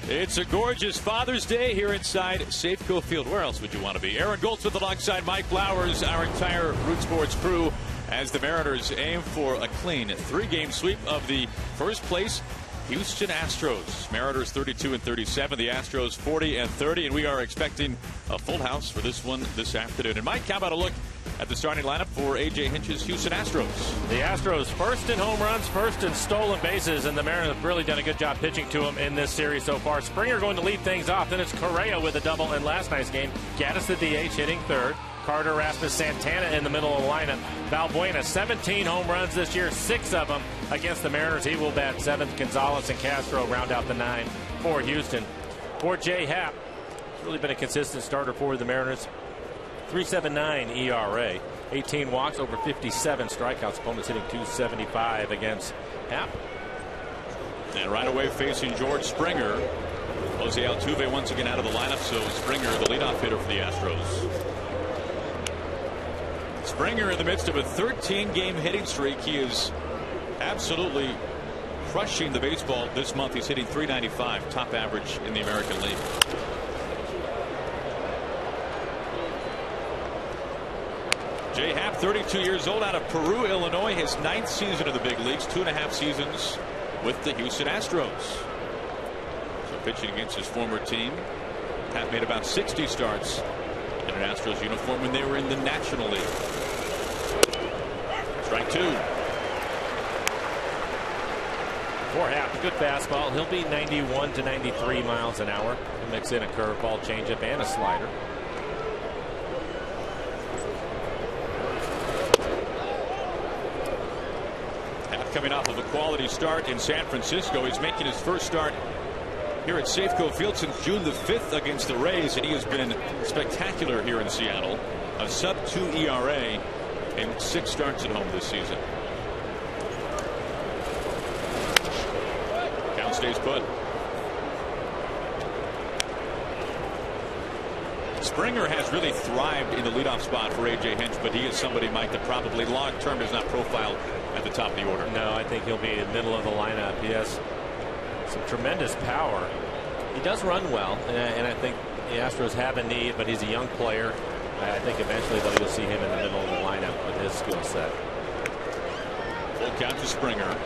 It's a gorgeous Father's Day here inside Safeco Field. Where else would you want to be? Aaron Goldsmith alongside Mike Flowers, our entire Root Sports crew, as the Mariners aim for a clean 3-game sweep of the first place Houston Astros. Mariners 32-37, the Astros 40-30, and we are expecting a full house for this one this afternoon. And Mike, how about a look at the starting lineup for A.J. Hinch's Houston Astros? The Astros first in home runs, first in stolen bases, and the Mariners have really done a good job pitching to them in this series so far. Springer going to lead things off. Then it's Correa with a double in last night's game. Gaddis the DH hitting third. Carter, Rasmus, Santana in the middle of the lineup. Valbuena, 17 home runs this year, 6 of them against the Mariners. He will bat 7th. Gonzalez and Castro round out the 9 for Houston. For J. Happ, he's really been a consistent starter for the Mariners. 3.79 ERA, 18 walks, over 57 strikeouts. Opponents hitting .275 against Happ. And right away facing George Springer. Jose Altuve once again out of the lineup, so Springer the leadoff hitter for the Astros. Springer in the midst of a 13-game hitting streak. He is absolutely crushing the baseball this month. He's hitting .395, top average in the American League. J. Happ, 32 years old, out of Peru, Illinois. His 9th season in the big leagues, 2.5 seasons with the Houston Astros. So pitching against his former team. Happ made about 60 starts in an Astros uniform when they were in the National League. Strike 2. For Happ, good fastball. He'll be 91 to 93 miles an hour. He'll mix in a curveball, changeup, and a slider. Coming off of a quality start in San Francisco. He's making his first start here at Safeco Field since June the 5th against the Rays, and he has been spectacular here in Seattle. A sub-2 ERA in 6 starts at home this season. Count stays put. Springer has really thrived in the leadoff spot for A.J. Hinch, but he is somebody, Mike, that probably long-term does not profile at the top of the order. No, I think he'll be in the middle of the lineup. He has some tremendous power. He does run well, and I think the Astros have a need, but he's a young player. I think eventually, though, you'll see him in the middle of the lineup with his skill set. Full count to Springer.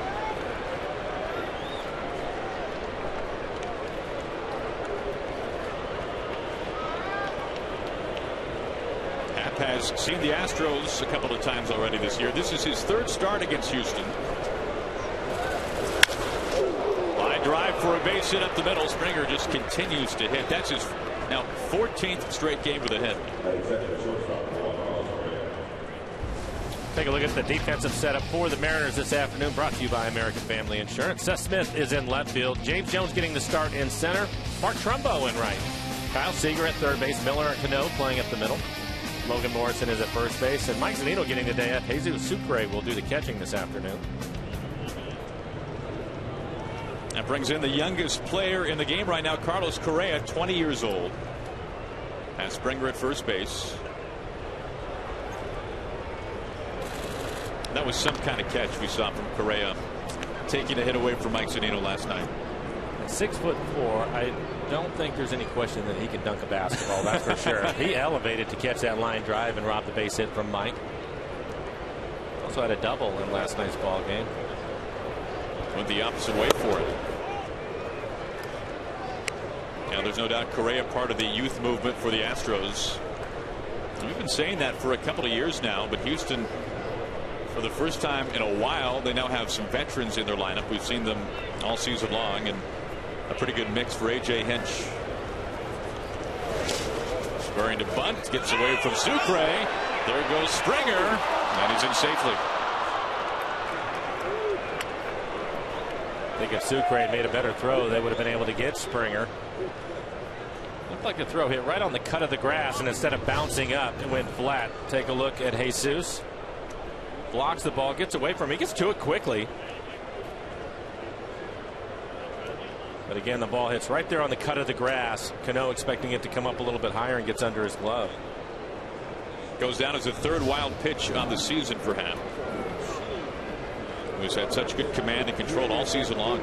Has seen the Astros a couple of times already this year. This is his 3rd start against Houston. Line drive for a base hit up the middle. Springer just continues to hit. That's his now 14th straight game with a hit. Take a look at the defensive setup for the Mariners this afternoon, brought to you by American Family Insurance. Seth Smith is in left field. James Jones getting the start in center. Mark Trumbo in right. Kyle Seager at third base. Miller and Cano playing up the middle. Logan Morrison is at first base, and Mike Zunino getting the day up. Jesus Sucre will do the catching this afternoon. That brings in the youngest player in the game right now, Carlos Correa, 20 years old. Has Springer at first base. That was some kind of catch we saw from Correa, taking a hit away from Mike Zunino last night. 6'4". I don't think there's any question that he can dunk a basketball. That's for sure. He elevated to catch that line drive and robbed the base hit from Mike. Also had a double in last night's ball game. Went the opposite way for it. Now there's no doubt Correa part of the youth movement for the Astros. We've been saying that for a couple of years now, but Houston, for the first time in a while, they now have some veterans in their lineup. We've seen them all season long, and a pretty good mix for A.J. Hinch. Spurring to bunt, gets away from Sucre. There goes Springer, and he's in safely. I think if Sucre had made a better throw, they would have been able to get Springer. Looked like the throw hit right on the cut of the grass, and instead of bouncing up, it went flat. Take a look at Jesus. Blocks the ball, gets away from him. He gets to it quickly. But again, the ball hits right there on the cut of the grass. Cano expecting it to come up a little bit higher and gets under his glove. Goes down as a 3rd wild pitch on the season for Happ, who's had such good command and control all season long.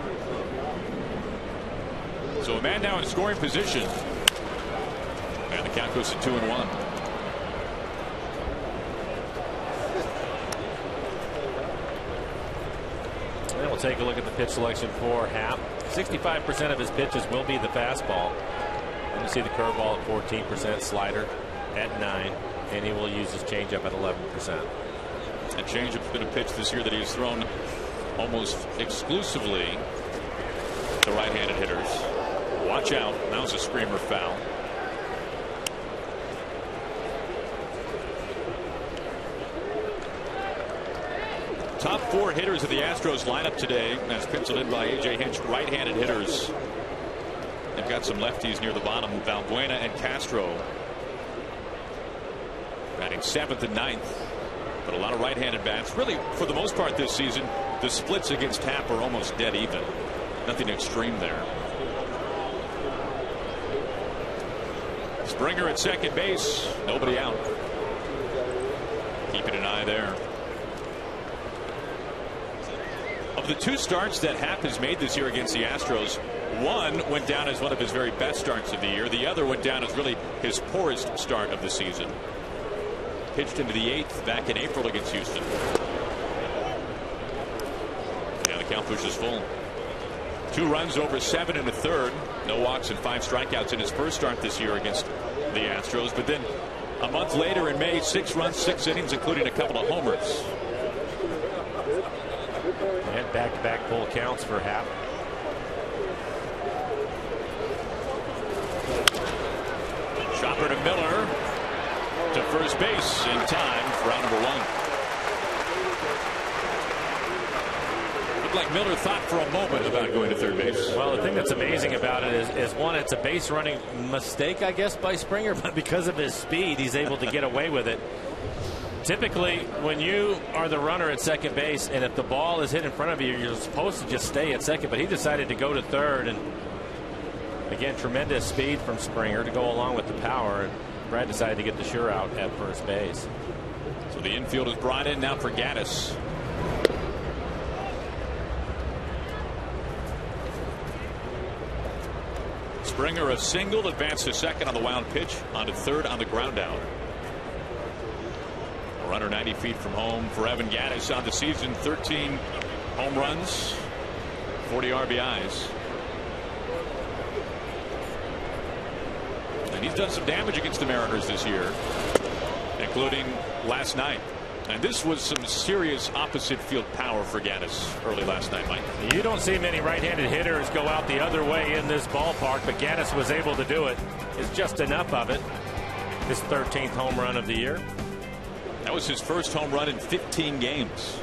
So a man now in scoring position. And the count goes to 2-1. Then we'll take a look at the pitch selection for Happ. 65% of his pitches will be the fastball. And you see the curveball at 14%, slider at 9%, and he will use his changeup at 11%. A changeup's been a pitch this year that he's thrown almost exclusively to right-handed hitters. Watch out. That was a screamer foul. Top 4 hitters of the Astros lineup today, as penciled in by A.J. Hinch, right-handed hitters. They've got some lefties near the bottom, Valbuena and Castro. Batting 7th and 9th. But a lot of right-handed bats. Really, for the most part this season, the splits against Tampa are almost dead even. Nothing extreme there. Springer at second base. Nobody out. Keeping an eye there. Of the 2 starts that Happ has made this year against the Astros, one went down as one of his very best starts of the year. The other went down as really his poorest start of the season. Pitched into the 8th back in April against Houston. Yeah, the count pushes full. 2 runs over 7 1/3. No walks and 5 strikeouts in his first start this year against the Astros. But then a month later in May, 6 runs, 6 innings, including a couple of homers. And back-to-back full counts for Happ. Chopper to Miller. To first base in time for round number 1. Looked like Miller thought for a moment about going to third base. Well, the thing that's amazing about it is one, it's a base running mistake, I guess, by Springer, but because of his speed, he's able to get away with it. Typically, when you are the runner at second base, and if the ball is hit in front of you, you're supposed to just stay at second, but he decided to go to third, and again, tremendous speed from Springer to go along with the power. And Brad decided to get the sure out at first base. So the infield is brought in now for Gaddis. Springer a single, advanced to second on the wound pitch, on to third on the ground out. A runner 90 feet from home for Evan Gaddis on the season. 13 home runs, 40 RBIs. And he's done some damage against the Mariners this year, including last night. And this was some serious opposite field power for Gaddis early last night, Mike. You don't see many right-handed hitters go out the other way in this ballpark, but Gaddis was able to do it. It's just enough of it. His 13th home run of the year. That was his first home run in 15 games.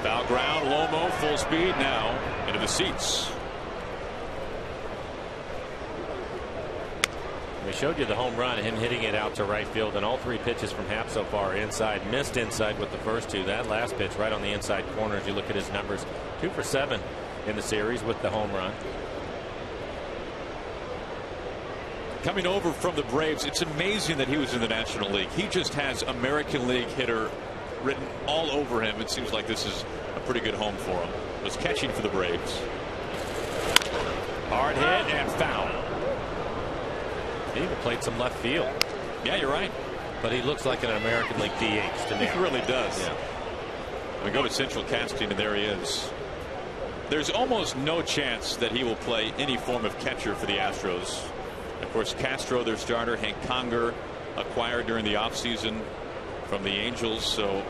Foul ground, Lomo, full speed now into the seats. We showed you the home run, him hitting it out to right field, and all 3 pitches from Happ so far inside. Missed inside with the first 2. That last pitch right on the inside corner. As you look at his numbers, 2 for 7 in the series with the home run. Coming over from the Braves, it's amazing that he was in the National League. He just has American League hitter written all over him. It seems like this is a pretty good home for him. Was catching for the Braves. Hard hit and foul. He even played some left field. Yeah, you're right. But he looks like an American League DH to me. He really does. Yeah. We go to Central Casting, and there he is. There's almost no chance that he will play any form of catcher for the Astros. Of course, Castro, their starter, Hank Conger, acquired during the offseason from the Angels. So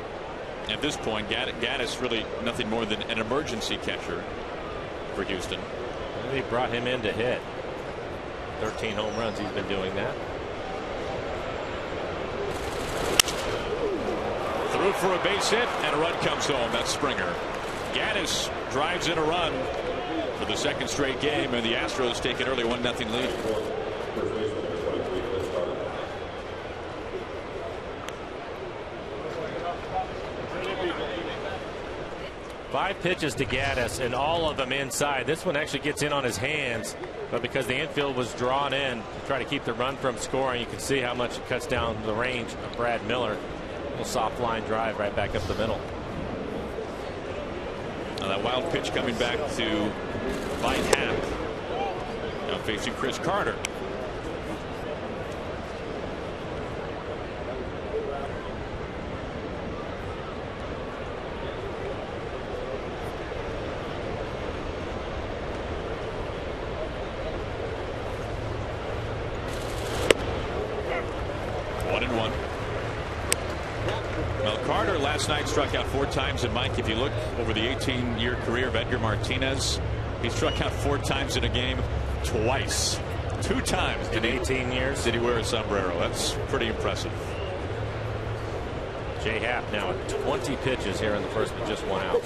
at this point, Gaddis really nothing more than an emergency catcher for Houston. They brought him in to hit. 13 home runs. He's been doing that. Threw for a base hit, and a run comes home. That's Springer. Gaddis drives in a run for the 2nd straight game, and the Astros take an early 1-0 lead. Five pitches to Gaddis, and all of them inside. This one actually gets in on his hands, but because the infield was drawn in to try to keep the run from scoring, you can see how much it cuts down the range of Brad Miller. A little soft line drive right back up the middle. That wild pitch coming back to bite Happ. Now facing Chris Carter. Carter last night struck out 4 times, and Mike, if you look over the 18-year career of Edgar Martinez, he struck out 4 times in a game twice. 2 times in 18 years did he wear a sombrero. That's pretty impressive. J. Happ now at 20 pitches here in the first, but just 1 out.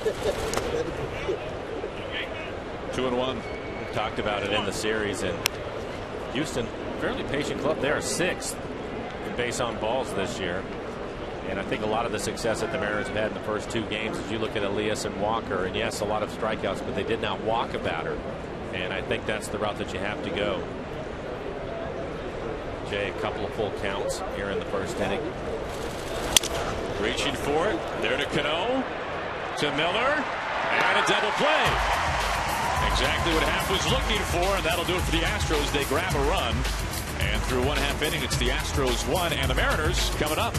2-1. We talked about it in the series, and Houston, fairly patient club. They are 6th in base on balls this year. And I think a lot of the success that the Mariners have had in the first 2 games, as you look at Elias and Walker, and yes, a lot of strikeouts, but they did not walk a batter. And I think that's the route that you have to go. Jay, a couple of full counts here in the first inning. Reaching for it. There to Cano. To Miller. And a double play. Exactly what Happ was looking for, and that'll do it for the Astros. They grab a run. And through 1/2 inning, it's the Astros 1 and the Mariners coming up.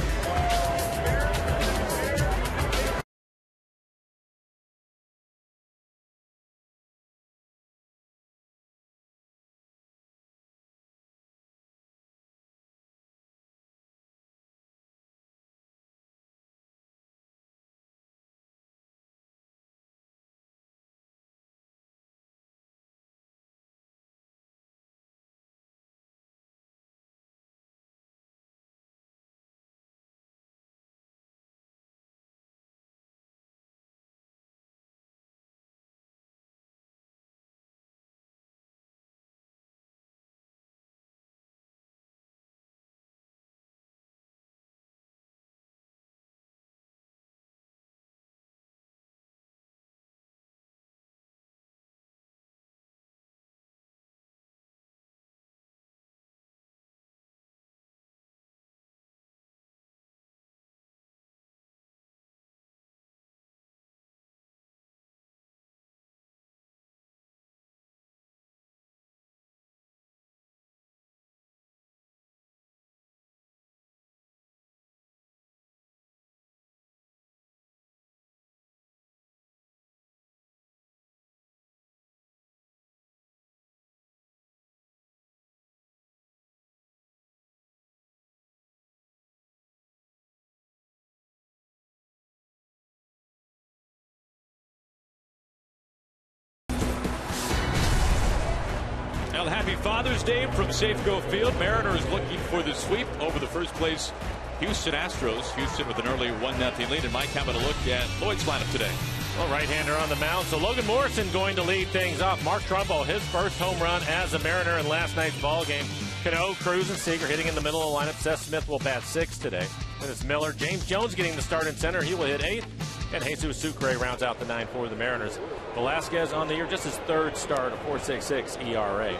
Well, happy Father's Day from Safeco Field. Mariners looking for the sweep over the first place Houston Astros. Houston with an early 1-0 lead. And Mike, having a look at Lloyd's lineup today. Well, right-hander on the mound. So Logan Morrison going to lead things off. Mark Trumbo, his first home run as a Mariner in last night's ball game. Cano, Cruz, and Seager hitting in the middle of the lineup. Seth Smith will bat 6th today. Then it's Miller. James Jones getting the start in center. He will hit 8th. And Jesus Sucre rounds out the 9 for the Mariners. Velasquez on the year, just his 3rd start, a 4.66 ERA.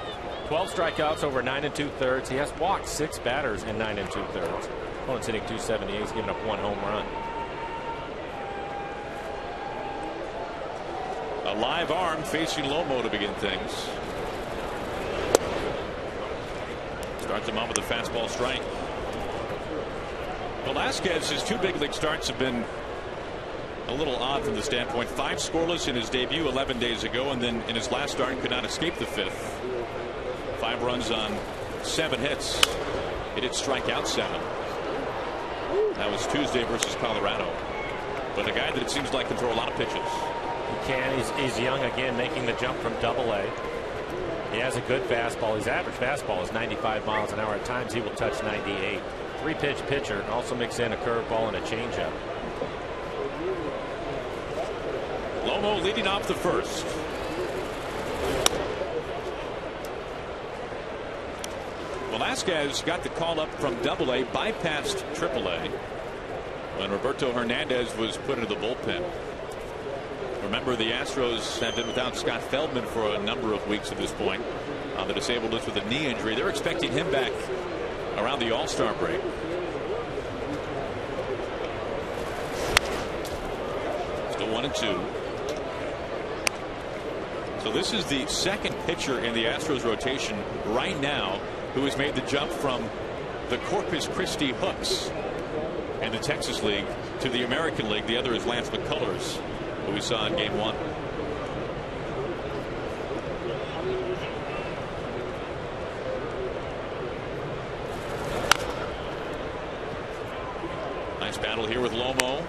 12 strikeouts over 9 2/3. He has walked 6 batters in 9 2/3. Opponent's hitting .278. He's given up 1 home run. A live arm facing Lomo to begin things. Starts him off with a fastball strike. Velasquez, his 2 big league starts have been a little odd from the standpoint. 5 scoreless in his debut 11 days ago, and then in his last start could not escape the 5th. 5 runs on 7 hits. He did strike out 7. That was Tuesday versus Colorado. But a guy that it seems like can throw a lot of pitches. He can. He's young again, making the jump from Double-A. He has a good fastball. His average fastball is 95 miles an hour. At times he will touch 98. 3-pitch pitcher, and also mix in a curveball and a changeup. Lomo leading off the first. Velasquez got the call up from Double-A, bypassed Triple-A when Roberto Hernandez was put into the bullpen. Remember, the Astros have been without Scott Feldman for a number of weeks at this point on the disabled list with a knee injury. They're expecting him back around the All-Star break. Still 1-2. So this is the second pitcher in the Astros rotation right now who has made the jump from the Corpus Christi Hooks in the Texas League to the American League. The other is Lance McCullers, who we saw in Game 1. Nice battle here with Lomo.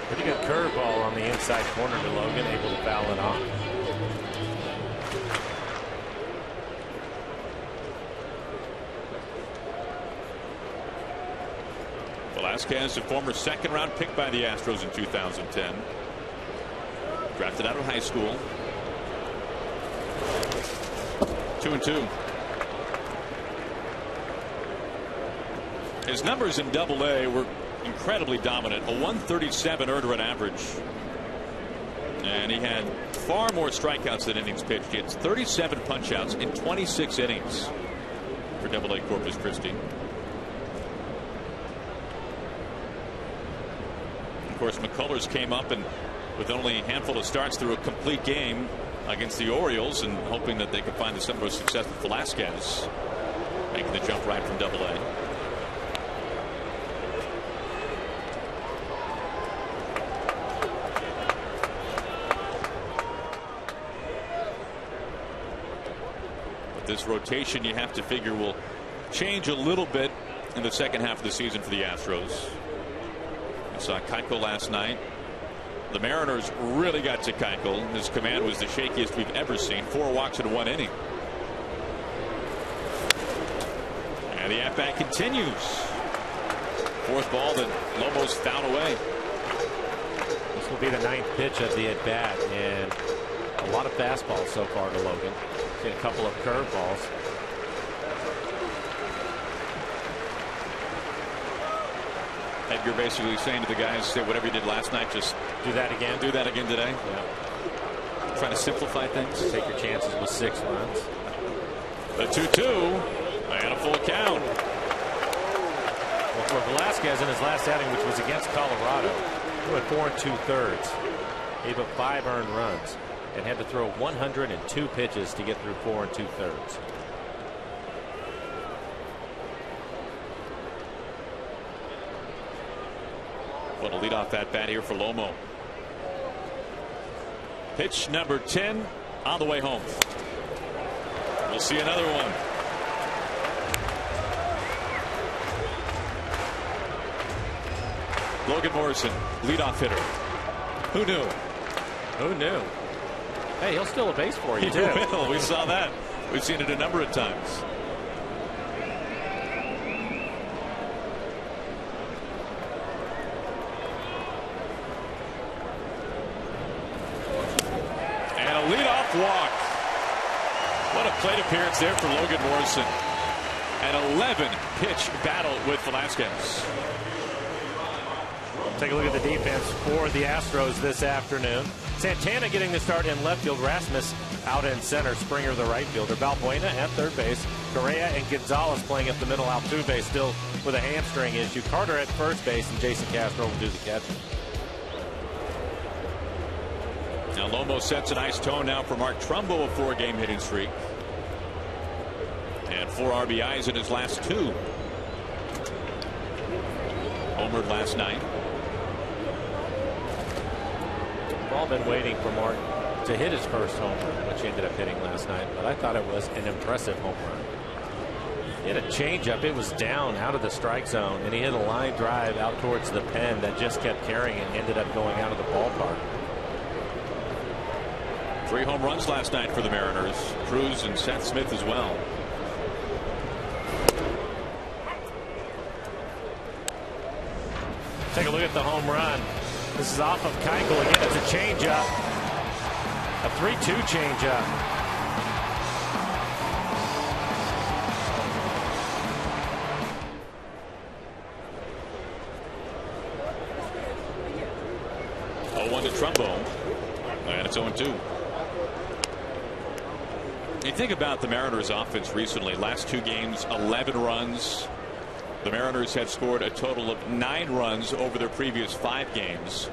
Pretty good curveball on the inside corner to Logan, able to foul it off. Velasquez, a former second-round pick by the Astros in 2010. Drafted out of high school. 2-2. His numbers in Double-A were incredibly dominant. A 137 earned run average. And he had far more strikeouts than innings pitched. He had 37 punch-outs in 26 innings for Double-A Corpus Christi. Of course, McCullers came up and with only a handful of starts through a complete game against the Orioles, and hoping that they could find the similar success with Velasquez making the jump right from Double-A. This rotation, you have to figure, will change a little bit in the second half of the season for the Astros. We saw Keuchel last night. The Mariners really got to Keuchel. His command was the shakiest we've ever seen. 4 walks in 1 inning. And the at-bat continues. Fourth ball that Lomo's fouled away. This will be the 9th pitch of the at-bat, and a lot of fastballs so far to Logan. Hit a couple of curveballs. Edgar basically saying to the guys, say whatever you did last night, just do that again. Do that again today. Yeah. Trying to simplify things. Take your chances with 6 runs. The 2-2 and a full count. Well, for Velasquez in his last outing, which was against Colorado, he went 4 2/3. Gave up 5 earned runs and had to throw 102 pitches to get through 4 2/3. What a leadoff at bat here for Lomo. Pitch number 10 on the way home. We'll see another one. Logan Morrison, leadoff hitter. Who knew? Who knew? Hey, he'll steal a base for you, too. He will. We saw that. We've seen it a number of times. And a leadoff walk. What a plate appearance there for Logan Morrison. An 11-pitch battle with Velasquez. Take a look at the defense for the Astros this afternoon. Santana getting the start in left field. Rasmus out in center. Springer the right fielder. Balbuena at third base. Correa and Gonzalez playing up the middle. Altuve still with a hamstring issue. Carter at first base, and Jason Castro will do the catching. Now Lomo sets a nice tone now for Mark Trumbo, a 4-game hitting streak. And 4 RBIs in his last 2. Homered last night. We've all been waiting for Mark to hit his first home run, which he ended up hitting last night, but I thought it was an impressive home run. He had a changeup. It was down out of the strike zone, and he hit a line drive out towards the pen that just kept carrying and ended up going out of the ballpark. 3 home runs last night for the Mariners. Cruz and Seth Smith as well. Take a look at the home run. This is off of Keuchel again. It's a changeup. A 3-2 changeup. Oh, 1 to Trumbo. And it's 0-2. You think about the Mariners offense recently. Last 2 games, 11 runs. The Mariners had scored a total of 9 runs over their previous 5 games.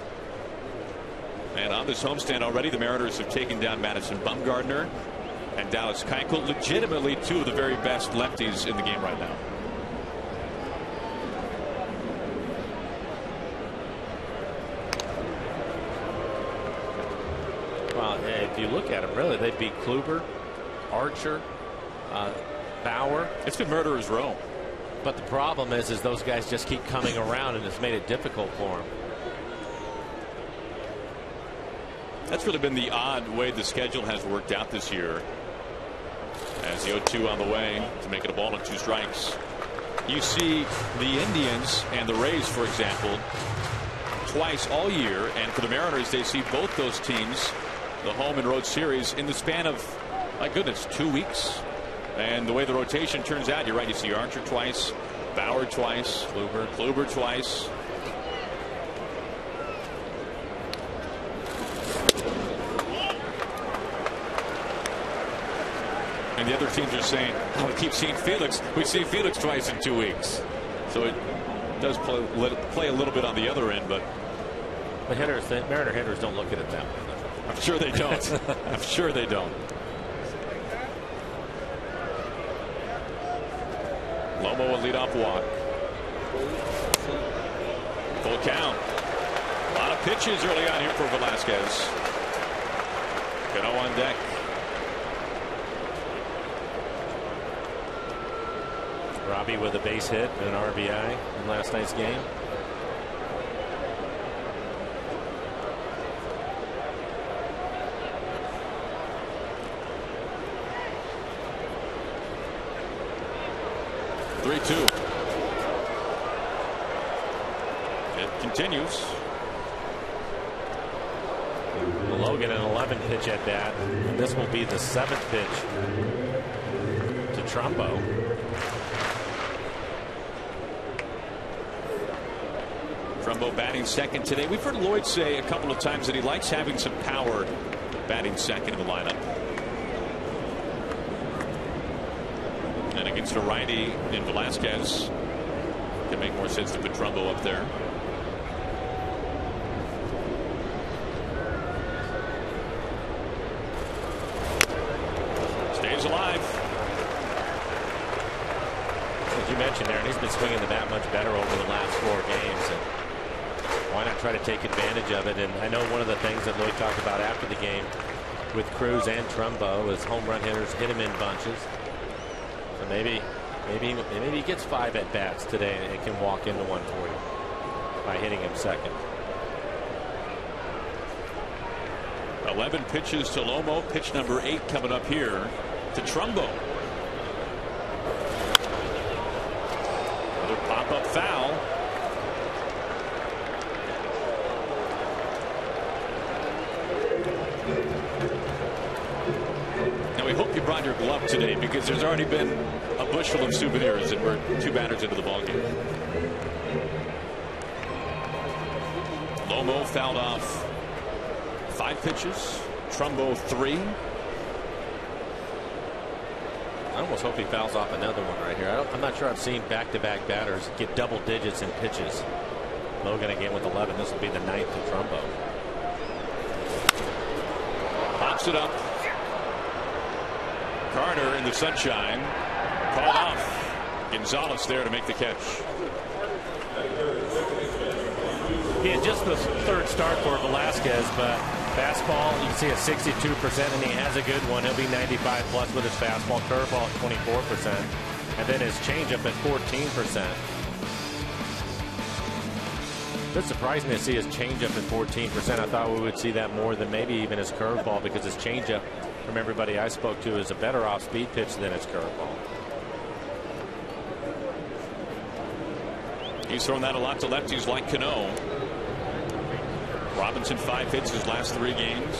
And on this homestand already, the Mariners have taken down Madison Bumgarner and Dallas Keuchel, legitimately two of the very best lefties in the game right now. Well, if you look at them, really, they beat Kluber, Archer, Bauer. It's been murderer's row. But the problem is those guys just keep coming around, and it's made it difficult for them. That's really been the odd way the schedule has worked out this year. As the 0-2 on the way to make it a ball and 2 strikes. You see the Indians and the Rays, for example, twice all year, and for the Mariners, they see both those teams, the home and road series, in the span of, my goodness, 2 weeks. And the way the rotation turns out, you're right, you see Archer twice, Bauer twice, Kluber twice. And the other teams are saying, oh, we keep seeing Felix. We see Felix twice in 2 weeks. So it does play a little bit on the other end, but the Mariner hitters don't look at it that way. I'm sure they don't. I'm sure they don't. Lomo a leadoff walk. Full count. A lot of pitches early on here for Velasquez. Cano on deck. Robbie with a base hit and an RBI in last night's game. It continues. Logan an 11 pitch at bat, and this will be the 7th pitch to Trumbo. Trumbo batting second today. We've heard Lloyd say a couple of times that he likes having some power batting second in the lineup. And against a righty in Velasquez, can make more sense to put Trumbo up there. Stays alive. As you mentioned, Aaron, he's been swinging the bat much better over the last 4 games. And why not try to take advantage of it? And I know one of the things that Lloyd talked about after the game with Cruz and Trumbo is home run hitters hit him in bunches. So maybe he gets 5 at bats today and can walk into one for you by hitting him second. 11 pitches to Lomo. Pitch number 8 coming up here to Trumbo. Another pop-up foul. Now we hope you brought your glove today, because there's already been a bushel of souvenirs, and we're 2 batters into the ballgame. Lomo fouled off 5 pitches. Trumbo 3. I almost hope he fouls off another one right here. I'm not sure I've seen back-to-back batters get double digits in pitches. Logan again with 11. This will be the 9th to Trumbo. Pops it up. Carter in the sunshine. Called off. Gonzalez there to make the catch. He had just the 3rd start for Velasquez, but fastball, you can see at 62%, and he has a good one. He'll be 95 plus with his fastball. Curveball at 24%, and then his changeup at 14%. It's surprising to see his changeup at 14%. I thought we would see that more than maybe even his curveball, because his changeup, from everybody I spoke to, is a better off-speed pitch than his curveball. He's thrown that a lot to lefties like Cano. Robinson 5 hits his last 3 games.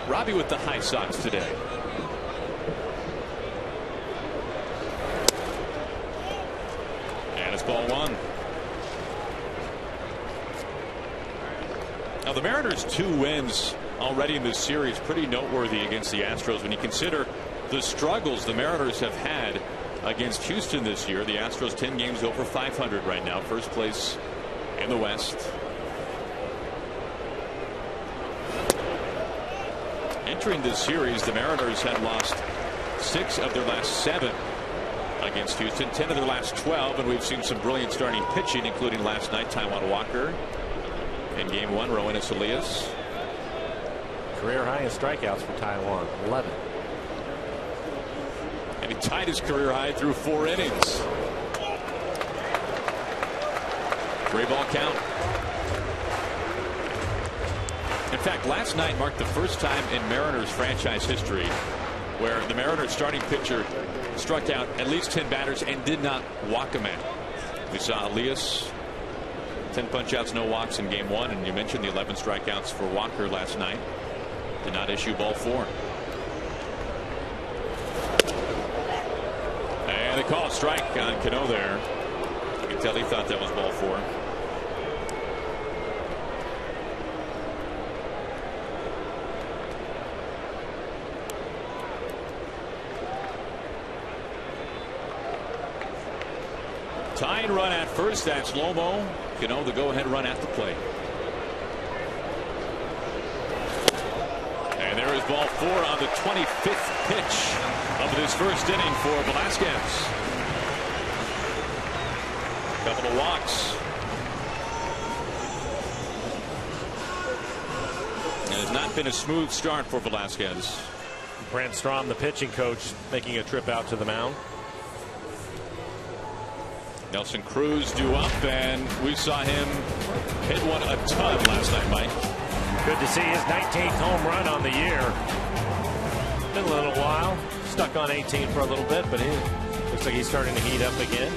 Robbie with the high Sox today. And it's ball 1. Now the Mariners' 2 wins already in this series, pretty noteworthy against the Astros when you consider the struggles the Mariners have had against Houston this year. The Astros 10 games over 500 right now, first place in the West. Entering this series, the Mariners had lost 6 of their last 7 against Houston, 10 of their last 12, and we've seen some brilliant starting pitching, including last night Taijuan Walker in Game 1, Roenis Elias. Career high in strikeouts for Taijuan, 11. And he tied his career high through 4 innings. 3-ball count. In fact, last night marked the first time in Mariners franchise history where the Mariners starting pitcher struck out at least 10 batters and did not walk a man. We saw Elias 10 punch-outs, no walks in Game 1, and you mentioned the 11 strikeouts for Walker last night. Did not issue ball 4. And they call a strike on Cano there. You can tell he thought that was ball 4. Tying run at first. That's Lomo. Cano the go-ahead run at the plate. And there is ball 4 on the 25th pitch of this first inning for Velasquez. Couple of walks. And it's not been a smooth start for Velasquez. Brent Strom, the pitching coach, making a trip out to the mound. Nelson Cruz due up, and we saw him hit one a ton last night, Mike. Good to see his 19th home run on the year. Been a little while. Stuck on 18 for a little bit, but it looks like he's starting to heat up again.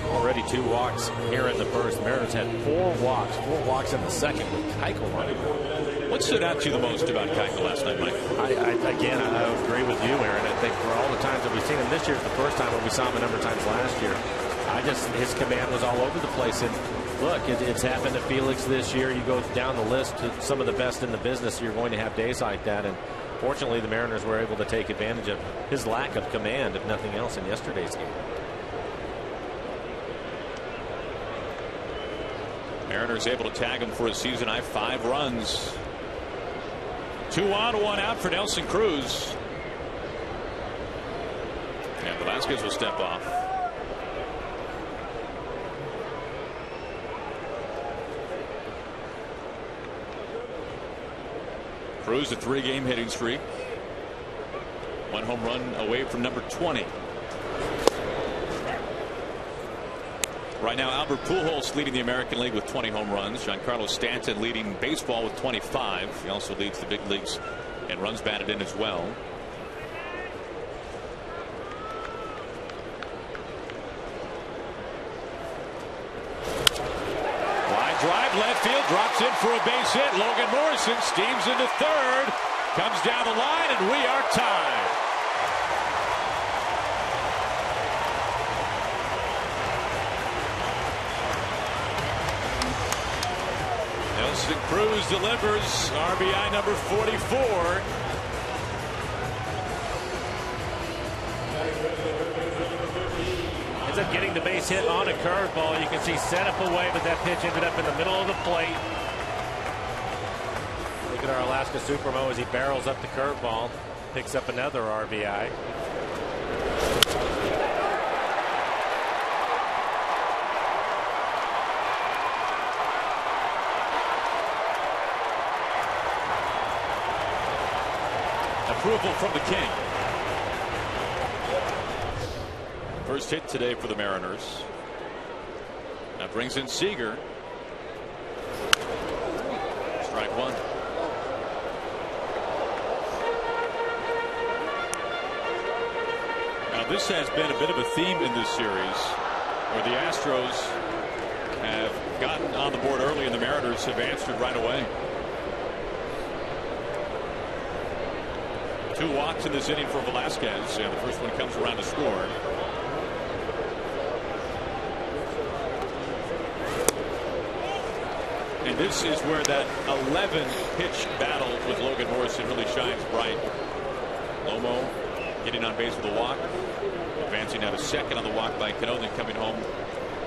Already 2 walks here in the first. Mariners had 4 walks in the second with Keuchel running. What stood out to you the most about Keuchel last night, Mike? I agree with you, Aaron. I think for all the times that we've seen him this year, it's the first time when we saw him a number of times last year. His command was all over the place. And look, it's happened to Felix this year. You go down the list to some of the best in the business, you're going to have days like that. And fortunately, the Mariners were able to take advantage of his lack of command, if nothing else, in yesterday's game. Mariners able to tag him for a season high 5 runs. 2 on, 1 out for Nelson Cruz. And Velasquez will step off. Cruz a 3-game hitting streak. 1 home run away from number 20. Right now, Albert Pujols leading the American League with 20 home runs. Giancarlo Stanton leading baseball with 25. He also leads the big leagues in runs batted in as well. Line drive, left field, drops in for a base hit. Logan Morrison steams into third, comes down the line, and we are tied. Nelson Cruz delivers RBI number 44. Ends up getting the base hit on a curveball. You can see set up away, but that pitch ended up in the middle of the plate. Look at our Alaska Supermo as he barrels up the curveball. Picks up another RBI. Approval from the King. First hit today for the Mariners. That brings in Seager. Strike 1. Now this has been a bit of a theme in this series, where the Astros have gotten on the board early and the Mariners have answered right away. 2 walks in this inning for Velasquez, and the first one comes around to score. And this is where that 11-pitch battle with Logan Morrison really shines bright. Lomo getting on base with a walk, advancing now to second on the walk by Cano, then coming home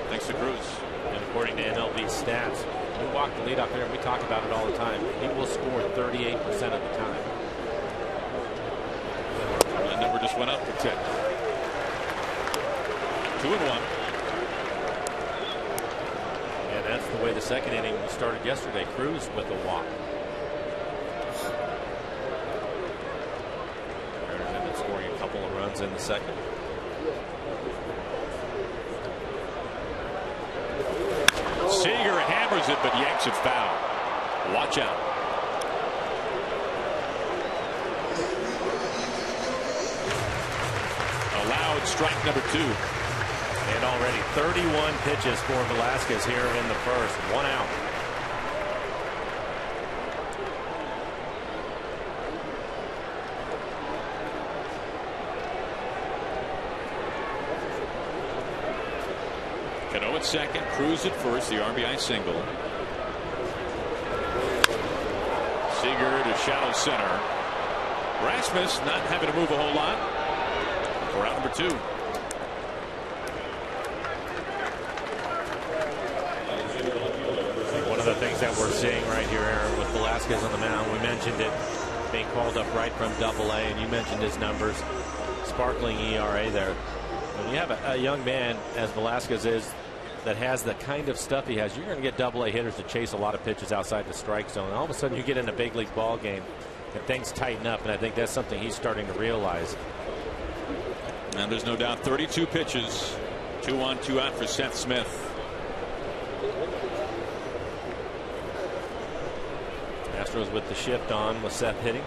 thanks to Cruz. And according to MLB stats, we walk the leadoff hitter, and we talk about it all the time. He will score 38% of the time. That number just went up to 10. 2-1. And that's the way the second inning started yesterday. Cruz with a walk. Mariners ended up scoring a couple of runs in the second. Seager hammers it, but yanks it foul. Watch out. Allowed strike number 2. And already 31 pitches for Velasquez here in the first. 1 out. Cano at second, Cruz at first, the RBI single. Seager to shallow center. Rasmus not having to move a whole lot for out number 2. One of the things that we're seeing right here, Aaron, with Velasquez on the mound, we mentioned it being called up right from Double-A, and you mentioned his numbers, sparkling ERA there. When you have a young man as Velasquez is that has the kind of stuff he has, you're going to get Double-A hitters to chase a lot of pitches outside the strike zone. And all of a sudden you get in a big league ball game and things tighten up, and I think that's something he's starting to realize. And there's no doubt 32 pitches, 2 on 2 out for Seth Smith. Astros with the shift on with Seth hitting.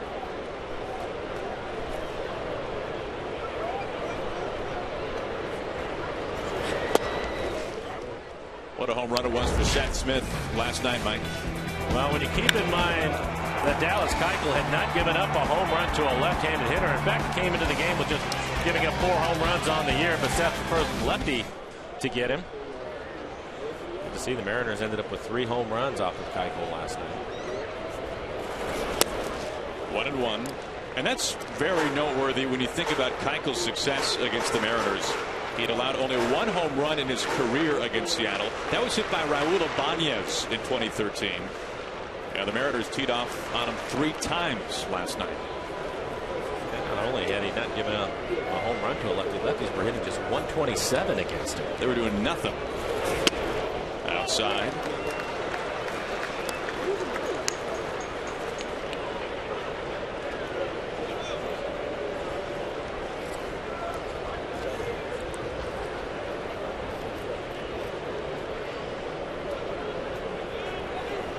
What a home run it was for Seth Smith last night, Mike. Well, when you keep in mind that Dallas Keuchel had not given up a home run to a left-handed hitter. In fact, came into the game with just giving up 4 home runs on the year, but Seth the first lefty to get him. Good to see the Mariners ended up with 3 home runs off of Keuchel last night. 1-1. And that's very noteworthy when you think about Keuchel's success against the Mariners. He'd allowed only 1 home run in his career against Seattle. That was hit by Raul Ibanez in 2013. And the Mariners teed off on him 3 times last night. And not only had he not given up a home run to a lefty, lefties were hitting just 127 against him. They were doing nothing. Outside.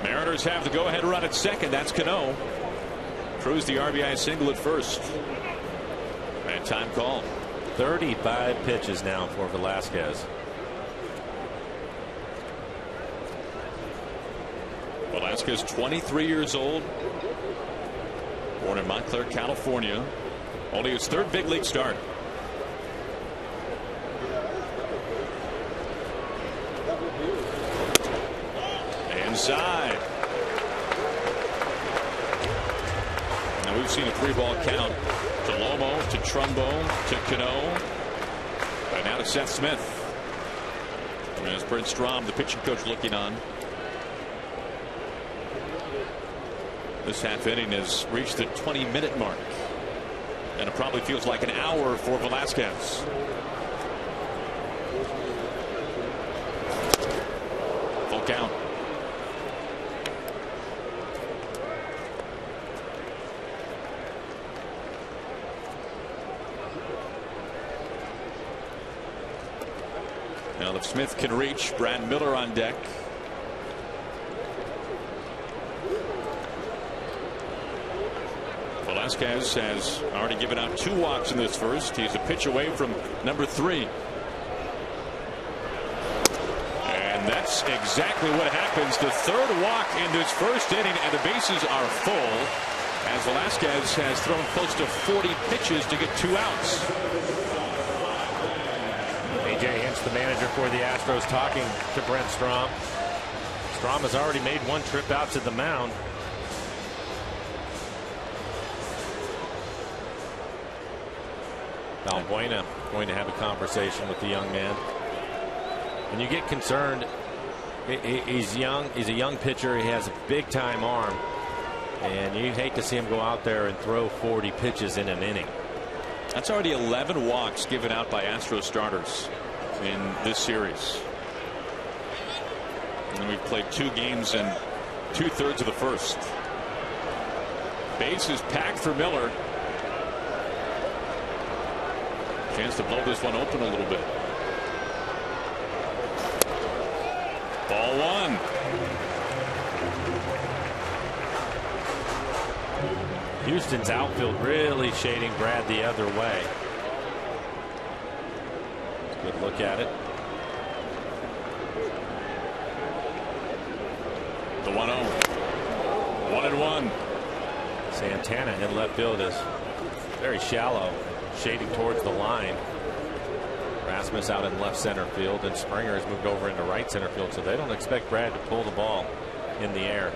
Mariners have the go-ahead run at second. That's Cano. Cruz the RBI single at first. And time called. 35 pitches now for Velasquez. Velasquez, 23 years old. Born in Montclair, California. Only his 3rd big league start. Inside. Now we've seen a 3-ball count to Lomo, to Trumbo, to Cano, and now to Seth Smith. And there's Brent Strom, the pitching coach, looking on. This half inning has reached the 20-minute mark, and it probably feels like an hour for Velasquez. Full count. Now if Smith can reach, Brad Miller on deck. Velasquez has already given out 2 walks in this first. He's a pitch away from number 3. And that's exactly what happens. The 3rd walk in this first inning, and the bases are full as Velasquez has thrown close to 40 pitches to get 2 outs. A.J. Hinch, the manager for the Astros, talking to Brent Strom. Strom has already made one trip out to the mound. Valbuena going to have a conversation with the young man. And you get concerned. He's young. He's a young pitcher. He has a big time arm. And you hate to see him go out there and throw 40 pitches in an inning. That's already 11 walks given out by Astros starters in this series. And we've played 2 games and 2/3 of the first. Base is packed for Miller. Chance to blow this one open a little bit. Ball 1. Houston's outfield really shading Brad the other way. Good look at it. The 1-0. 1-1. Santana in left field is very shallow, shading towards the line. Rasmus out in left center field, and Springer has moved over into right center field, so they don't expect Brad to pull the ball in the air.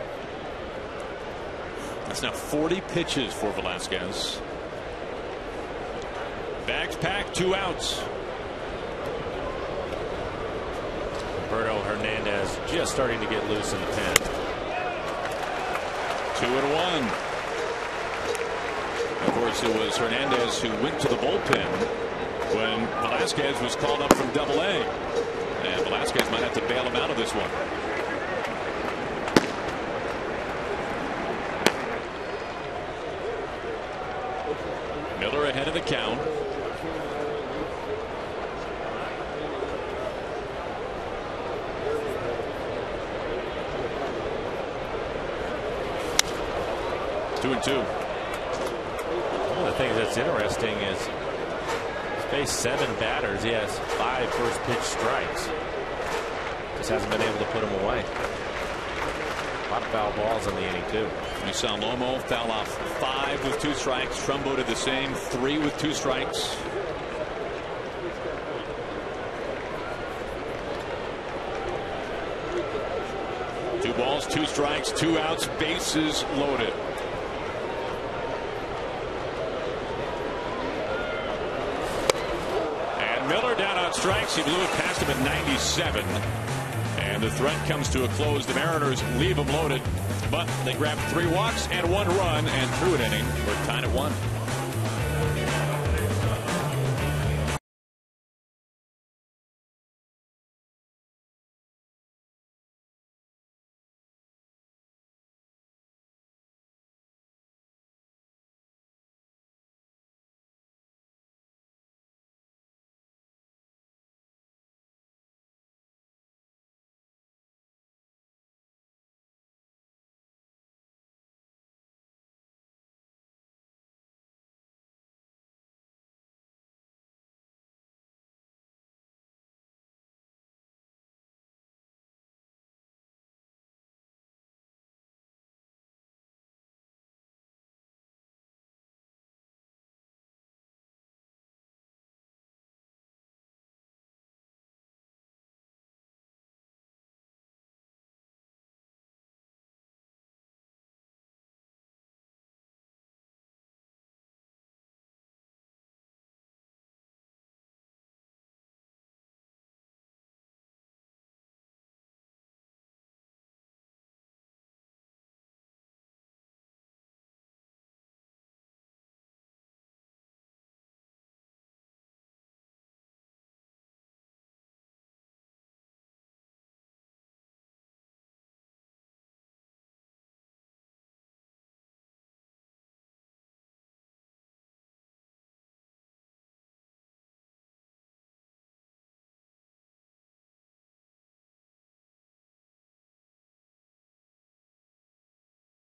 That's now 40 pitches for Velasquez. Bags packed, 2 outs. Roberto Hernandez just starting to get loose in the pen. 2-1. Of course, it was Hernandez who went to the bullpen when Velasquez was called up from Double-A. And Velasquez might have to bail him out of this one. Miller ahead of the count. Two and 2. One of the things that's interesting is he's faced 7 batters. He has 5 first pitch strikes. Just hasn't been able to put them away. A lot of foul balls in the inning too. You saw Lomo foul off 5 with 2 strikes. Trumbo did the same, 3 with 2 strikes. Two balls, 2 strikes, 2 outs, bases loaded. And Miller down on strikes. He blew it past him at 97. And the threat comes to a close. The Mariners leave them loaded, but they grabbed 3 walks and 1 run, and through an inning, we're tied at 1.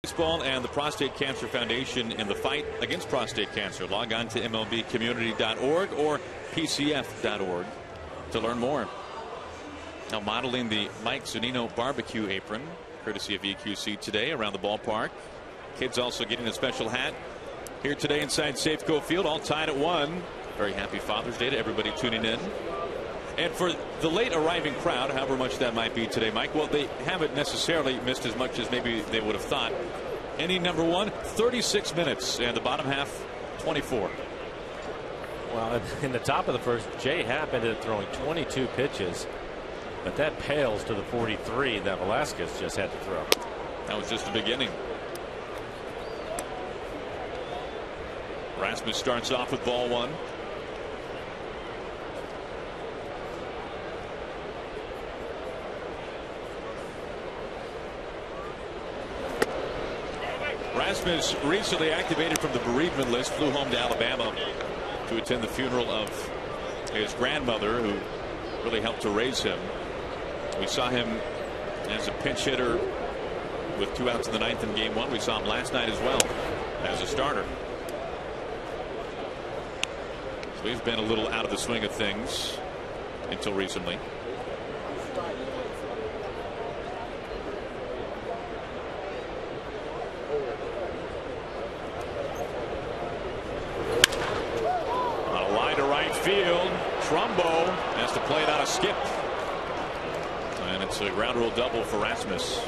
Baseball and the Prostate Cancer Foundation in the fight against prostate cancer. Log on to MLBcommunity.org or PCF.org to learn more. Now modeling the Mike Zunino barbecue apron, courtesy of EQC today around the ballpark. Kids also getting a special hat here today inside Safeco Field, all tied at 1. Very happy Father's Day to everybody tuning in. And for the late arriving crowd, however much that might be today, Mike, well, they haven't necessarily missed as much as maybe they would have thought. Inning number 1, 36 minutes, and the bottom half, 24. Well, in the top of the first, Jay Happ ended up throwing 22 pitches, but that pales to the 43 that Velasquez just had to throw. That was just the beginning. Rasmus starts off with ball 1. Rasmus recently activated from the bereavement list, flew home to Alabama to attend the funeral of his grandmother, who really helped to raise him. We saw him as a pinch hitter with 2 outs in the 9th in game 1. We saw him last night as well as a starter. So he's been a little out of the swing of things until recently. Field, Trumbo has to play it out of skip, and it's a ground rule double for Rasmus.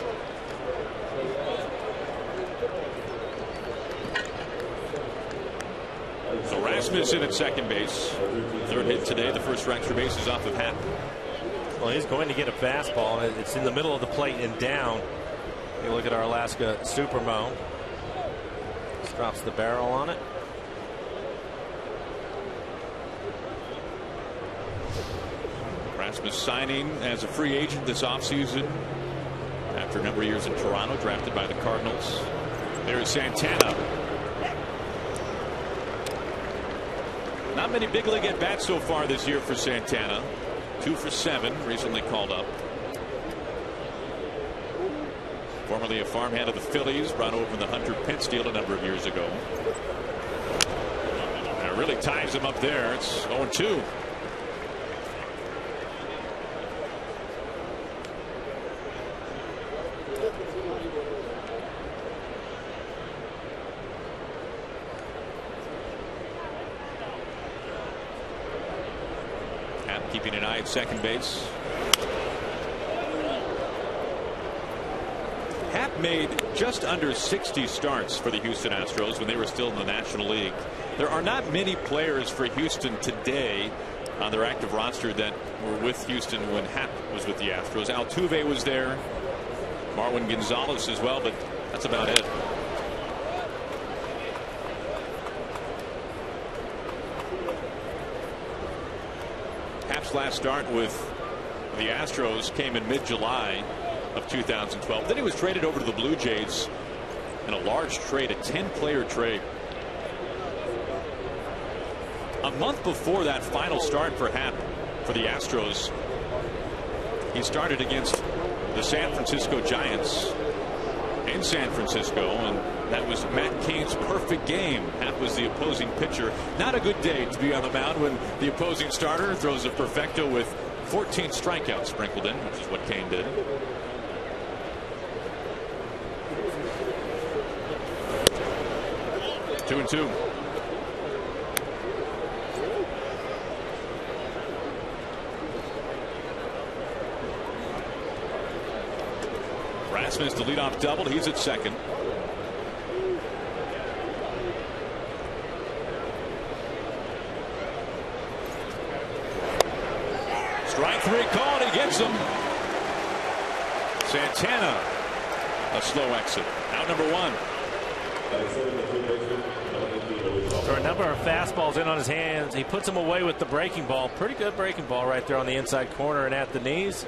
So Rasmus in at second base. 3rd hit today. The first for extra bases off of Happ. Well, he's going to get a fastball. It's in the middle of the plate and down. You look at our Alaska Supermo. Just drops the barrel on it. Rasmus signing as a free agent this offseason after a number of years in Toronto, drafted by the Cardinals. There's Santana. Not many big league at bats so far this year for Santana. 2 for 7, recently called up. Formerly a farmhand of the Phillies, brought over in the Hunter Pence deal a number of years ago. And it really ties him up there. It's 0-2. Keeping an eye at second base. Happ made just under 60 starts for the Houston Astros when they were still in the National League. There are not many players for Houston today on their active roster that were with Houston when Happ was with the Astros. Altuve was there, Marwin Gonzalez as well, but that's about it. Happ's last start with the Astros came in mid-July of 2012. Then he was traded over to the Blue Jays in a large trade, a 10-player trade. A month before that final start for Happ for the Astros, he started against the San Francisco Giants in San Francisco, and that was Matt Cain's perfect game. Happ was the opposing pitcher. Not a good day to be on the mound when the opposing starter throws a perfecto with 14 strikeouts sprinkled in, which is what Cain did. Two and two. Rasmus, the leadoff double. He's at second. Strike 3 called. He gets him. Santana, a slow exit. Out number 1. There are a number of fastballs in on his hands. He puts them away with the breaking ball. Pretty good breaking ball right there on the inside corner and at the knees.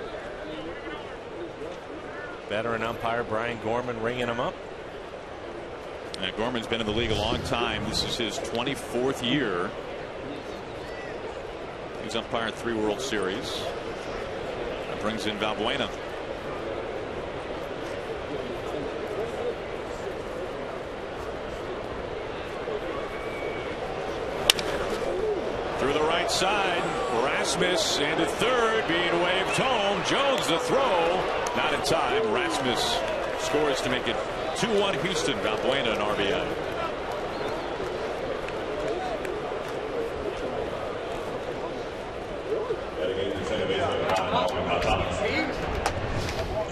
Veteran umpire Brian Gorman ringing him up. Gorman's been in the league a long time. This is his 24th year. He's umpired 3 World Series. That brings in Valbuena. Through the right side, Rasmus and to third, being waved home. Jones the throw. Not in time. Rasmus scores to make it 2-1 Houston. Valbuena an RBI.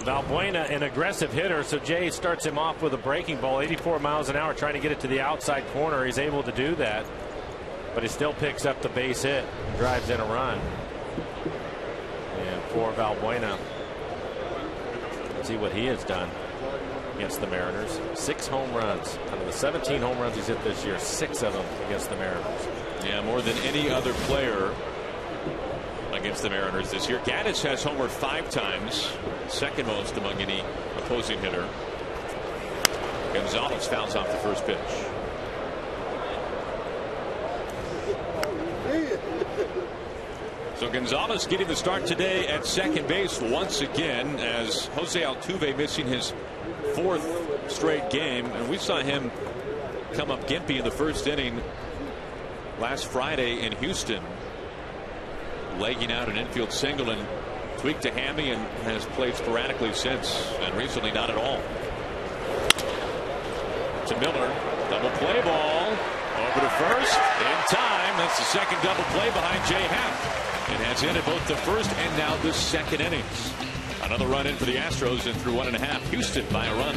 Valbuena, an aggressive hitter, so Jay starts him off with a breaking ball, 84 miles an hour, trying to get it to the outside corner. He's able to do that, but he still picks up the base hit and drives in a run. And for Valbuena, let's see what he has done against the Mariners. 6 home runs. Out of the 17 home runs he's hit this year, 6 of them against the Mariners. Yeah, more than any other player against the Mariners this year. Gaddis has homered 5 times, second most among any opposing hitter. Gonzalez fouls off the first pitch. So Gonzalez getting the start today at second base once again, as Jose Altuve missing his 4th straight game, and we saw him come up gimpy in the first inning last Friday in Houston, legging out an infield single and tweaked a hammy, and has played sporadically since, and recently not at all. To Miller, double play ball over to first in time. That's the second double play behind Jay Happ. It has ended both the first and now the second innings. Another run in for the Astros, and through 1.5. Houston by a run.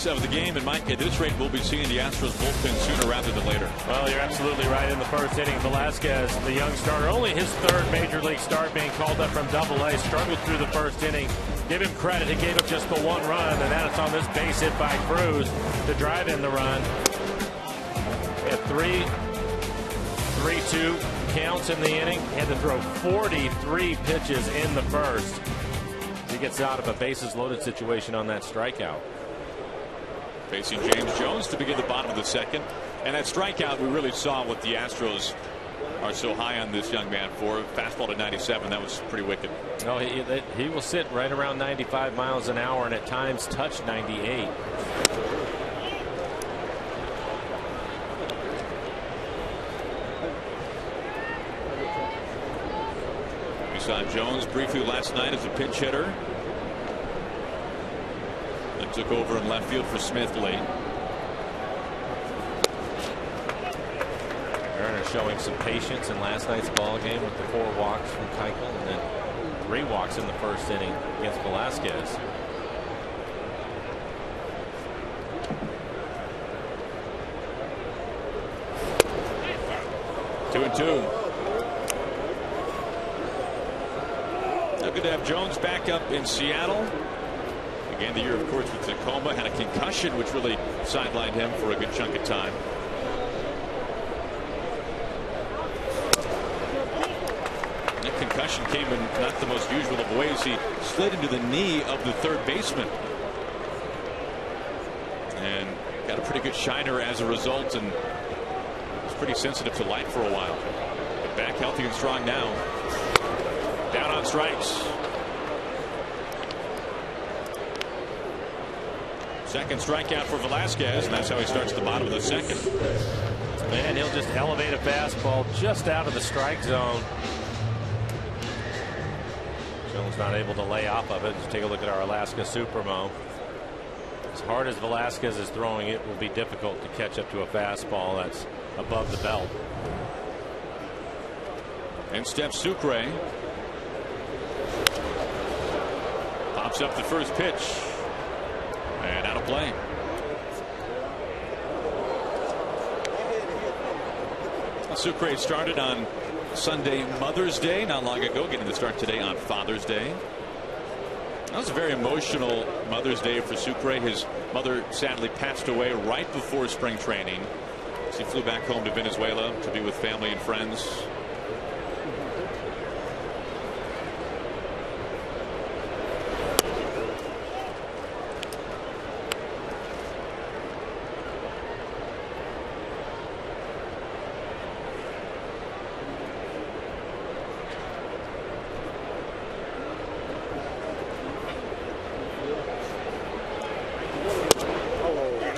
Of the game, and Mike, at this rate we'll be seeing the Astros bullpen sooner rather than later. Well, you're absolutely right. In the first inning, Velasquez, the young starter, only his 3rd major league start, being called up from Double-A, struggled through the first inning. Give him credit, he gave up just the 1 run, and then it's on this base hit by Cruz to drive in the run. At 3-2 counts in the inning. He had to throw 43 pitches in the first. He gets out of a bases loaded situation on that strikeout. Facing James Jones to begin the bottom of the second, and that strikeout, we really saw what the Astros are so high on this young man for. Fastball to 97, that was pretty wicked. No, he will sit right around 95 miles an hour, and at times touch 98. We saw Jones briefly last night as a pinch hitter. Took over in left field for Smith late. Turner showing some patience in last night's ball game with the 4 walks from Keuchel, and then 3 walks in the first inning against Velasquez. Two and two. Now good to have Jones back up in Seattle. Began the year, of course, with Tacoma, had a concussion which really sidelined him for a good chunk of time. That concussion came in not the most usual of ways. He slid into the knee of the 3rd baseman and got a pretty good shiner as a result, and pretty sensitive to light for a while. But back healthy and strong now. Down on strikes. Second strikeout for Velasquez, and that's how he starts the bottom of the second. And he'll just elevate a fastball just out of the strike zone. Jones not able to lay off of it. Just take a look at our Alaska Supermo. As hard as Velasquez is throwing, it will be difficult to catch up to a fastball that's above the belt. In steps Sucre. Pops up the first pitch. And out of play. Sucre started on Sunday, Mother's Day, not long ago, getting the start today on Father's Day. That was a very emotional Mother's Day for Sucre. His mother sadly passed away right before spring training. He flew back home to Venezuela to be with family and friends.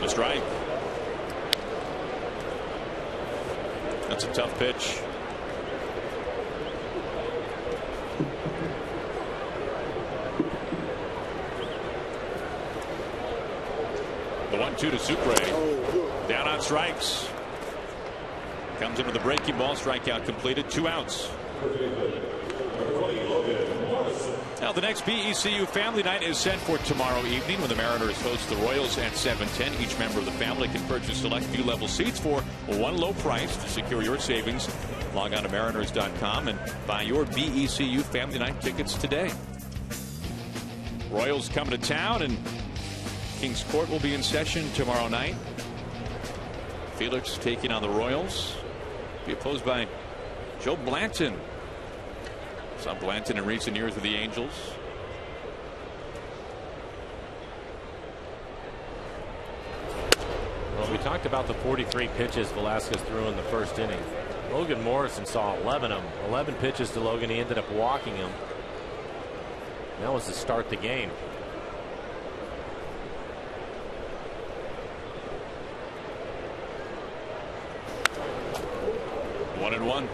Strike. That's a tough pitch. The 1-2 to Sucre. Down on strikes. Comes into the breaking ball. Strikeout completed. 2 outs. Now the next BECU family night is set for tomorrow evening when the Mariners host the Royals at 7:10. Each member of the family can purchase select view level seats for one low price. To secure your savings, log on to mariners.com and buy your BECU family night tickets today. Royals coming to town, and Kings Court will be in session tomorrow night. Felix taking on the Royals. Be opposed by Joe Blanton. Saw Blanton in recent years with the Angels. Well, we talked about the 43 pitches Velasquez threw in the first inning. Logan Morrison saw 11 of them. 11 pitches to Logan. He ended up walking him. That was to start the game. One and one.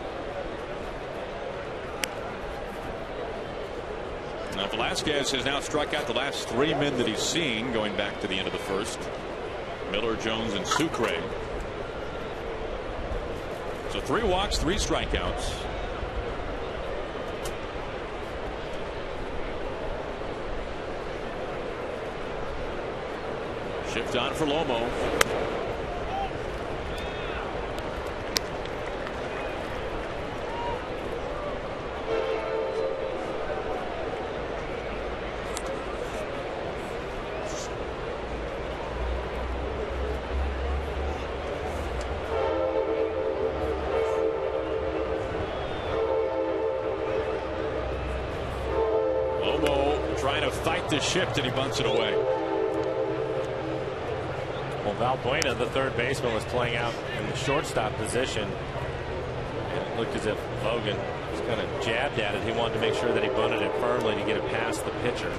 Now Velasquez has now struck out the last 3 men that he's seen going back to the end of the first. Miller, Jones, and Sucre. So 3 walks, 3 strikeouts. Shift on for Lomo. Trying to fight the shift, and he bunts it away. Well, Valbuena, the third baseman, was playing out in the shortstop position. And it looked as if Logan was kind of jabbed at it. He wanted to make sure that he bunted it firmly to get it past the pitcher.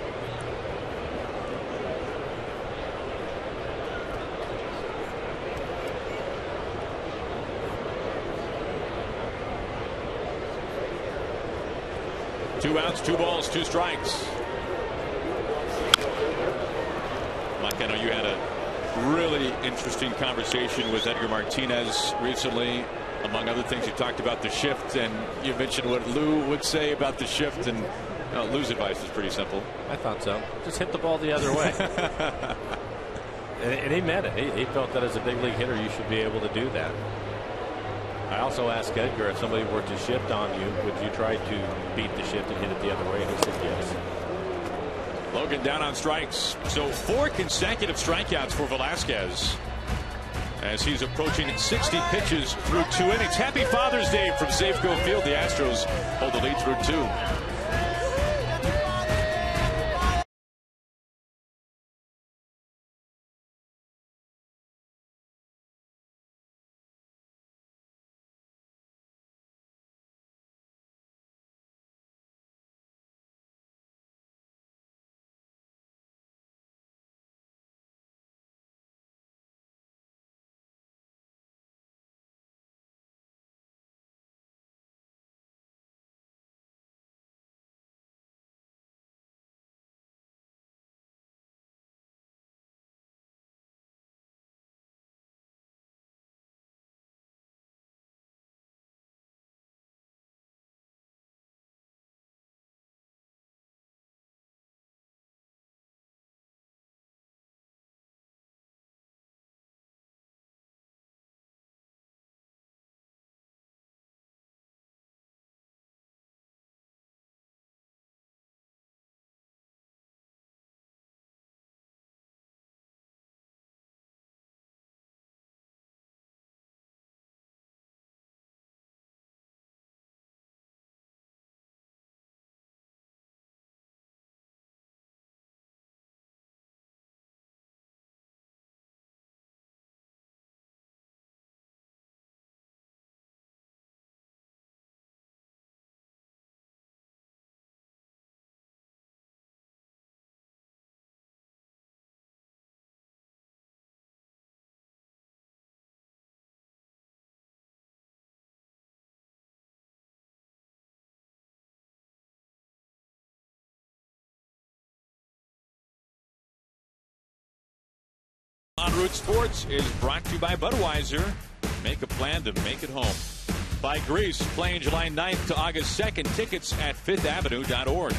Two outs, 2 balls, 2 strikes. Mike, I know you had a really interesting conversation with Edgar Martinez recently. Among other things, you talked about the shift, and you mentioned what Lou would say about the shift. And Lou's advice is pretty simple. I thought so. Just hit the ball the other way. and he meant it. He felt that as a big league hitter, you should be able to do that. I also asked Edgar, if somebody were to shift on you, would you try to beat the shift and hit it the other way? And he said yes. Logan down on strikes. So 4 consecutive strikeouts for Velasquez as he's approaching 60 pitches through 2 innings. Happy Father's Day from Safeco Field. The Astros hold the lead through 2. on Root Sports is brought to you by Budweiser. Make a plan to make it home. By Greece, playing July 9th to August 2nd. Tickets at fifthavenue.org.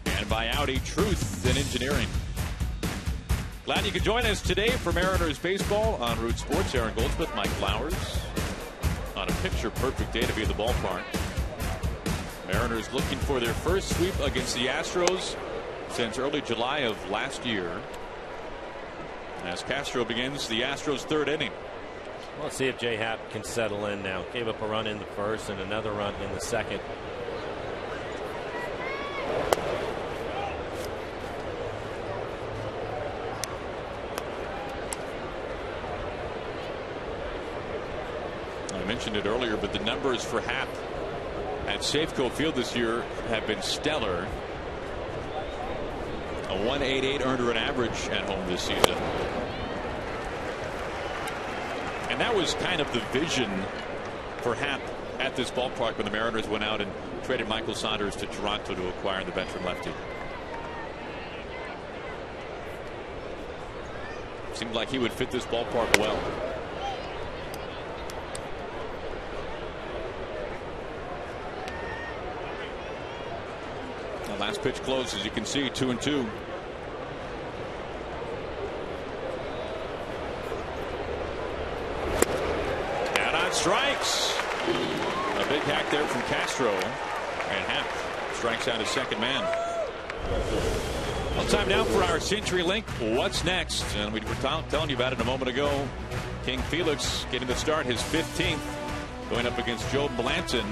And by Audi, truth in engineering. Glad you could join us today for Mariners baseball on Root Sports. Aaron Goldsmith, Mike Flowers. On a picture-perfect day to be at the ballpark. Mariners looking for their first sweep against the Astros since early July of last year. As Castro begins the Astros' third inning. Well, let's see if J. Happ can settle in now. Gave up a run in the first and another run in the second. I mentioned it earlier, but the numbers for Happ at Safeco Field this year have been stellar. A 1.88 earned run average at home this season. And that was kind of the vision for Happ at this ballpark when the Mariners went out and traded Michael Saunders to Toronto to acquire the veteran lefty. Seemed like he would fit this ballpark well. The last pitch close, as you can see, 2-2. Strikes. A big hack there from Castro, and Happ strikes out his second man. Well, time now for our CenturyLink What's Next, and we were telling you about it a moment ago. King Felix getting the start, his 15th, going up against Joe Blanton,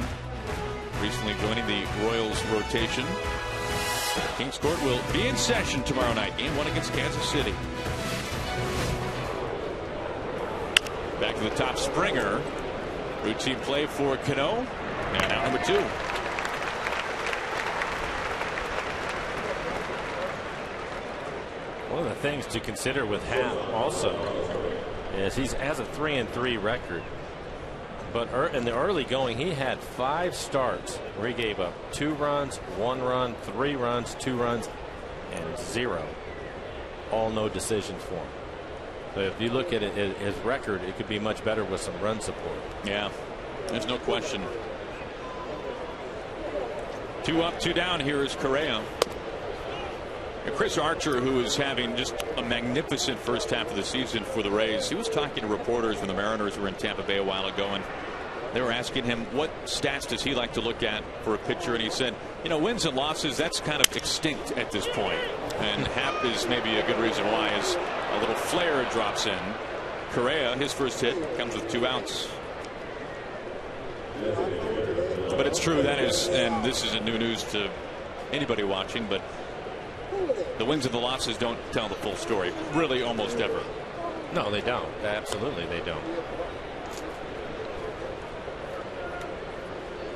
recently joining the Royals rotation. Kings Court will be in session tomorrow night, game 1 against Kansas City. Back to the top, Springer. Routine play for Cano. And out number 2. One of the things to consider with Happ also is he has a 3-3 record. But in the early going, he had 5 starts where he gave up 2 runs, 1 run, 3 runs, 2 runs, and 0. All no decisions for him. So if you look at it, his record, it could be much better with some run support. Yeah, there's no question. 2 up, 2 down. Here is Correa. And Chris Archer, who is having just a magnificent first half of the season for the Rays. He was talking to reporters when the Mariners were in Tampa Bay a while ago, and they were asking him what stats does he like to look at for a pitcher, and he said, you know, wins and losses, that's kind of extinct at this point. And Happ is maybe a good reason why, as a little flare drops in. Correa, his first hit, comes with 2 outs. But it's true, that is, and this isn't new news to anybody watching, but the wins and the losses don't tell the full story, really, almost ever. No, they don't. Absolutely, they don't.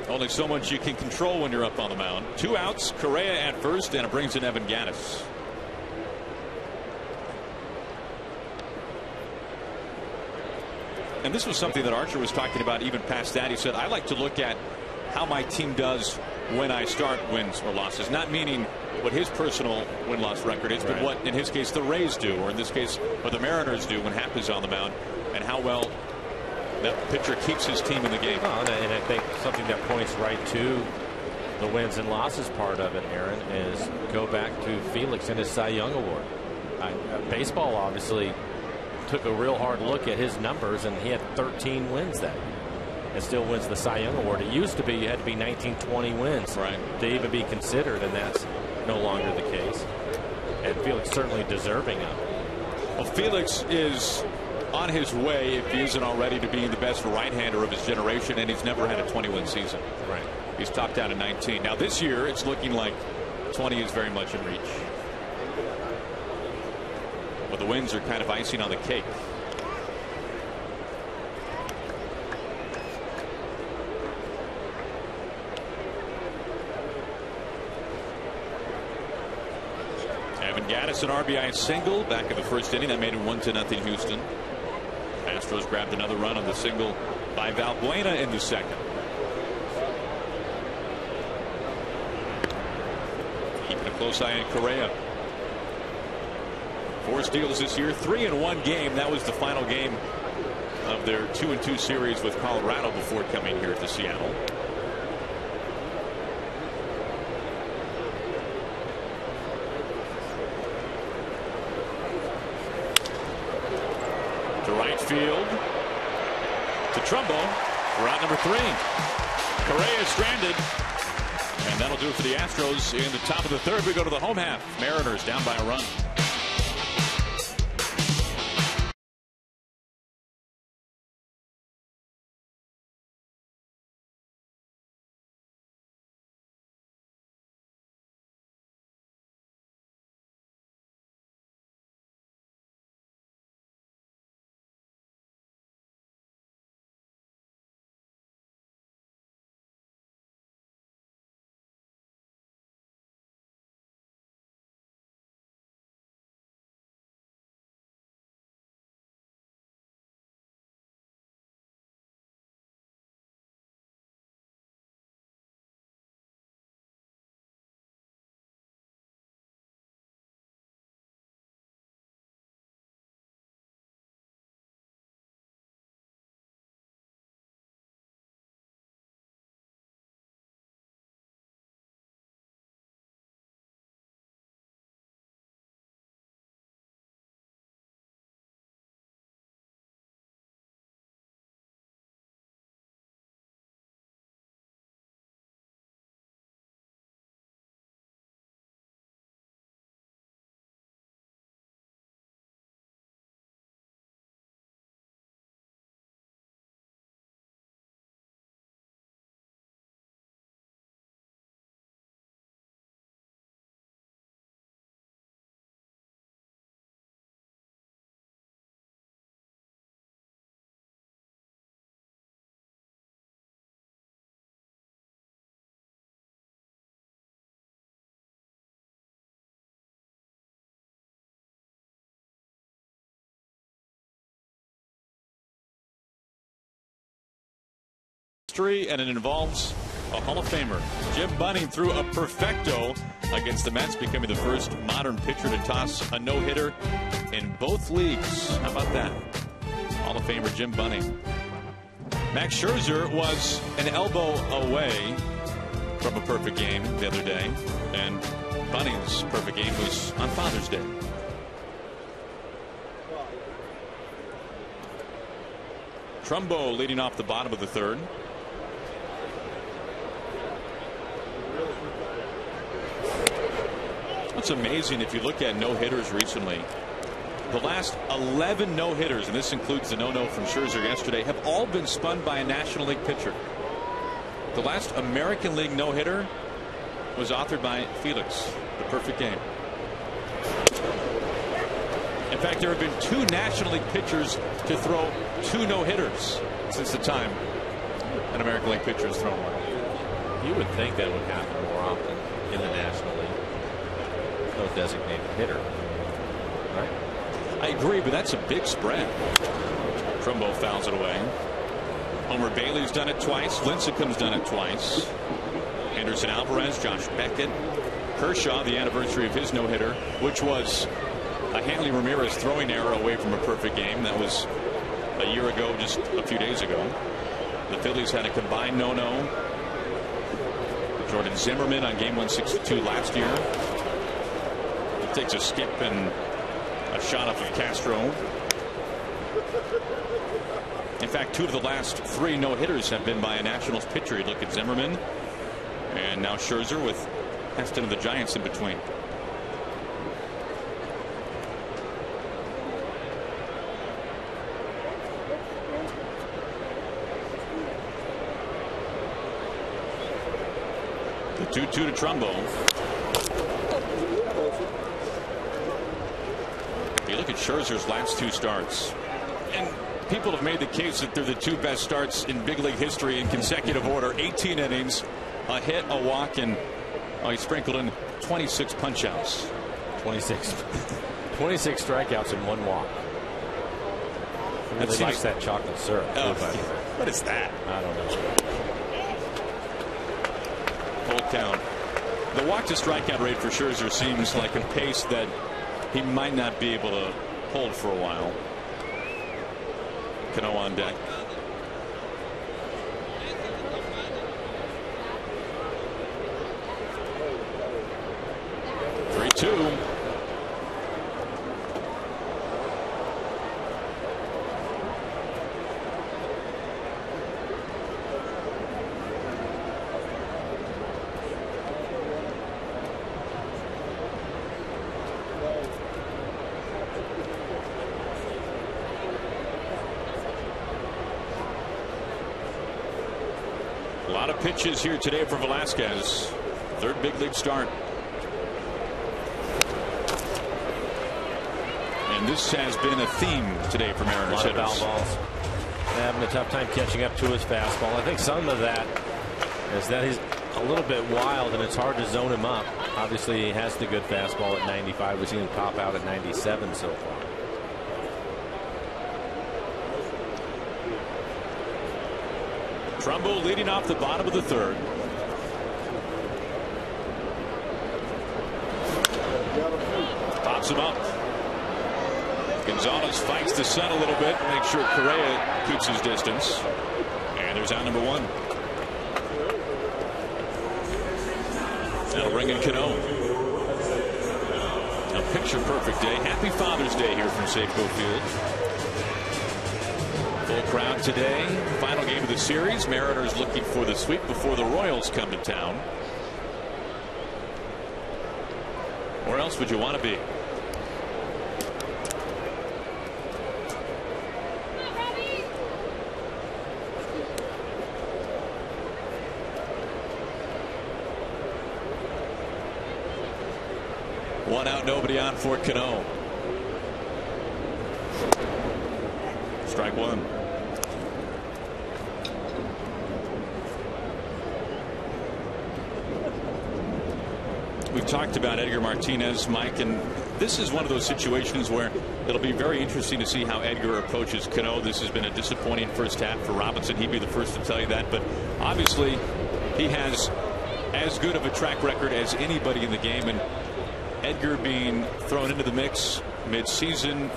Only so much you can control when you're up on the mound. 2 outs, Correa at first, and it brings in Evan Gattis. And this was something that Archer was talking about even past that. He said, I like to look at how my team does when I start wins or losses, not meaning what his personal win-loss record is, but what, in his case, the Rays do, or in this case, what the Mariners do when Happ is on the mound, and how well that pitcher keeps his team in the game. Oh, and I think something that points right to the wins and losses part of it, Aaron, is go back to Felix and his Cy Young Award. Baseball obviously took a real hard look at his numbers, and he had 13 wins that year and still wins the Cy Young Award. It used to be you had to be 19, 20 wins to even be considered, and that's no longer the case. And Felix certainly deserving of it. Well, Felix is on his way, if he isn't already, to being the best right-hander of his generation, and he's never had a 20-win season. Right. He's topped out at 19. Now this year, it's looking like 20 is very much in reach. But the wins are kind of icing on the cake. Evan Gattis, an RBI single back in the first inning. That made it 1-0 Houston. Astros grabbed another run on the single by Valbuena in the second. Keeping a close eye on Correa. 4 steals this year, 3 in 1 game. That was the final game of their 2-2 series with Colorado before coming here to Seattle. To right field. To Trumbo for out number 3. Correa is stranded. And that'll do it for the Astros. In the top of the 3rd, we go to the home half. Mariners down by a run. And it involves a Hall of Famer. Jim Bunning threw a perfecto against the Mets, becoming the first modern pitcher to toss a no-hitter in both leagues. How about that? Hall of Famer Jim Bunning. Max Scherzer was an elbow away from a perfect game the other day, and Bunning's perfect game was on Father's Day. Trumbo leading off the bottom of the 3rd. It's amazing if you look at no-hitters recently. The last 11 no-hitters, and this includes the no-no from Scherzer yesterday, have all been spun by a National League pitcher. The last American League no-hitter was authored by Felix, the perfect game. In fact, there have been 2 National League pitchers to throw 2 no-hitters since the time an American League pitcher has thrown one. You would think that would happen more often in the National League. No designated hitter, right? I agree, but that's a big spread. Trumbo fouls it away. Homer Bailey's done it twice. Lincecum's done it twice. Anderson Alvarez, Josh Beckett, Kershaw, the anniversary of his no-hitter, which was a Hanley Ramirez throwing error away from a perfect game. That was a year ago, just a few days ago. The Phillies had a combined no-no. Jordan Zimmerman on game 162 last year. Takes a skip and a shot off of Castro. In fact, 2 of the last 3 no-hitters have been by a Nationals pitcher. You look at Zimmerman and now Scherzer with Heston of the Giants in between. The 2-2 to Trumbo. You look at Scherzer's last 2 starts, and people have made the case that they're the 2 best starts in big league history in consecutive order. 18 innings, a hit, a walk, and he sprinkled in 26 punch-outs. 26 strikeouts and 1 walk. Really that likes that chocolate syrup. Oh, what is that? I don't know. Full count. The walk to strikeout rate for Scherzer seems like a pace that he might not be able to hold for a while. Cano on deck. Two. A lot of pitches here today for Velasquez. Third big league start. And this has been a theme today for Mariners hitters. A lot of foul balls. Having a tough time catching up to his fastball. I think some of that is that he's a little bit wild and it's hard to zone him up. Obviously he has the good fastball at 95. We've seen him pop out at 97 so far. Trumbo leading off the bottom of the third. Pops him up. Gonzalez fights the sun a little bit, make sure Correa keeps his distance. And there's out number one. That'll bring in Cano. A picture perfect day. Happy Father's Day here from Safeco Field. Full crowd today. Final game of the series. Mariners looking for the sweep before the Royals come to town. Where else would you want to be? One out, nobody on for Cano. Strike one. We've talked about Edgar Martinez, Mike, and this is one of those situations where it'll be very interesting to see how Edgar approaches Cano. This has been a disappointing first half for Robinson. He'd be the first to tell you that, but obviously he has as good of a track record as anybody in the game, and Edgar being thrown into the mix mid-season,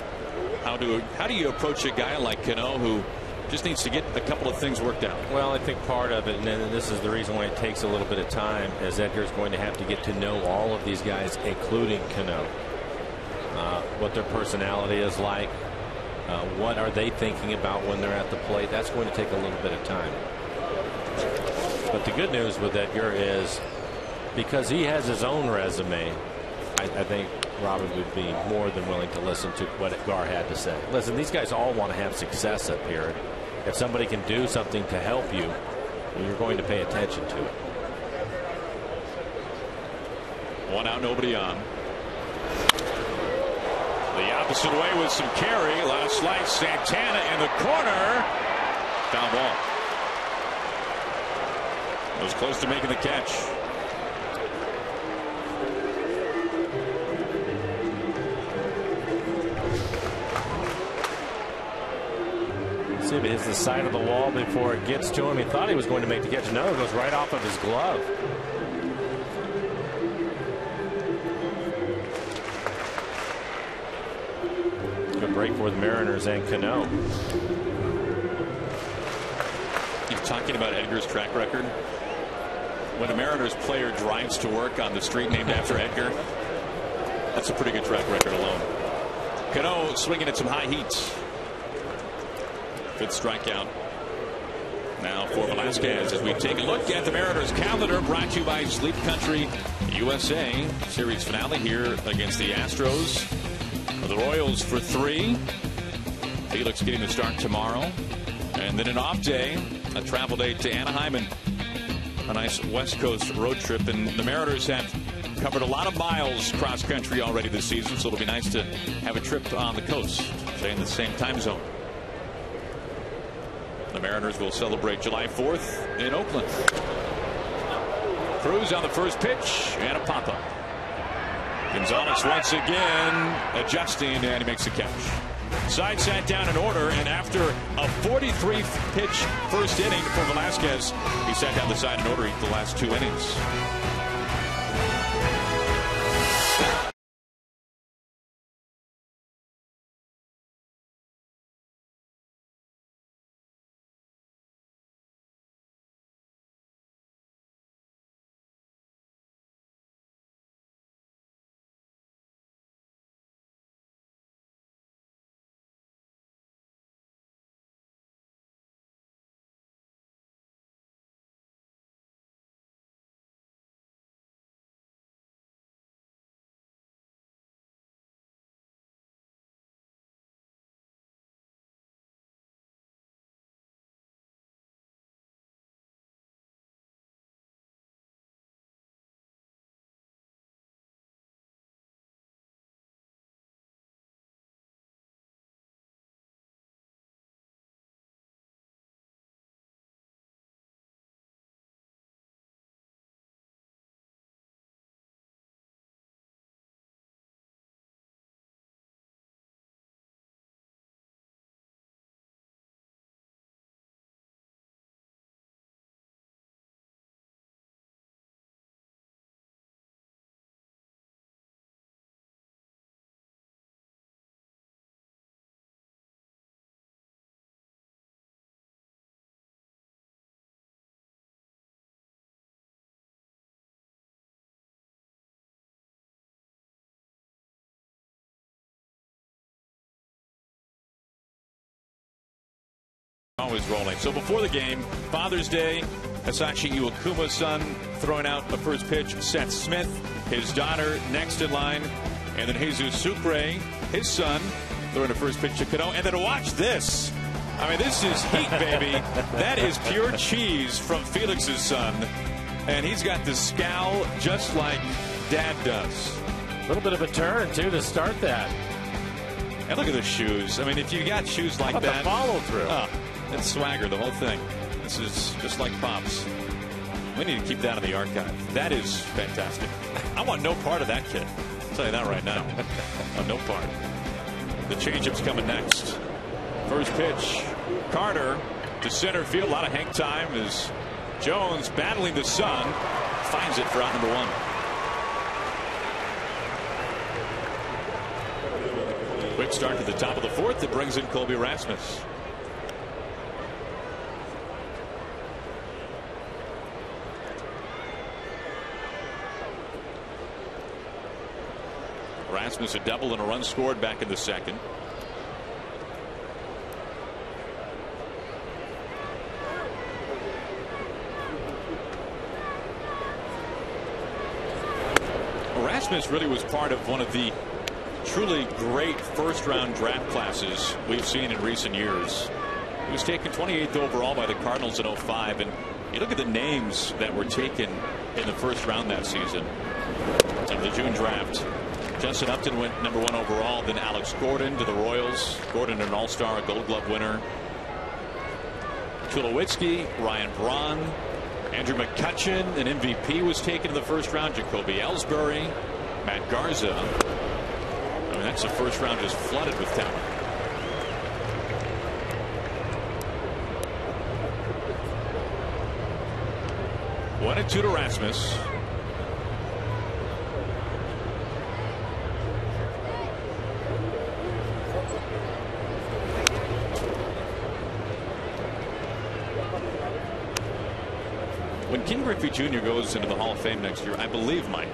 how do you approach a guy like Cano who just needs to get a couple of things worked out? Well, I think part of it, and this is the reason why it takes a little bit of time, is Edgar's going to have to get to know all of these guys, including Cano. What their personality is like, what are they thinking about when they're at the plate. That's going to take a little bit of time. But the good news with Edgar is because he has his own resume, I think Robin would be more than willing to listen to what Gar had to say. Listen, these guys all want to have success up here. If somebody can do something to help you, you're going to pay attention to it. One out, nobody on. The opposite way with some carry. Last slice, Santana in the corner. Foul ball. Was close to making the catch. See if it hits the side of the wall before it gets to him. He thought he was going to make the catch. No, it goes right off of his glove. Good break for the Mariners and Cano. You're talking about Edgar's track record. When a Mariners player drives to work on the street named after Edgar, that's a pretty good track record alone. Cano swinging at some high heat. Good strikeout now for Velasquez as we take a look at the Mariners calendar, brought to you by Sleep Country USA. Series finale here against the Astros. The Royals for 3. Felix getting the start tomorrow, and then an off day, a travel day to Anaheim, and a nice West Coast road trip. And the Mariners have covered a lot of miles cross country already this season, so it'll be nice to have a trip on the coast, stay in the same time zone. The Mariners will celebrate July 4th in Oakland. Cruz on the first pitch and a pop-up. Gonzalez once again adjusting, and he makes the catch. Side sat down in order, and after a 43-pitch first inning for Velasquez, he sat down the side in order the last 2 innings. Always rolling. So before the game, Father's Day, HOU at SEA's son throwing out the first pitch. Seth Smith, his daughter, next in line. And then Jesus Sucre, his son, throwing the first pitch to Cano. And then watch this. I mean, this is heat, baby. That is pure cheese from Felix's son. And he's got the scowl just like Dad does. A little bit of a turn, too, to start that. And look at the shoes. I mean, if you got shoes like that. The follow through. It's swagger, the whole thing. This is just like Pops. We need to keep that in the archive. That is fantastic. I want no part of that kid. I'll tell you that right now. No part. The changeup's coming next. First pitch. Carter to center field. A lot of hang time as Jones battling the sun. Finds it for out number one. Quick start to the top of the fourth that brings in Colby Rasmus. Rasmus a double and a run scored back in the second. Rasmus really was part of one of the truly great first-round draft classes we've seen in recent years. He was taken 28th overall by the Cardinals in 05, and you look at the names that were taken in the first round that season. Of the June draft, Justin Upton went number 1 overall, then Alex Gordon to the Royals. Gordon, an All-Star, a Gold Glove winner. Tulowitzki, Ryan Braun, Andrew McCutchen, an MVP, was taken in the first round. Jacoby Ellsbury, Matt Garza. I mean, that's the first round just flooded with talent. One and two to Rasmus. When Ken Griffey Jr. goes into the Hall of Fame next year, I believe, Mike,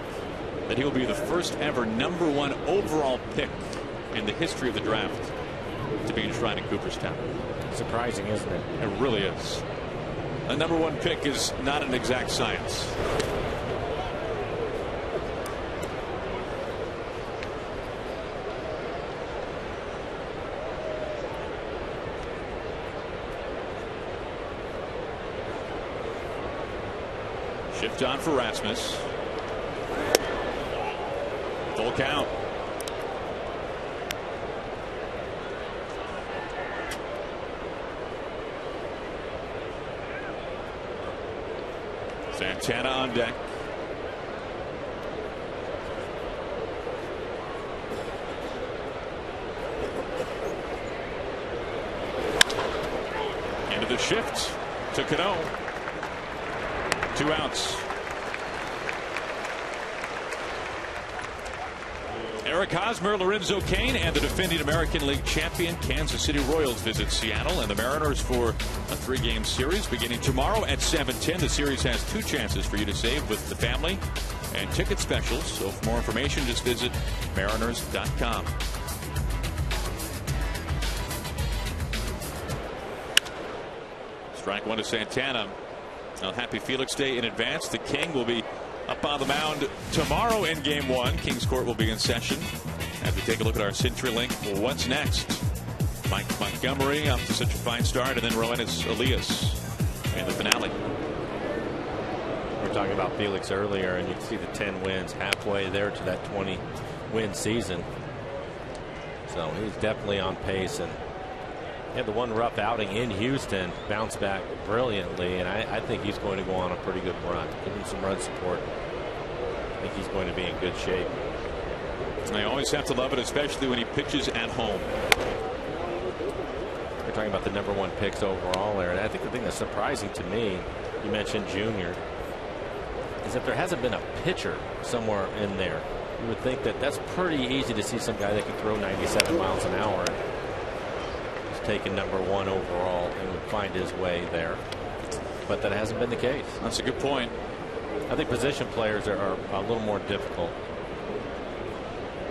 that he will be the first ever #1 overall pick in the history of the draft to be enshrined in Cooperstown. Surprising, isn't it? It really is. A #1 pick is not an exact science. Shift on for Rasmus. Full count. Santana on deck. Into the shift to Cano. 2 outs. Eric Hosmer, Lorenzo Cain, and the defending American League champion Kansas City Royals visit Seattle and the Mariners for a 3-game series beginning tomorrow at 7:10. The series has 2 chances for you to save with the family and ticket specials. So for more information, just visit mariners.com. Strike 1 to Santana. Now, happy Felix Day in advance. The King will be up on the mound tomorrow in Game 1. Kings Court will be in session as we take a look at our CenturyLink. Well, what's next? Mike Montgomery off to such a fine start, and then Roenis Elias in the finale. We were talking about Felix earlier, and you can see the 10 wins halfway there to that 20-win season. So he's definitely on pace, and he had the one rough outing in Houston, bounced back brilliantly, and I think he's going to go on a pretty good run. Give him some run support. I think he's going to be in good shape. I always have to love it, especially when he pitches at home. We're talking about the #1 picks overall there, and I think the thing that's surprising to me, you mentioned Junior, is that there hasn't been a pitcher somewhere in there. You would think that that's pretty easy to see some guy that can throw 97 miles an hour. Taken #1 overall and would find his way there, but that hasn't been the case. That's a good point. I think position players are a little more difficult.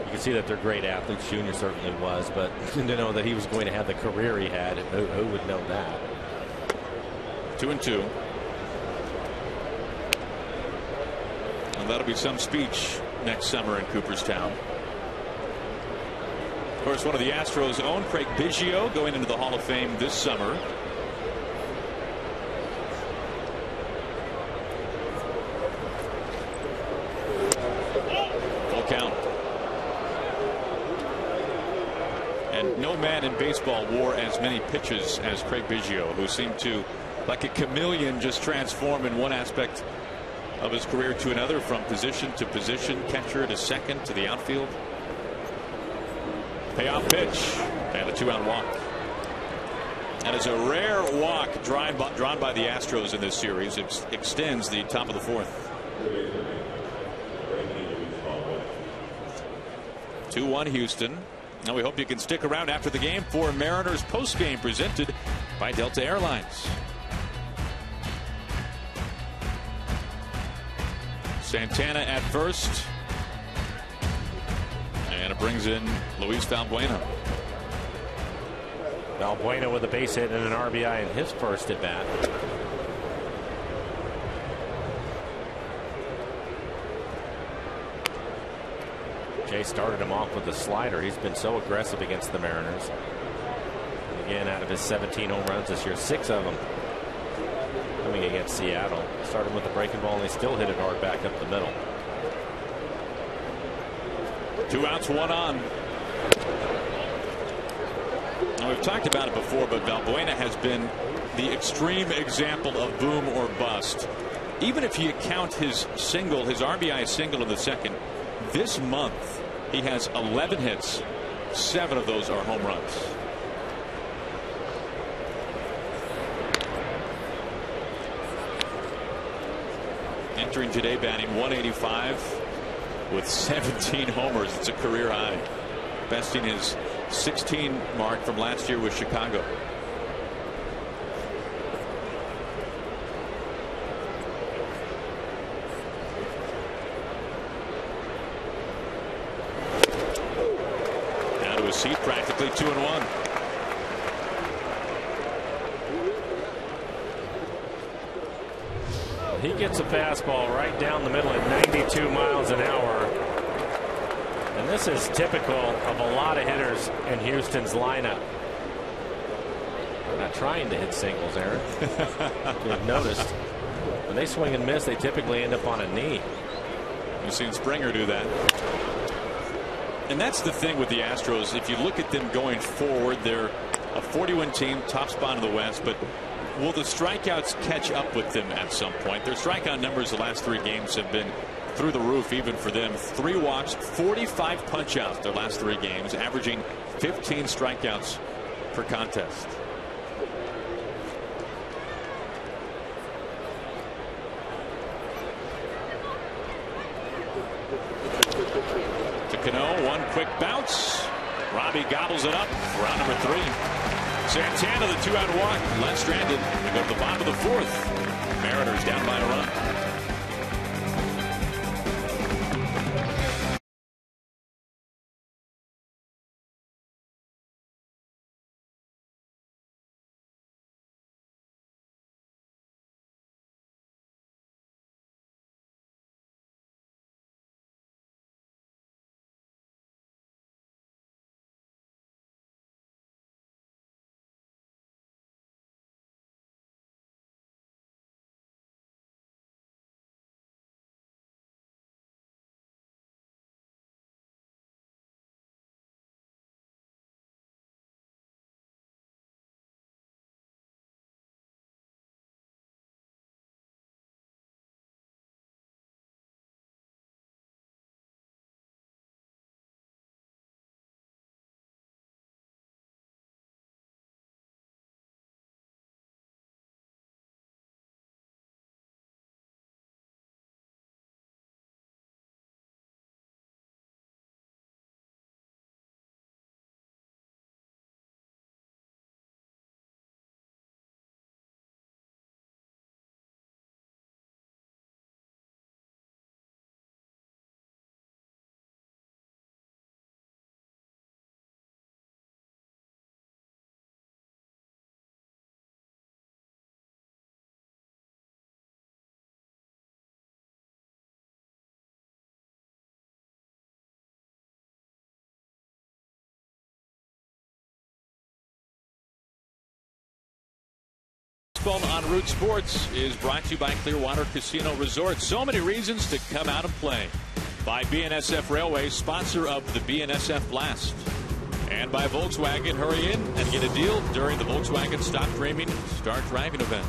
You can see that they're great athletes. Junior certainly was, but to know that he was going to have the career he had, who would know that? 2-2. And that'll be some speech next summer in Cooperstown. Of course, one of the Astros' own, Craig Biggio, going into the Hall of Fame this summer. Full count. And no man in baseball wore as many pitches as Craig Biggio, who seemed to, like a chameleon, just transform in one aspect of his career to another, from position to position, catcher to second to the outfield. Payoff pitch and a 2-out walk. That is a rare walk drawn by the Astros in this series. It extends the top of the fourth. 2-1 Houston. Now we hope you can stick around after the game for Mariners postgame presented by Delta Airlines. Santana at first. And it brings in Luis Valbuena. Valbuena with a base hit and an RBI in his first at bat. Jay started him off with a slider. He's been so aggressive against the Mariners. And again, out of his 17 home runs this year, 6 of them coming against Seattle. Started with the breaking ball, and they still hit it hard back up the middle. 2 outs, 1 on. Now, we've talked about it before, but Valbuena has been the extreme example of boom or bust. Even if you count his single, his RBI single in the second, this month he has 11 hits. 7 of those are home runs. Entering today batting 185 with 17 homers. It's a career high, besting his 16 mark from last year with Chicago. Down to his seat, practically 2-1. He gets a fastball right down the middle at 92 miles an hour. And this is typical of a lot of hitters in Houston's lineup. They're not trying to hit singles, Aaron. You've noticed when they swing and miss, they typically end up on a knee. You've seen Springer do that. And that's the thing with the Astros. If you look at them going forward, they're a 40-win team, top spot in the West, but will the strikeouts catch up with them at some point? Their strikeout numbers the last 3 games have been through the roof, even for them. 3 walks, 45 punch-outs their last 3 games, averaging 15 strikeouts per contest. To Cano, one quick bounce. Robbie gobbles it up for round number 3. Santana, the 2-out walk, left stranded. We go to the bottom of the 4th. Mariners down by a run. Baseball on Root Sports is brought to you by Clearwater Casino Resort. So many reasons to come out and play. By BNSF Railway, sponsor of the BNSF Blast. And by Volkswagen, hurry in and get a deal during the Volkswagen Stop Dreaming, Start Driving event.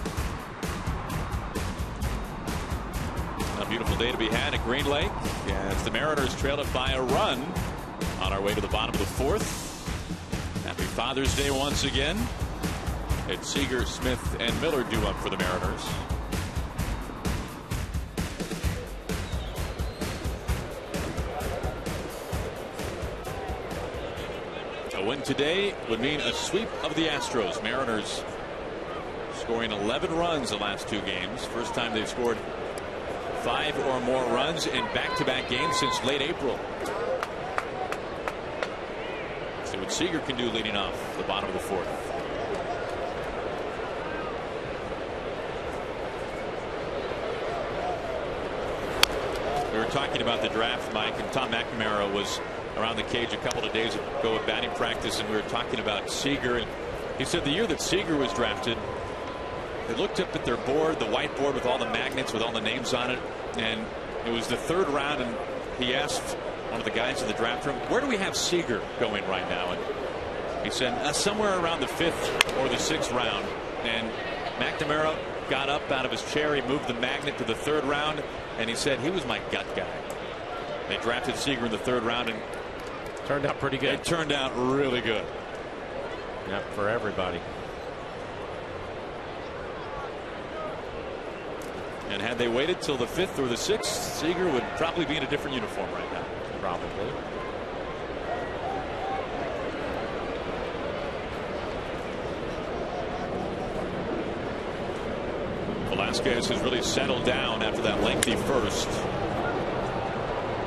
A beautiful day to be had at Green Lake as the Mariners trail it by a run on our way to the bottom of the fourth. Happy Father's Day once again. It's Seager, Smith, and Miller due up for the Mariners. A win today would mean a sweep of the Astros. Mariners scoring 11 runs the last 2 games. First time they've scored 5 or more runs in back-to-back games since late April. See what Seager can do leading off the bottom of the fourth. We were talking about the draft, Mike, and Tom McNamara was around the cage a couple of days ago at batting practice, and we were talking about Seager. And he said the year that Seager was drafted, they looked up at their board, the whiteboard with all the magnets with all the names on it, and it was the 3rd round, and he asked one of the guys in the draft room, where do we have Seager going right now? And he said somewhere around the 5th or the 6th round. And McNamara got up out of his chair, he moved the magnet to the 3rd round, and he said he was my gut guy. They drafted Seager in the 3rd round, and turned out pretty good. It turned out really good. Yep, for everybody. And had they waited till the 5th or the 6th, Seager would probably be in a different uniform right now. Probably. Velasquez has really settled down after that lengthy first.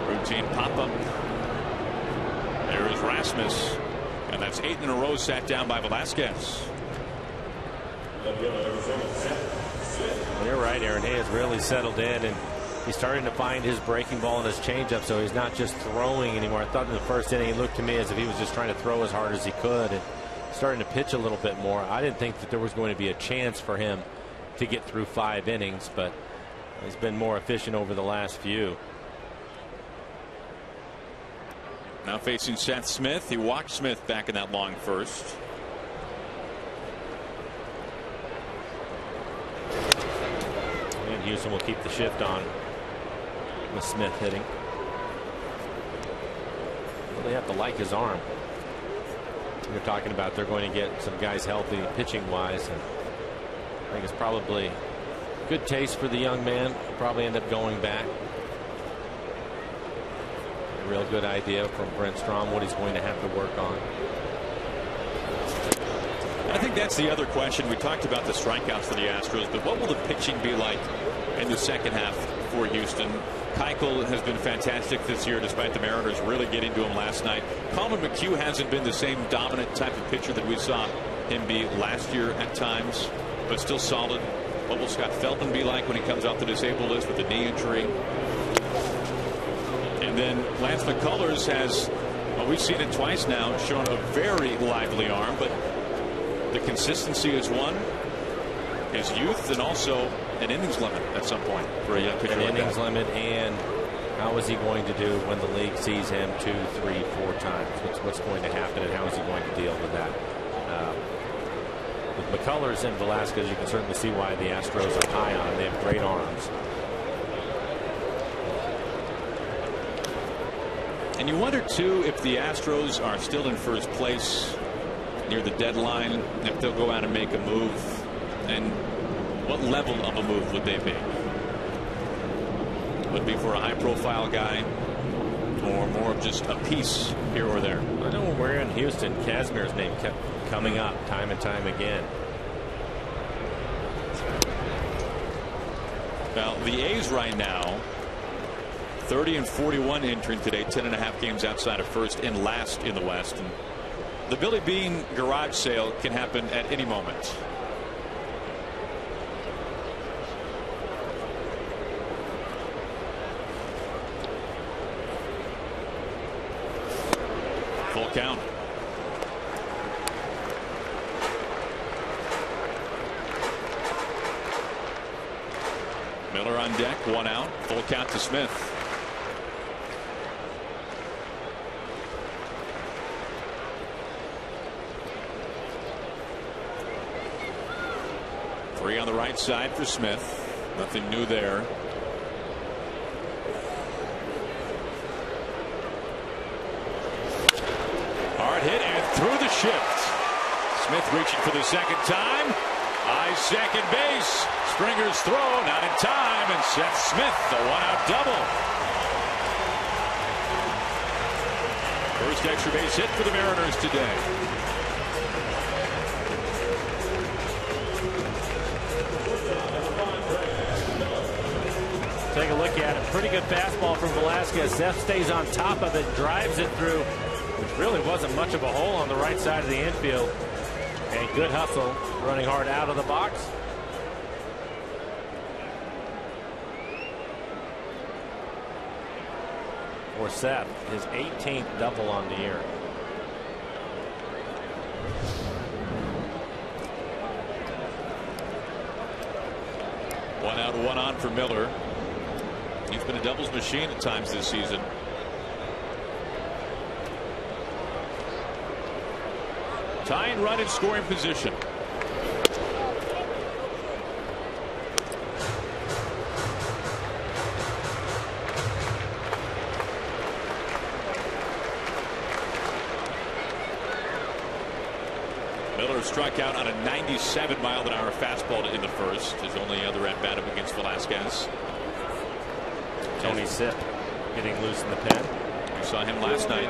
Routine pop-up. There is Rasmus. And that's 8 in a row sat down by Velasquez. You're right, Aaron. He has really settled in, and he's starting to find his breaking ball and his changeup, so he's not just throwing anymore. I thought in the first inning, it looked to me as if he was just trying to throw as hard as he could and starting to pitch a little bit more. I didn't think that there was going to be a chance for him to get through 5 innings, but he's been more efficient over the last few. Now facing Seth Smith. He walked Smith back in that long first. And Houston will keep the shift on with Smith hitting. Well, they have to like his arm. You're talking about they're going to get some guys healthy pitching wise, and I think it's probably good taste for the young man. He'll probably end up going back. A real good idea from Brent Strom what he's going to have to work on. I think that's the other question. We talked about the strikeouts for the Astros, but what will the pitching be like in the second half for Houston? Keuchel has been fantastic this year despite the Mariners really getting to him last night. Coleman McHugh hasn't been the same dominant type of pitcher that we saw him be last year at times, but still solid. What will Scott Feldman be like when he comes off the disabled list with a knee injury? And then Lance McCullers has, well, we've seen it twice now, shown a very lively arm, but the consistency is one, his youth, and also an innings limit at some point for a young pitcher. An innings limit, and how is he going to do when the league sees him 2, 3, 4 times? What's going to happen, and how is he going to deal with that? With McCullers and Velasquez, you can certainly see why the Astros are high on him. They have great arms. And you wonder, too, if the Astros are still in first place near the deadline, if they'll go out and make a move, and what level of a move would they be? Would it be for a high-profile guy, or more of just a piece here or there? I know when we're in Houston, Kazmir's name kept coming up time and time again. Now, the A's right now, 30-41 entering today, 10.5 games outside of first and last in the West. And the Billy Bean garage sale can happen at any moment. Full count. Miller on deck, 1 out, full count to Smith. Three on the right side for Smith. Nothing new there. Hard hit and through the shift. Smith reaching for the second time. High second base. Springer's throw not in time, and Seth Smith a 1-out double. First extra base hit for the Mariners today. Take a look at it. Pretty good fastball from Velasquez. Seth stays on top of it, drives it through, which really wasn't much of a hole on the right side of the infield. And good hustle, running hard out of the box. For Seth, his 18th double on the year. One out, one on for Miller. He's been a doubles machine at times this season. Tying run in scoring position. Miller struck out on a 97-mile-an-hour fastball in the first. His only other at bat up against Velasquez. Tony Sipp getting loose in the pen. We saw him last night.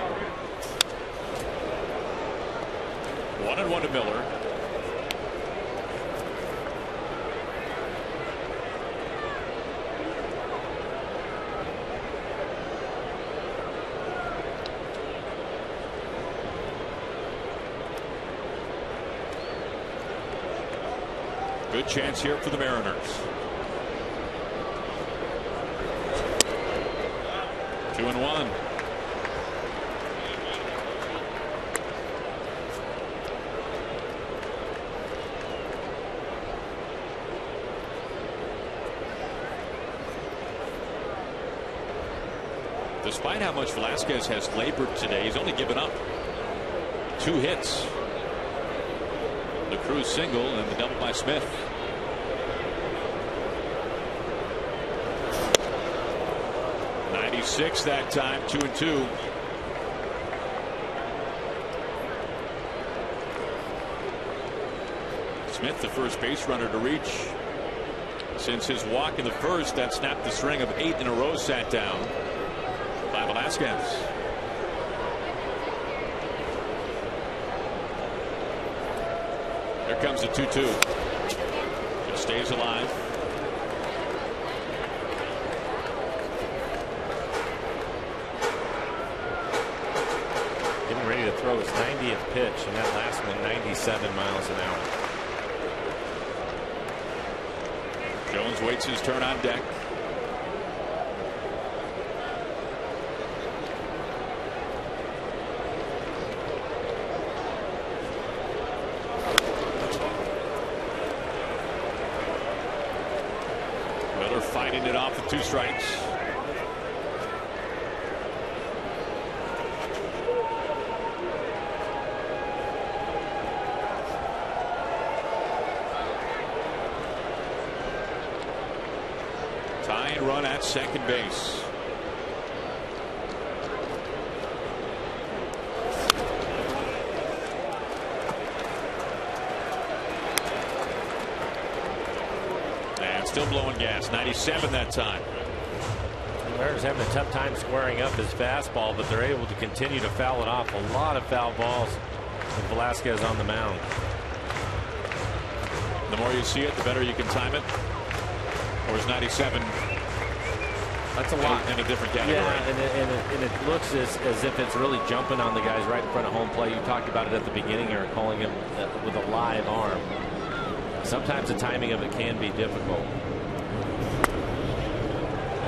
1-1 to Miller. Good chance here for the Mariners. 2-1. Despite how much Velasquez has labored today, he's only given up 2 hits. The Cruz single and the double by Smith. '96 that time, 2-2. Smith, the first base runner to reach since his walk in the first that snapped the string of 8 in a row sat down by Velasquez. Here comes the 2-2. It stays alive. Getting ready to throw his 90th pitch, and that last one 97 miles an hour. Jones waits his turn on deck. Miller fighting it off with 2 strikes. Tying run at second base. And still blowing gas. 97 that time. The Mariners having a tough time squaring up his fastball, but they're able to continue to foul it off. A lot of foul balls with Velasquez on the mound. The more you see it, the better you can time it. Or is 97? That's a lot in a different category. Yeah, and it looks as if it's really jumping on the guys right in front of home plate. You talked about it at the beginning, or calling him with a live arm. Sometimes the timing of it can be difficult.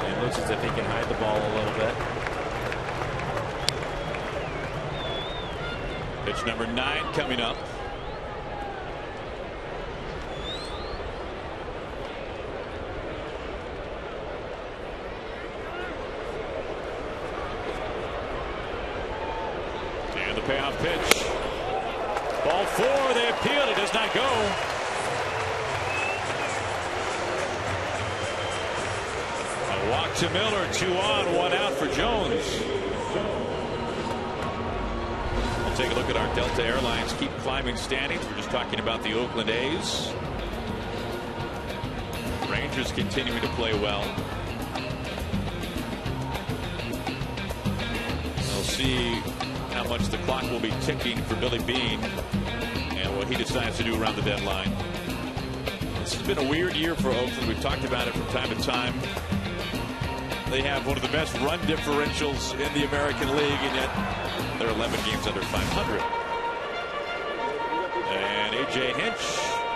And it looks as if he can hide the ball a little bit. Pitch number 9 coming up. payoff pitch. Ball 4. They appeal. It does not go. A walk to Miller. 2 on, 1 out for Jones. We'll take a look at our Delta Airlines keep climbing standings. We're just talking about the Oakland A's. Rangers continuing to play well. We'll see how much the clock will be ticking for Billy Beane and what he decides to do around the deadline. This has been a weird year for Oakland. We've talked about it from time to time. They have one of the best run differentials in the American League, and yet they're 11 games under 500. And A.J. Hinch,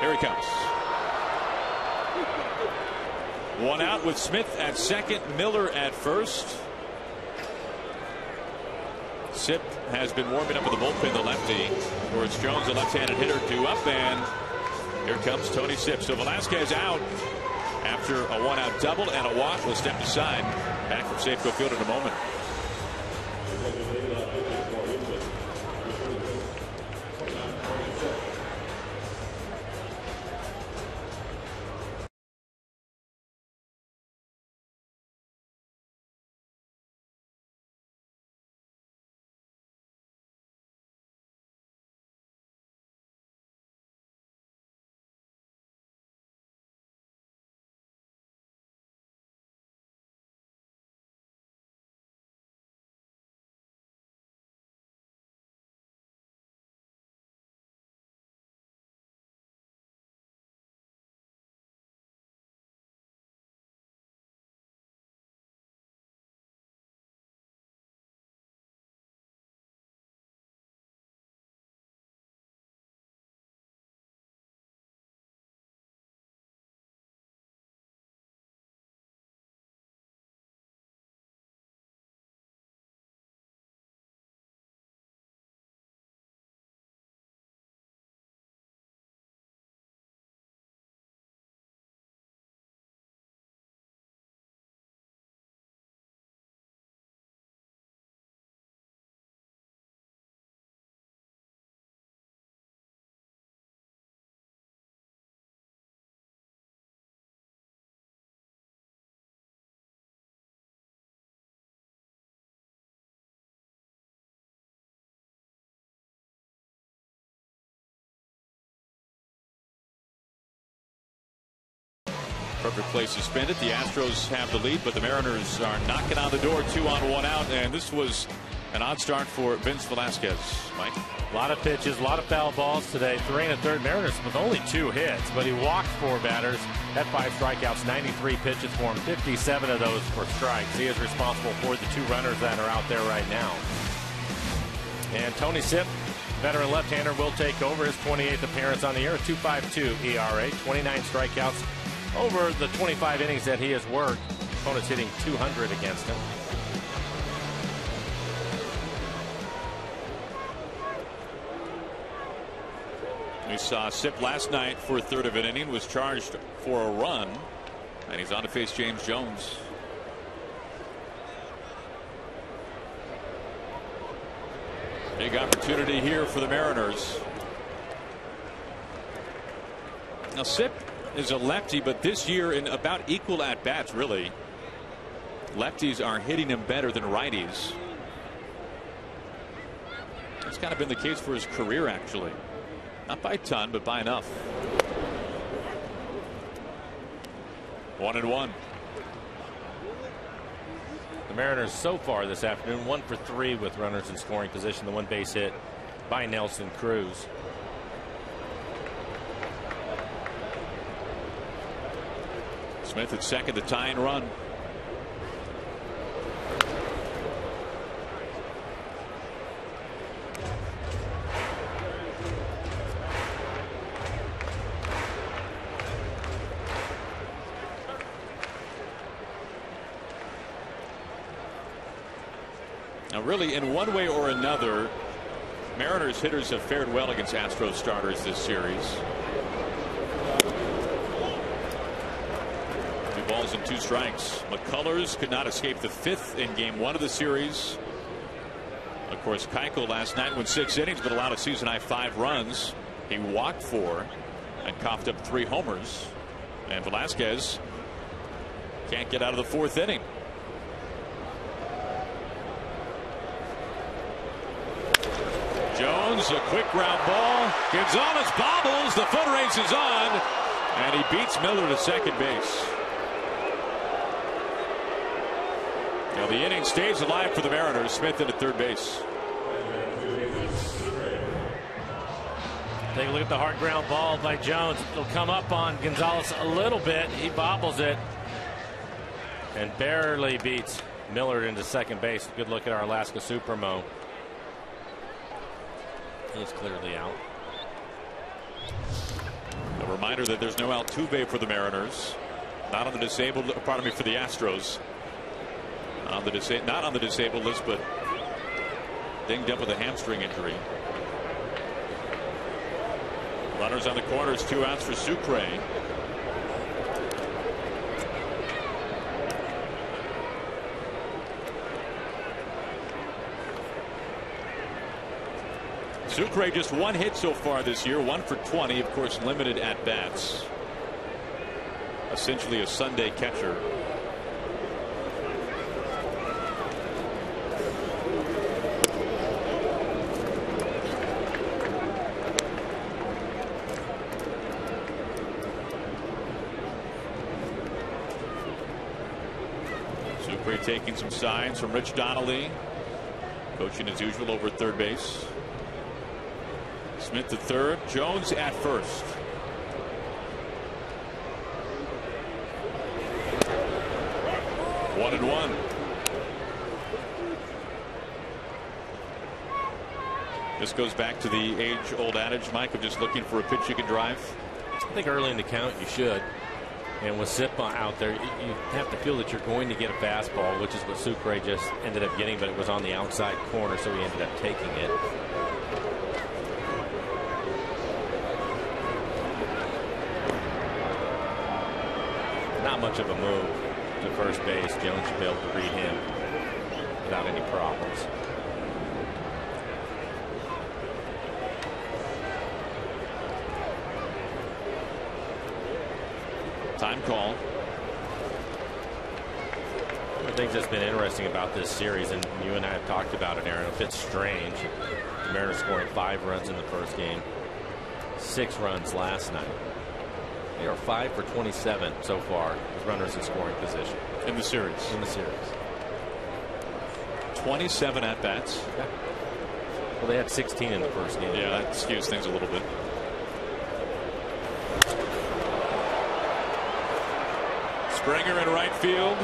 here he comes. 1 out with Smith at second, Miller at first. Sipp has been warming up with the bullpen, the lefty. Towards Jones, the left-handed hitter, 2 up, and here comes Tony Sipp. So Velasquez out after a 1-out double and a walk. Will step aside. Back from Safeco Field in a moment. Perfect place to spend it. The Astros have the lead, but the Mariners are knocking on the door. 2 on, 1 out, and this was an odd start for Vince Velasquez. Mike? A lot of pitches, a lot of foul balls today. 3 1/3 Mariners with only 2 hits, but he walked 4 batters, had 5 strikeouts, 93 pitches for him, 57 of those for strikes. He is responsible for the 2 runners that are out there right now. And Tony Sipp, veteran left-hander, will take over his 28th appearance on the year, a 2.52 ERA, 29 strikeouts over the 25 innings that he has worked. Opponents hitting 200 against him. We saw Sipp last night for a third of an inning, was charged for a run, and he's on to face James Jones. Big opportunity here for the Mariners. Now Sipp is a lefty, but this year in about equal at bats, really. Lefties are hitting him better than righties. That's kind of been the case for his career, actually. Not by a ton, but by enough. 1-1. The Mariners so far this afternoon 1 for 3 with runners in scoring position. The 1 base hit by Nelson Cruz. Smith at second, the tying run. Now, really, in one way or another, Mariners hitters have fared well against Astros starters this series. 2 balls and 2 strikes. McCullers could not escape the 5th in game 1 of the series. Of course, Keuchel last night went 6 innings, but allowed a season-high 5 runs. He walked 4 and coughed up 3 homers. And Velasquez can't get out of the 4th inning. Jones, a quick ground ball. Gonzalez bobbles. The foot race is on. And he beats Miller to second base. Now the inning stays alive for the Mariners. Smith in at third base. Take a look at the hard ground ball by Jones. It'll come up on Gonzalez a little bit. He bobbles it and barely beats Miller into second base. Good look at our Alaska Supermo. He's clearly out. A reminder that there's no Altuve for the Mariners. Not on the disabled, pardon me, for the Astros. Not on the disabled list, but dinged up with a hamstring injury. Runners on the corners, 2 outs for Sucre. Sucre just 1 hit so far this year, 1 for 20, of course, limited at bats. Essentially a Sunday catcher. Sucre taking some signs from Rich Donnelly, coaching as usual over at third base. Smith at third, Jones at first. One and one. This goes back to the age-old adage, Mike, of just looking for a pitch you can drive. I think early in the count you should. And with Zip out there, you have to feel that you're going to get a fastball, which is what Sucre just ended up getting, but it was on the outside corner, so he ended up taking it. Not much of a move to first base. Jones should be able to read him without any problems. Time call. One of the things that's been interesting about this series, and you and I have talked about it, Aaron, a bit strange. The Mariners scoring 5 runs in the first game, 6 runs last night. They are 5 for 27 so far with runners in scoring position in the series. 27 at bats. Yeah. Well, they had 16 in the first game. Yeah, that skews things a little bit. Springer in right field.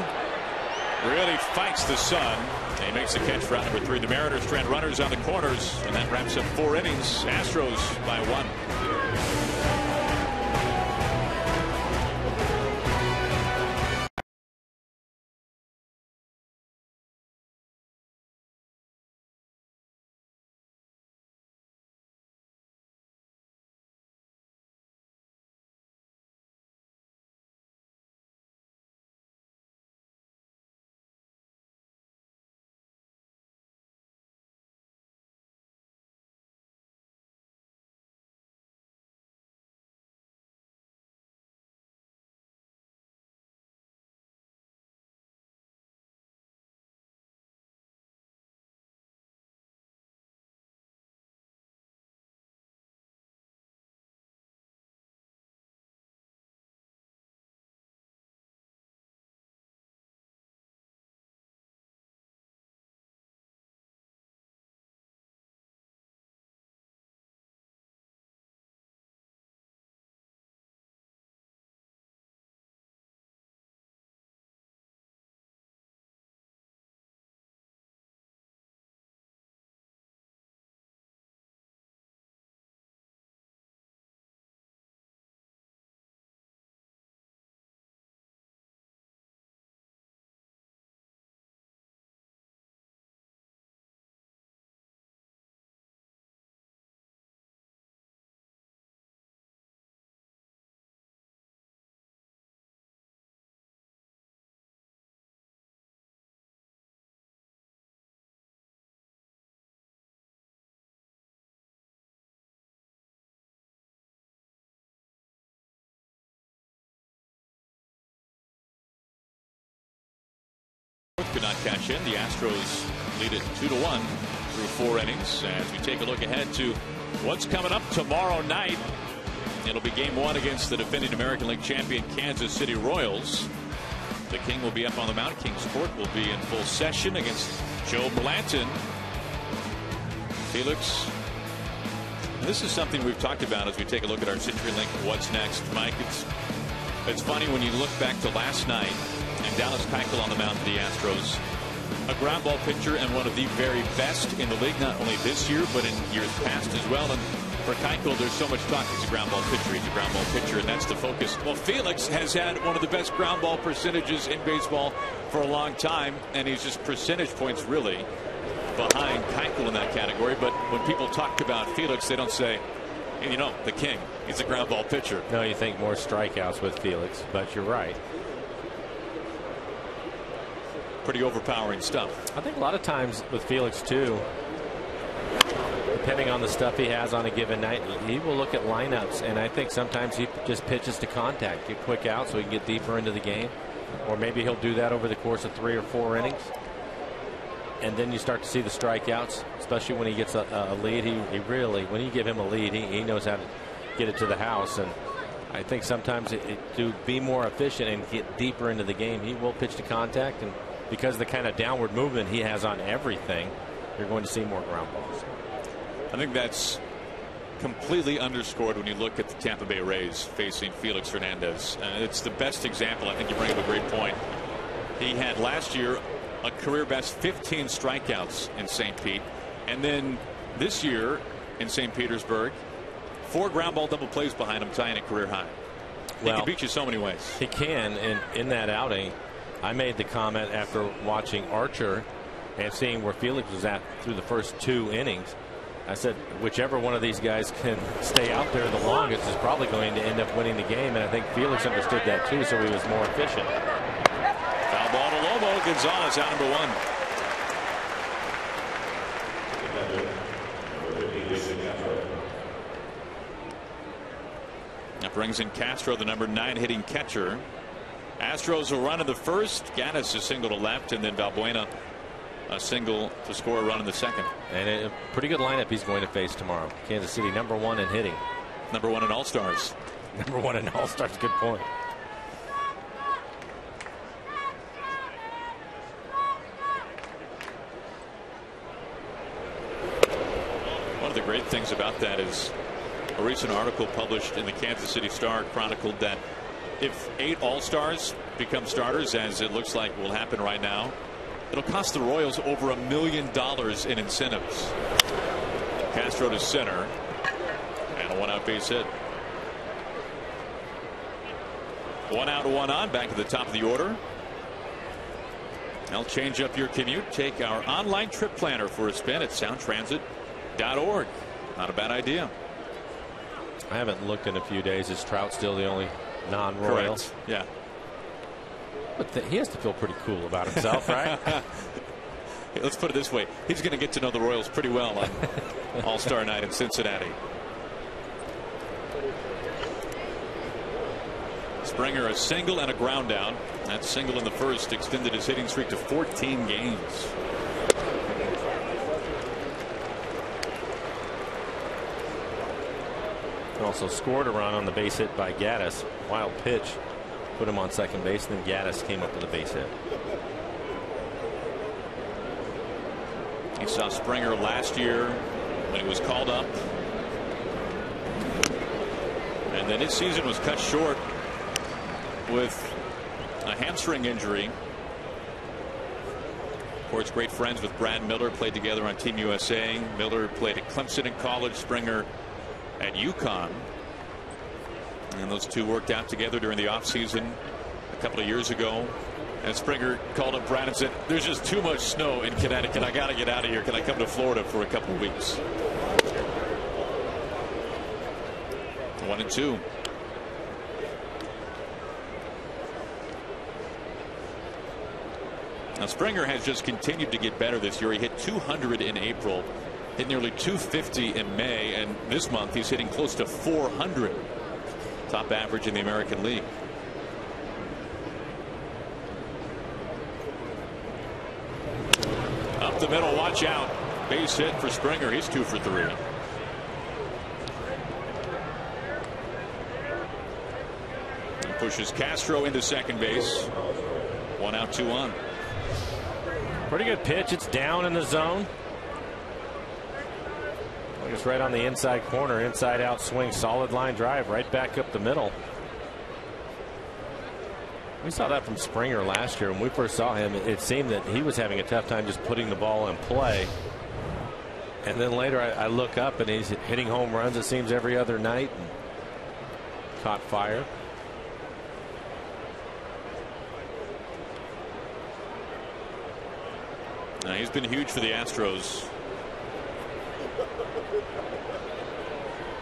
Really fights the sun. And he makes the catch for out number 3. The Mariners strand runners on the corners, and that wraps up 4 innings. Astros by 1. not cash in. The Astros lead it 2-1 through 4 innings. As we take a look ahead to what's coming up tomorrow night, it'll be game 1 against the defending American League champion Kansas City Royals. The King will be up on the mound. Kings Court will be in full session against Joe Blanton. Felix. This is something we've talked about as we take a look at our CenturyLink What's Next. Mike, it's funny when you look back to last night and Dallas Keuchel on the mound for the Astros. A ground ball pitcher and one of the very best in the league, not only this year but in years past as well. And for Keuchel, there's so much talk. He's a ground ball pitcher. He's a ground ball pitcher, and that's the focus. Well, Felix has had one of the best ground ball percentages in baseball for a long time, and he's just percentage points really behind Keuchel in that category. But when people talk about Felix, they don't say, you know, the King. He's a ground ball pitcher. No, you think more strikeouts with Felix, but you're right. Pretty overpowering stuff. I think a lot of times with Felix too, depending on the stuff he has on a given night, he will look at lineups, and I think sometimes he just pitches to contact, get quick out so he can get deeper into the game, or maybe he'll do that over the course of 3 or 4 innings. And then you start to see the strikeouts, especially when he gets a lead. He really, when you give him a lead, he knows how to get it to the house. And I think sometimes to be more efficient and get deeper into the game, he will pitch to contact. And because of the kind of downward movement he has on everything, you're going to see more ground balls. I think that's completely underscored when you look at the Tampa Bay Rays facing Felix Hernandez. It's the best example. I think you bring up a great point. He had last year a career best 15 strikeouts in St. Pete, and then this year in St. Petersburg, 4 ground ball double plays behind him, tying a career high. He can beat you so many ways. He can, and in that outing, I made the comment after watching Archer and seeing where Felix was at through the first 2 innings. I said, whichever one of these guys can stay out there the longest is probably going to end up winning the game, and I think Felix understood that too, so he was more efficient. Foul ball to Lobo. Gonzalez out number 1. That brings in Castro, the number 9 hitting catcher. Astros will run in the first. Gaddis a single to left, and then Valbuena a single to score a run in the second. And a pretty good lineup he's going to face tomorrow. Kansas City number 1 in hitting. Number 1 in All-Stars. Number 1 in All-Stars. Good point. One of the great things about that is a recent article published in the Kansas City Star chronicled that if 8 All-Stars become starters, as it looks like will happen right now, it'll cost the Royals over $1 million in incentives. Castro to center, and a 1-out base hit. 1 out, 1 on, back at the top of the order. I'll change up your commute. Take our online trip planner for a spin at soundtransit.org. Not a bad idea. I haven't looked in a few days. Is Trout still the only non-Royal? Correct. Yeah. But he has to feel pretty cool about himself, right? Let's put it this way. He's going to get to know the Royals pretty well on All-Star night in Cincinnati. Springer a single and a ground out. That single in the first extended his hitting streak to 14 games. Also scored a run on the base hit by Gaddis. Wild pitch put him on second base, and then Gaddis came up with a base hit. You saw Springer last year when he was called up, and then his season was cut short with a hamstring injury. Of course, great friends with Brad Miller, played together on Team USA. Miller played at Clemson in college, Springer at UConn, and those two worked out together during the offseason a couple of years ago. And Springer called up Brad and said, "There's just too much snow in Connecticut. I got to get out of here. Can I come to Florida for a couple of weeks?" 1-2. Now Springer has just continued to get better this year. He hit 200 in April, hit nearly 250 in May, and this month he's hitting close to 400. Top average in the American League. Up the middle, watch out. Base hit for Springer. He's 2 for 3. He pushes Castro into second base. 1 out, 2 on. Pretty good pitch. It's down in the zone. It's right on the inside corner. Inside out swing. Solid line drive right back up the middle. We saw that from Springer last year. When we first saw him, it seemed that he was having a tough time just putting the ball in play. And then later I look up and he's hitting home runs, it seems, every other night. And caught fire. Now, he's been huge for the Astros.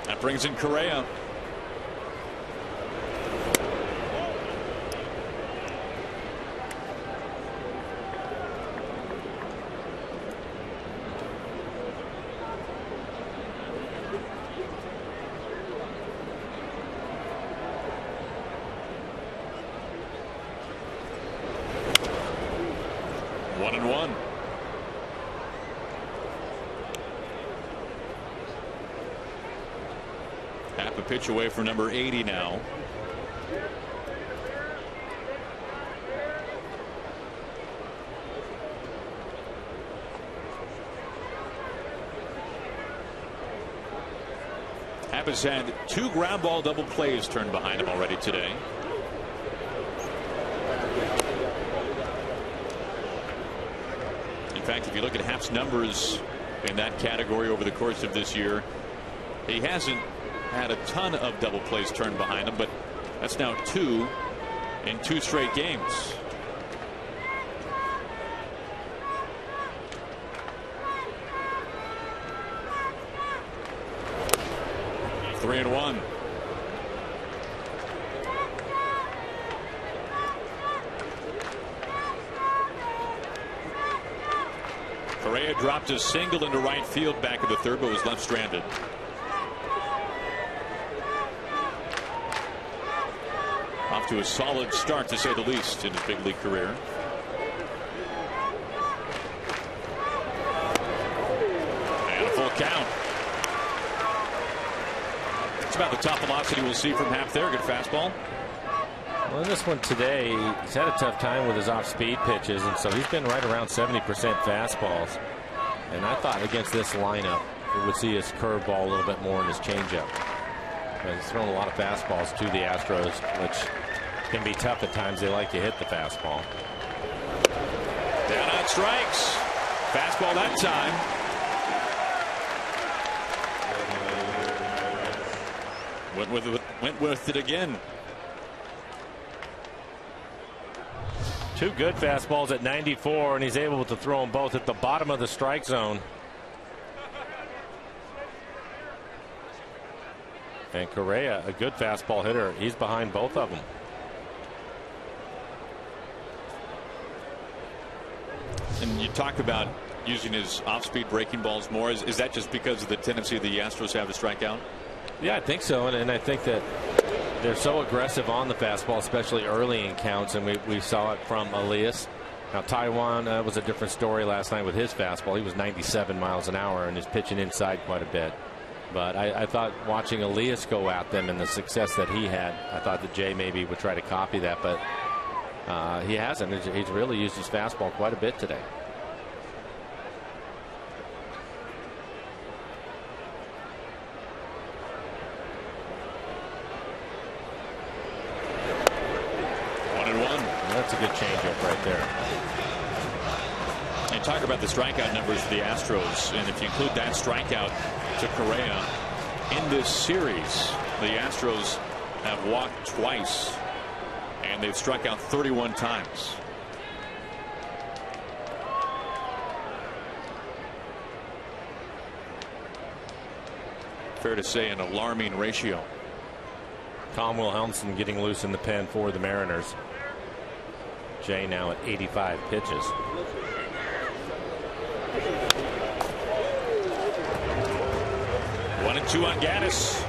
That brings in Correa. One and one. Half a pitch away from number 80 now. Happ has had 2 ground ball double plays turned behind him already today. In fact, if you look at Happ's numbers in that category over the course of this year, he hasn't had a ton of double plays turned behind him, but that's now 2 in 2 straight games. Three and one. Correa dropped a single into right field back of the third, but was left stranded. Off to a solid start, to say the least, in his big league career. And a full count. It's about the top velocity we'll see from Happ there. Good fastball. Well, in this one today, he's had a tough time with his off-speed pitches, and so he's been right around 70% fastballs. And I thought against this lineup, we would see his curveball a little bit more in his changeup. But he's thrown a lot of fastballs to the Astros, which can be tough at times. They like to hit the fastball. Down on strikes. Fastball that time. Went with it again. 2 good fastballs at 94, and he's able to throw them both at the bottom of the strike zone. And Correa, a good fastball hitter. He's behind both of them. And you talk about using his off-speed breaking balls more. Is that just because of the tendency the Astros have to strike out? Yeah, I think so, and I think that they're so aggressive on the fastball, especially early in counts, and we saw it from Elias. Now, Taiwan was a different story last night with his fastball. He was 97 miles an hour and is pitching inside quite a bit. But I thought watching Elias go at them and the success that he had, I thought that Jay maybe would try to copy that, but he hasn't. He's really used his fastball quite a bit today. That's a good changeup right there. And talk about the strikeout numbers for the Astros, and if you include that strikeout to Correa in this series, the Astros have walked twice and they've struck out 31 times. Fair to say an alarming ratio. Tom Wilhelmsen getting loose in the pen for the Mariners. Jay now at 85 pitches. 1-2 on Gaddis.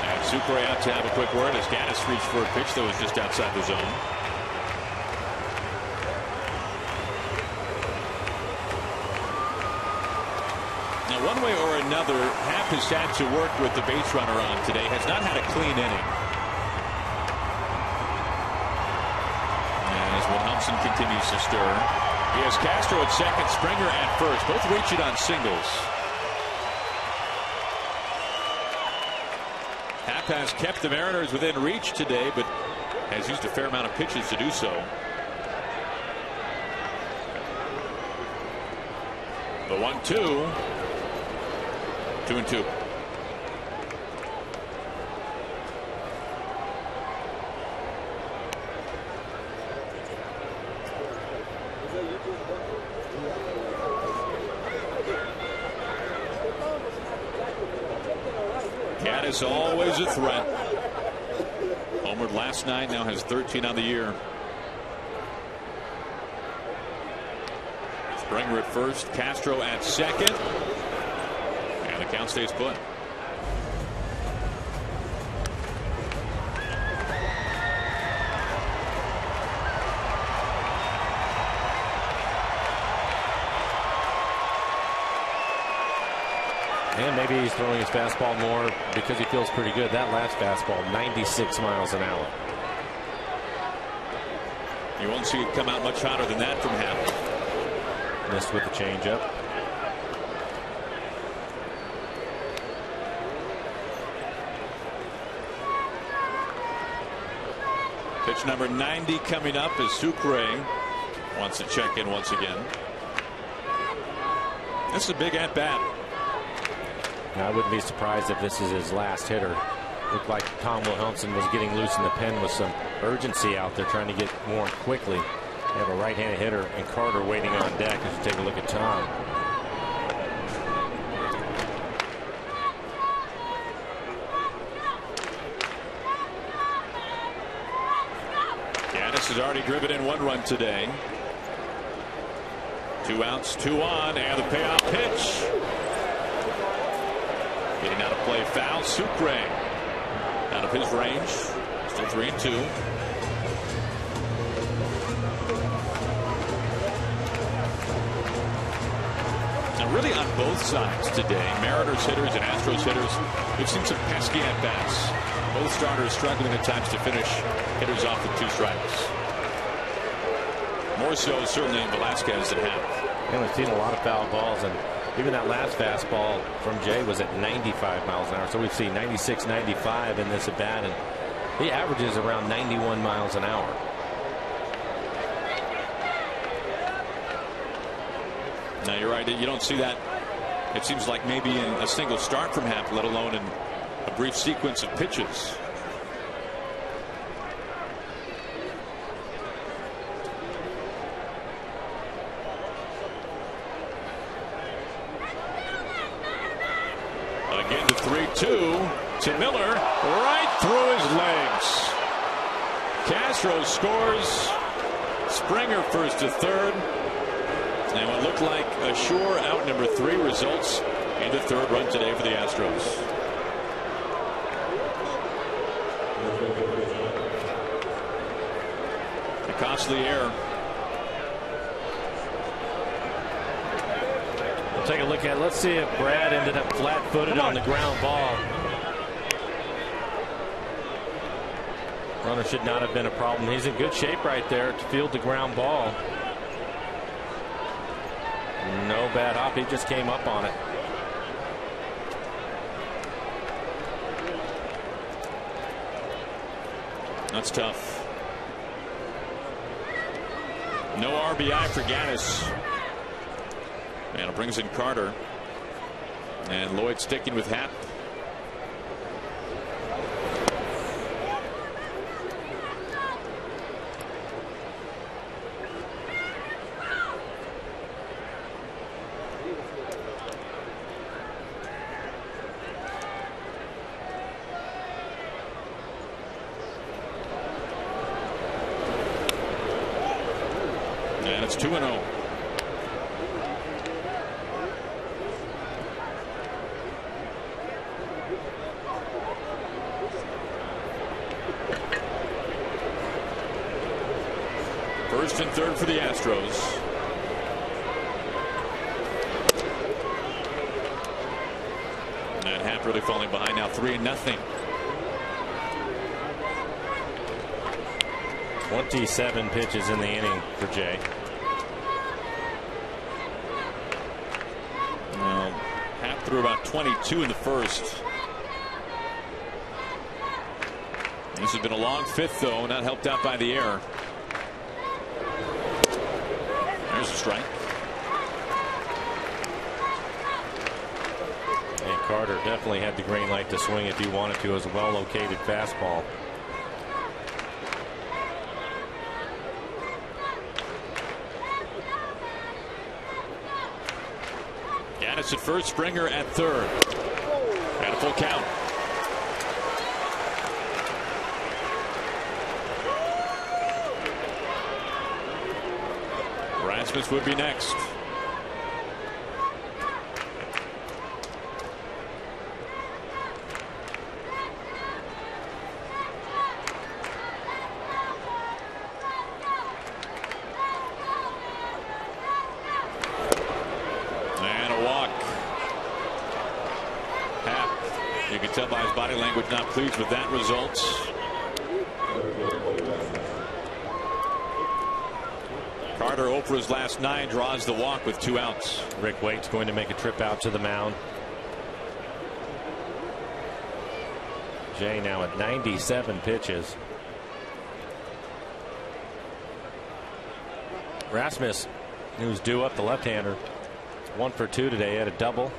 And Sucre out to have a quick word as Gaddis reached for a pitch that was just outside the zone. Now, one way or another, Happ has had to work with the base runner on today. Has not had a clean inning. And as Wilhelmsen continues to stir, he has Castro at second, Springer at first. Both reach it on singles. Happ has kept the Mariners within reach today, but has used a fair amount of pitches to do so. The 1-2. 2-2. Gaddis always a threat. Homered last night, now has 13 on the year. Springer at first, Castro at second. And the count stays put. And maybe he's throwing his fastball more because he feels pretty good. That last fastball, 96 miles an hour. You won't see it come out much hotter than that from Happ. Missed with the changeup. Pitch number 90 coming up as Sucre wants to check in once again. This is a big at bat. I wouldn't be surprised if this is his last hitter. Looked like Tom Wilhelmsen was getting loose in the pen with some urgency out there, trying to get more quickly. They have a right-handed hitter and Carter waiting on deck as you take a look at Tom. Gaddis has already driven in 1 run today. 2 outs, 2 on, and the payoff pitch. Getting out of play, foul. Sucre out of his range. Still 3-2. Now, really on both sides today, Mariners hitters and Astros hitters, we've seen some pesky at bats. Both starters struggling at times to finish hitters off with 2 strikes. More so certainly in Velasquez than Happ. And we've seen a lot of foul balls, and even that last fastball from Jay was at 95 miles an hour. So we've seen 96, 95 in this at bat, and he averages around 91 miles an hour. Now you're right, you don't see that. It seems like maybe in a single start from Happ, let alone in a brief sequence of pitches. Again to 3-2 to Miller, right through his legs. Castro scores. Springer first to third. And what looked like a sure out number 3 results in the 3rd run today for the Astros. A costly error. We'll take a look at it. Let's see if Brad ended up flat-footed on the ground ball. Runner should not have been a problem. He's in good shape right there to field the ground ball. No bad hop. He just came up on it. That's tough. No RBI for Gaddis. And it brings in Carter. And Lloyd sticking with Happ. And it's 2-0. first and third for the Astros. And Happ really falling behind now, 3-0. 27 pitches in the inning for Jay. Well, Happ threw about 22 in the first. This has been a long fifth, though, not helped out by the error. There's a strike. And Carter definitely had the green light to swing if he wanted to, as a well-located fastball. Gaddis at first, Springer at third. And a full count. Rasmus would be next. And a walk. Happ, you can tell by his body language, not pleased with that result. Carter, 0 for his last 9, draws the walk with 2 outs. Rick Waite's going to make a trip out to the mound. Jay now at 97 pitches. Rasmus, who's due up, the left-hander, 1 for 2 today, had a double,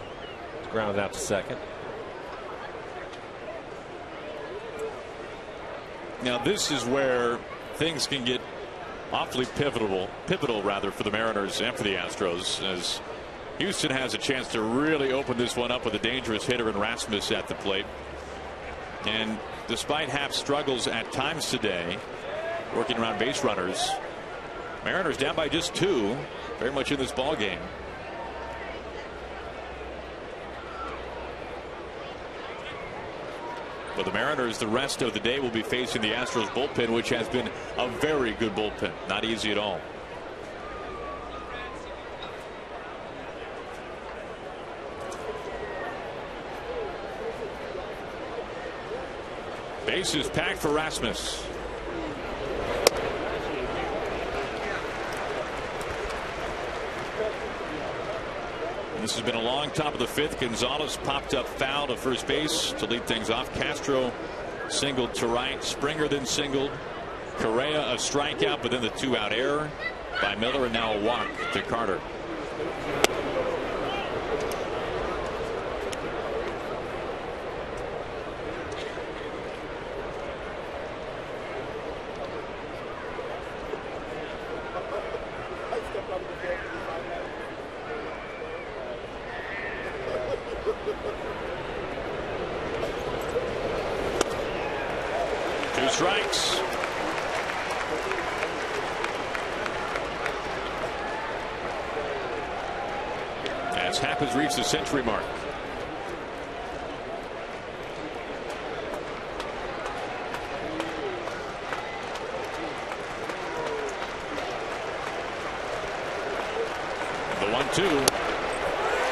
grounded out to second. Now this is where things can get awfully pivotal rather, for the Mariners and for the Astros, as Houston has a chance to really open this one up with a dangerous hitter in Rasmus at the plate. And despite Happ's struggles at times today, working around base runners, Mariners down by just 2, very much in this ball game. But the Mariners, the rest of the day, will be facing the Astros bullpen, which has been a very good bullpen. Not easy at all. Bases packed for Rasmus. This has been a long top of the 5th. Gonzalez popped up foul to first base to lead things off. Castro singled to right. Springer then singled. Correa a strikeout, but then the 2-out error by Miller, and now a walk to Carter. Strikes. As Happ has reached the century mark. The 1-2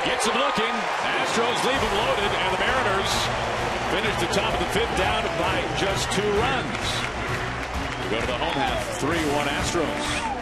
gets him looking. Astros leave him loaded, and the Mariners finish the top of the 5th down by just 2 runs. We go to the home half, 3-1 Astros.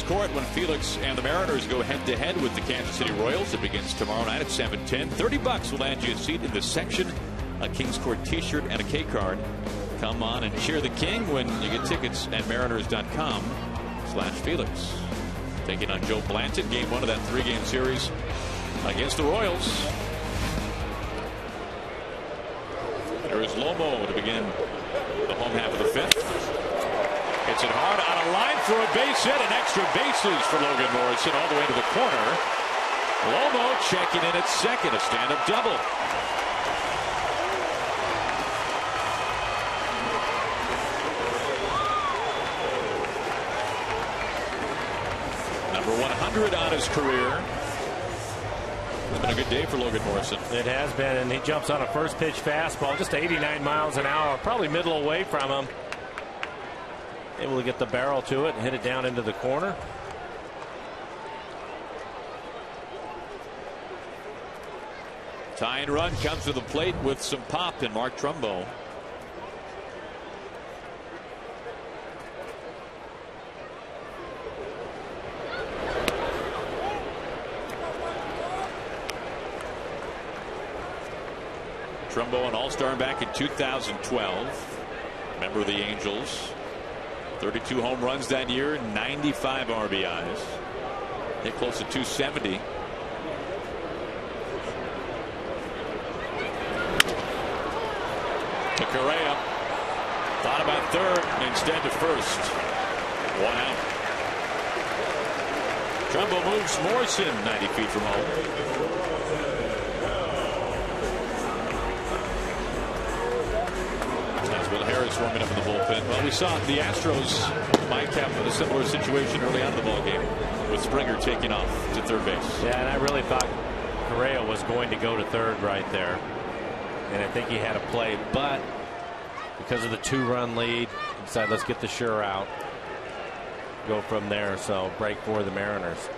court when Felix and the Mariners go head-to-head with the Kansas City Royals. It begins tomorrow night at 7:10. $30 will land you a seat in the section, a Kings Court t-shirt and a K-card. Come on and cheer the King when you get tickets at mariners.com/Felix. Taking on Joe Blanton, game 1 of that 3-game series against the Royals. There is Lomo to begin the home half of the 5th. Hits it hard on a line for a base hit, and extra bases for Logan Morrison all the way to the corner. Lomo checking in at second, a stand-up double. Number 100 on his career. It's been a good day for Logan Morrison. It has been, and he jumps on a first pitch fastball, just 89 miles an hour, probably middle away from him. Able to get the barrel to it and hit it down into the corner. Tying run comes to the plate with some pop in Mark Trumbo. Trumbo, an all-star back in 2012. Member of the Angels. 32 home runs that year, 95 RBIs. Hit close to 270. To Correa. Thought about third, instead to first. 1 out. Trumbo moves Morrison 90 feet from home. Will Harris warming up in the bullpen. Well, we saw the Astros might have a similar situation early on in the ballgame with Springer taking off to third base. Yeah, and I really thought Correa was going to go to third right there, and I think he had a play, but because of the 2-run lead, he decided let's get the sure out, go from there. So break for the Mariners,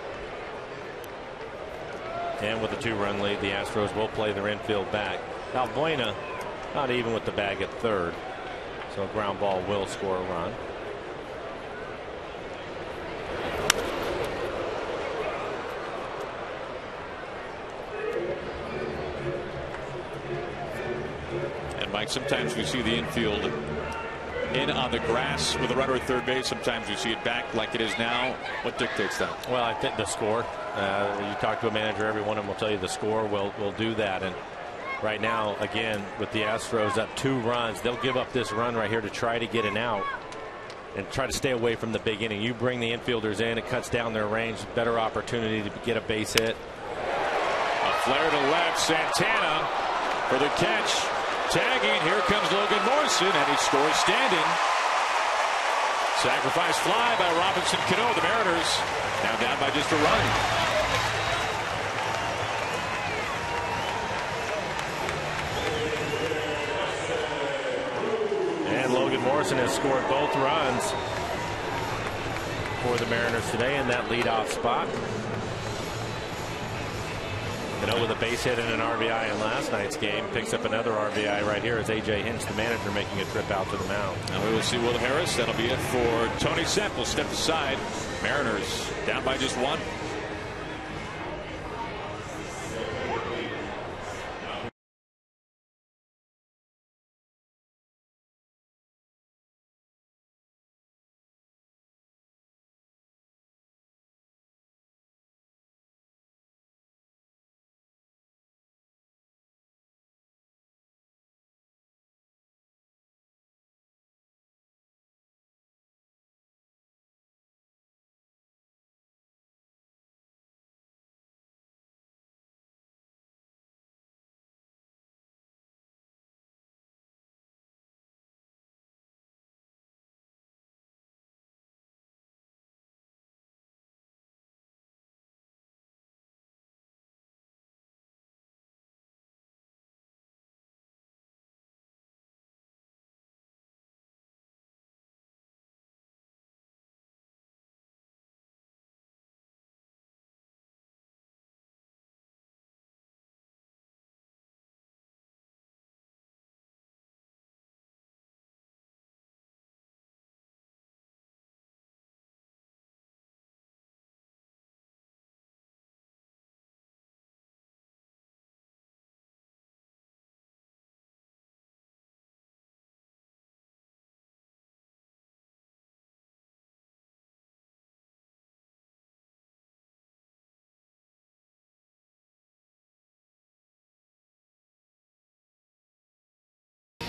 and with the 2-run lead, the Astros will play their infield back. Valbuena not even with the bag at third. So a ground ball will score a run. And Mike, sometimes we see the infield in on the grass with a runner at third base. Sometimes you see it back like it is now. What dictates that? Well, I think the score. You talk to a manager, every one of them will tell you the score will do that. And right now, again, with the Astros up 2 runs, they'll give up this run right here to try to get an out and try to stay away from the big inning. You bring the infielders in, it cuts down their range, better opportunity to get a base hit. A flare to left, Santana for the catch. Tagging, here comes Logan Morrison, and he scores standing. Sacrifice fly by Robinson Cano. The Mariners now down by just a run. Logan Morrison has scored both runs for the Mariners today in that leadoff spot. With a base hit and an RBI in last night's game, picks up another RBI right here as A.J. Hinch, the manager, making a trip out to the mound. Now we will see Will Harris. That'll be it for Tony Sepp. Will step aside. Mariners down by just 1.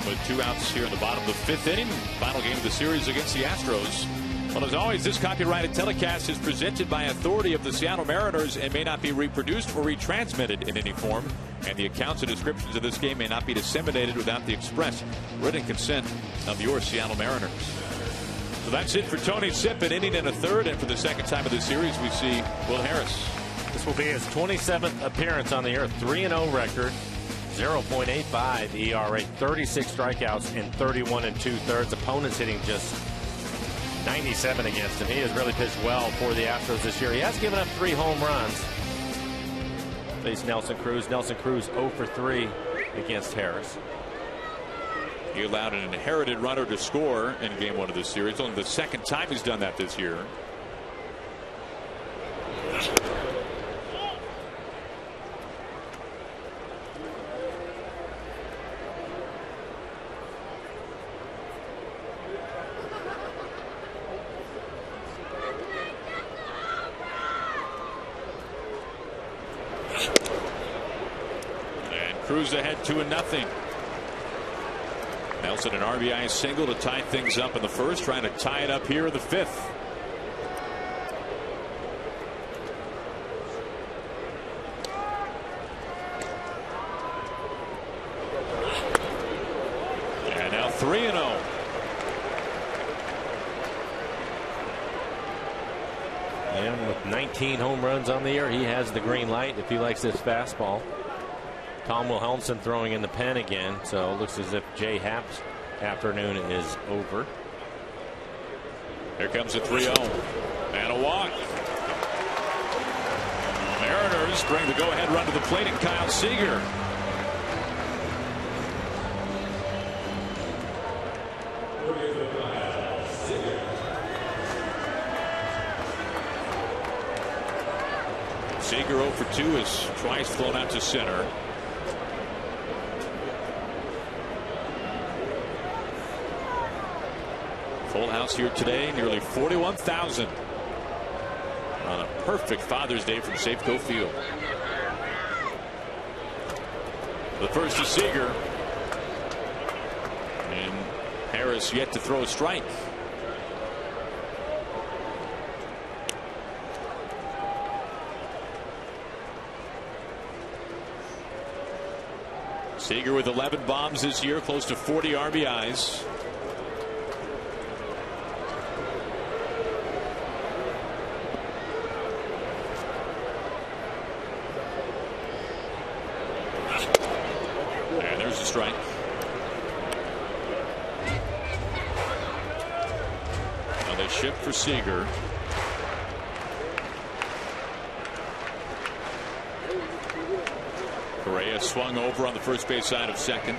with 2 outs here in the bottom of the 5th inning. Final game of the series against the Astros. Well, as always, this copyrighted telecast is presented by authority of the Seattle Mariners and may not be reproduced or retransmitted in any form. And the accounts and descriptions of this game may not be disseminated without the express written consent of your Seattle Mariners. So that's it for Tony Sipp, an inning and a third. And for the second time of the series, we see Will Harris. This will be his 27th appearance on the year. 3-0 record. 0.85 ERA, 36 strikeouts in 31 2/3. Opponents hitting just 97 against him. He has really pitched well for the Astros this year. He has given up 3 home runs. Faced Nelson Cruz. Nelson Cruz 0 for 3 against Harris. He allowed an inherited runner to score in game 1 of this series. Only the second time he's done that this year. Cruz ahead 2-0. Nelson an RBI single to tie things up in the first, trying to tie it up here in the 5th. And now 3-0. And with 19 home runs on the year, he has the green light if he likes this fastball. Tom Wilhelmsen throwing in the pen again, so it looks as if Jay Happ's afternoon is over. Here comes a 3-0 and a walk. Mariners bring the go-ahead run to the plate, and Kyle Seager. Seager 0 for 2 is twice flown out to center. Full house here today, nearly 41,000 on a perfect Father's Day from Safeco Field. The first to Seager, and Harris yet to throw a strike. Seager with 11 bombs this year, close to 40 RBIs. Strike. Now they shift for Seager. Correa swung over on the first base side of second.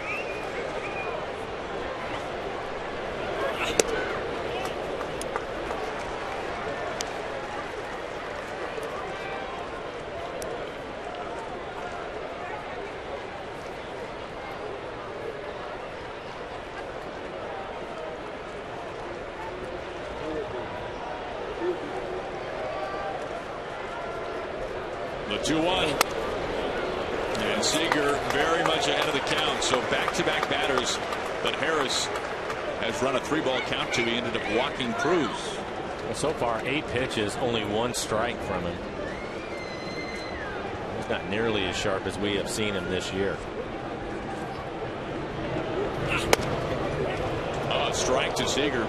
The 2-1. And Seager very much ahead of the count. So back-to-back batters that Harris has run a 3-ball count to. He ended up walking Cruz. Well, so far 8 pitches, only 1 strike from him. He's not nearly as sharp as we have seen him this year. Strike to Seager.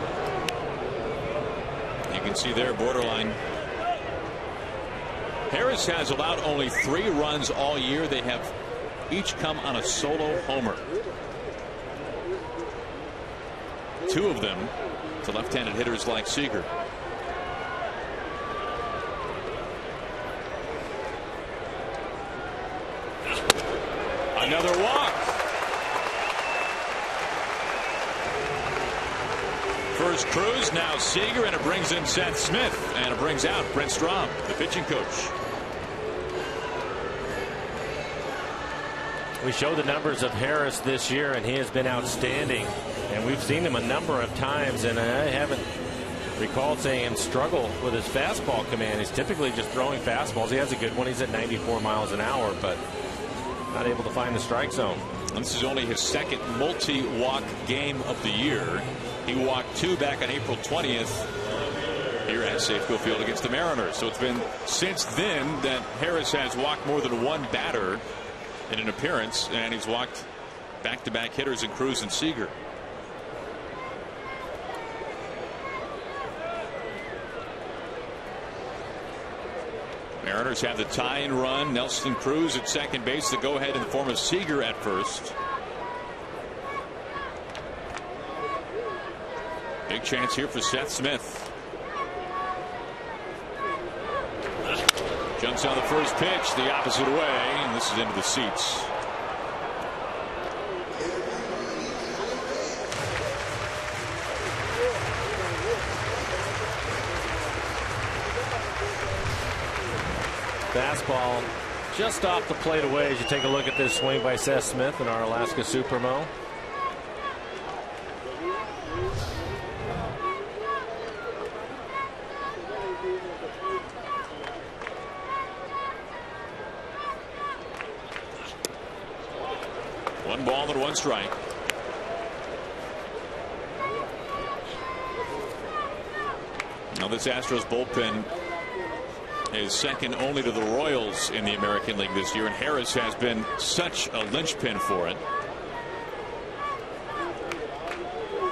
You can see there borderline. Harris has allowed only 3 runs all year. They have each come on a solo homer. 2 of them to left-handed hitters like Seager. Another walk. First Cruz, now Seager, and it brings in Seth Smith, and it brings out Brent Strom, the pitching coach. We show the numbers of Harris this year, and he has been outstanding. And we've seen him a number of times, and I haven't recalled seeing him struggle with his fastball command. He's typically just throwing fastballs. He has a good one. He's at 94 miles an hour, but not able to find the strike zone. This is only his second multi-walk game of the year. He walked 2 back on April 20th here at Safeco Field against the Mariners. So it's been since then that Harris has walked more than one batter in an appearance, and he's walked back-to-back hitters in Cruz and Seager. Mariners have the tie-in run. Nelson Cruz at second base. The go-ahead in the form of Seager at first. Big chance here for Seth Smith. Jumps on the first pitch the opposite way, and this is into the seats. Fastball just off the plate away as you take a look at this swing by Seth Smith in our Alaska Supermo. One ball and 1 strike. Now this Astros bullpen is second only to the Royals in the American League this year, and Harris has been such a linchpin for it.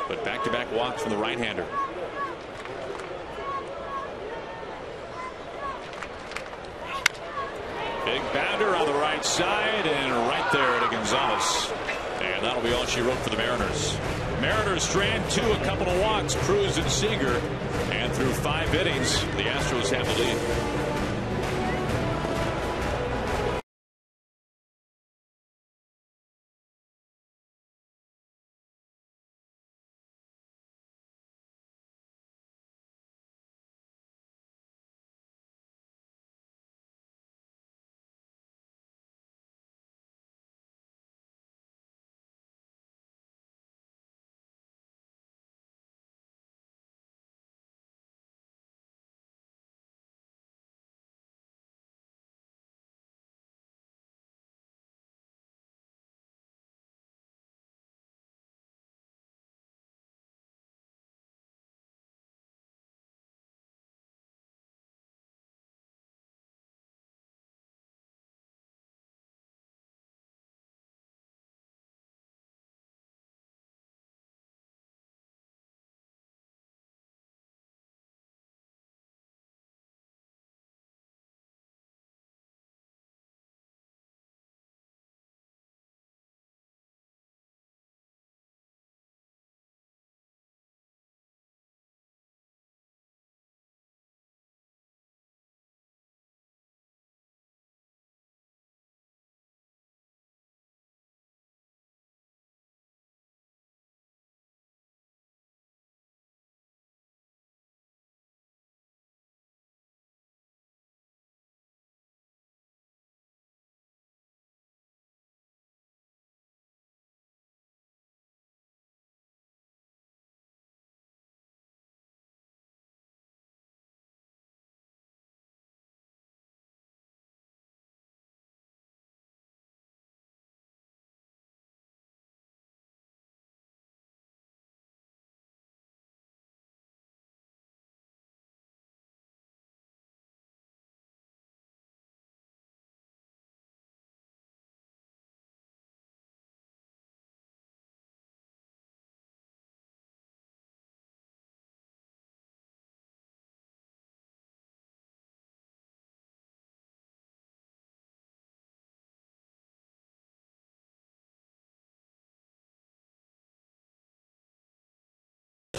But back-to-back walks from the right-hander. Big bounder on the right side, and right there to Gonzalez. And that'll be all she wrote for the Mariners. Mariners strand 2, a couple of walks, Cruz and Seager. And through 5 innings, the Astros have the lead.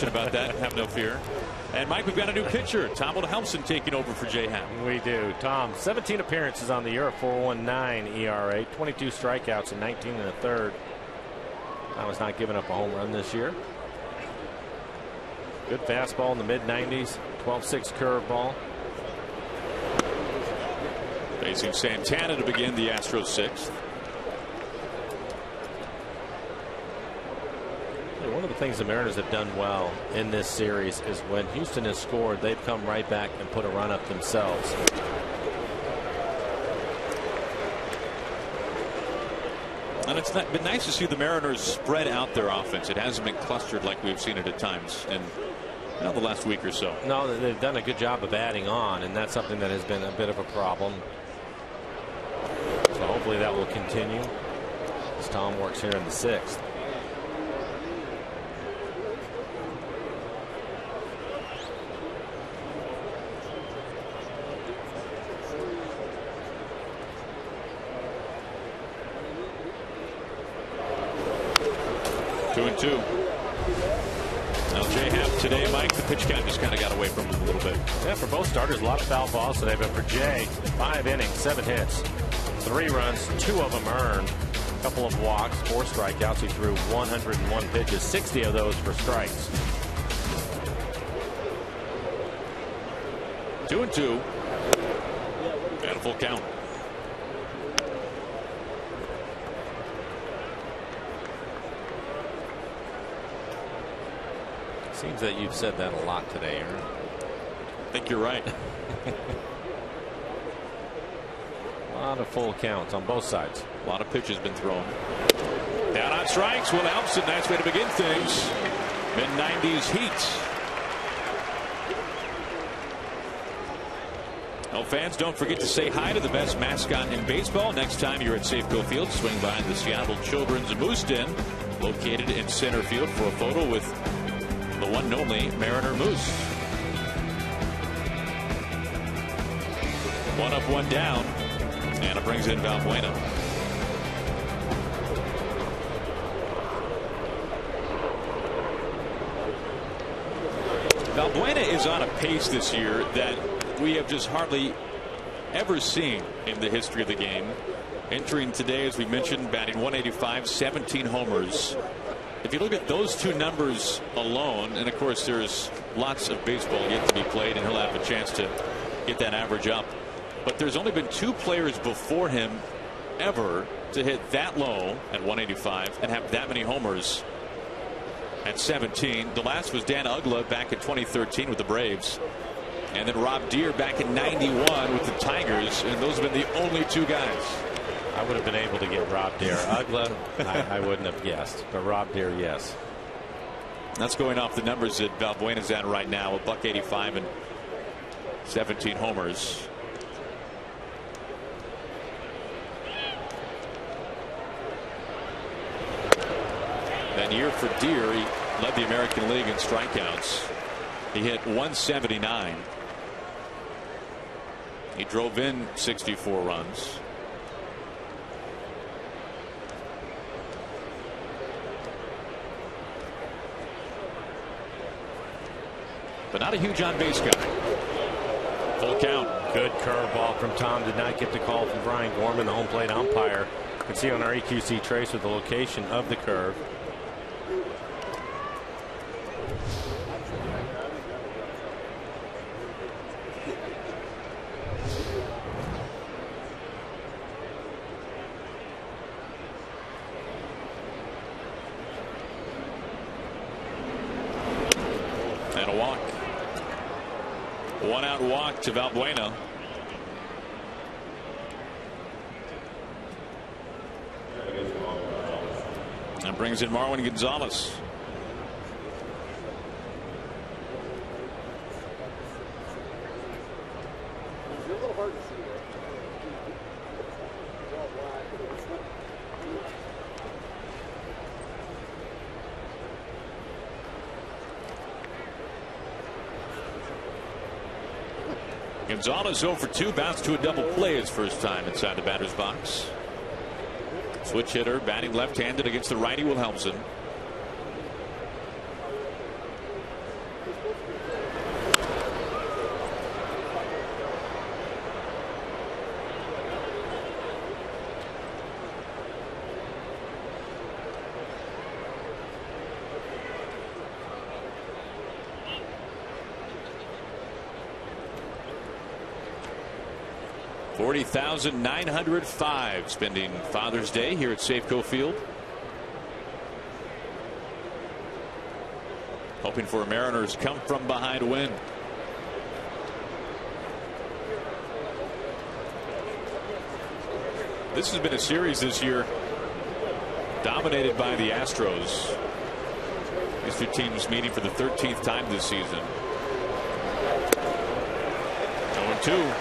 About that, have no fear. And Mike, we've got a new pitcher, Tom Wilhelmsen, taking over for Jay Happ. We do. Tom, 17 appearances on the year, a 4.19 ERA, 22 strikeouts in 19 1/3. Tom has not given up a home run this year. Good fastball in the mid-90s, 12.6 curveball. Facing Santana to begin the Astros 6th. One of the things the Mariners have done well in this series is when Houston has scored, they've come right back and put a run up themselves. And it's been nice to see the Mariners spread out their offense. It hasn't been clustered like we've seen it at times in the last week or so. No, they've done a good job of adding on, and that's something that has been a bit of a problem. So hopefully that will continue as Tom works here in the 6th. Two and two. Now J-Happ today, Mike, the pitch count just kind of got away from him a little bit. Yeah, for both starters, a lot of foul balls today, but for Jay, 5 innings, 7 hits, 3 runs, 2 of them earned, a couple of walks, 4 strikeouts. He threw 101 pitches, 60 of those for strikes. 2 and 2. And a full count. Seems that you've said that a lot today, Aaron. I think you're right. A lot of full counts on both sides. A lot of pitches been thrown. Down on strikes. Will Elmson, nice way to begin things. Mid-90s heat. Well, fans, don't forget to say hi to the best mascot in baseball. Next time you're at Safeco Field, swing by the Seattle Children's Moose Den, located in center field, for a photo with the one and only Mariner Moose. 1 up, 1 down. And it brings in Valbuena. Valbuena is on a pace this year that we have just hardly ever seen in the history of the game. Entering today, as we mentioned, batting .185, 17 homers. If you look at those 2 numbers alone, and of course there's lots of baseball yet to be played, and he'll have a chance to get that average up. But there's only been 2 players before him ever to hit that low at .185 and have that many homers at 17. The last was Dan Uggla back in 2013 with the Braves. And then Rob Deere back in '91 with the Tigers. And those have been the only 2 guys. I would have been able to get Rob Deere. Uggla, I wouldn't have guessed. But Rob Deere, yes. That's going off the numbers that Valbuena's at right now. $185 and 17 homers. That year for Deere, he led the American League in strikeouts. He hit 179. He drove in 64 runs. But not a huge on base guy. Full count. Good curveball from Tom. Did not get the call from Brian Gorman, the home plate umpire. You can see on our EQC trace with the location of the curve. And a walk. 1 out walk to Valbuena. And brings in Marwin Gonzalez. Gonzalez 0 for 2, bounced to a double play his first time inside the batter's box. Switch hitter, batting left-handed against the righty Wilhelmsen. $40,905 spending Father's Day here at Safeco Field. Hoping for a Mariners come from behind win. This has been a series this year dominated by the Astros. These two teams meeting for the 13th time this season. 0-2.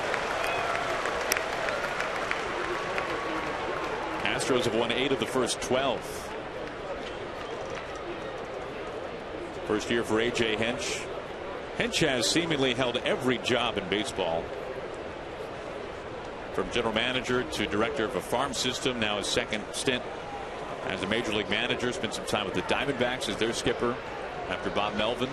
Astros have won 8 of the first 12. First year for A.J. Hinch. Hinch has seemingly held every job in baseball, from general manager to director of a farm system. Now his second stint as a major league manager. Spent some time with the Diamondbacks as their skipper after Bob Melvin.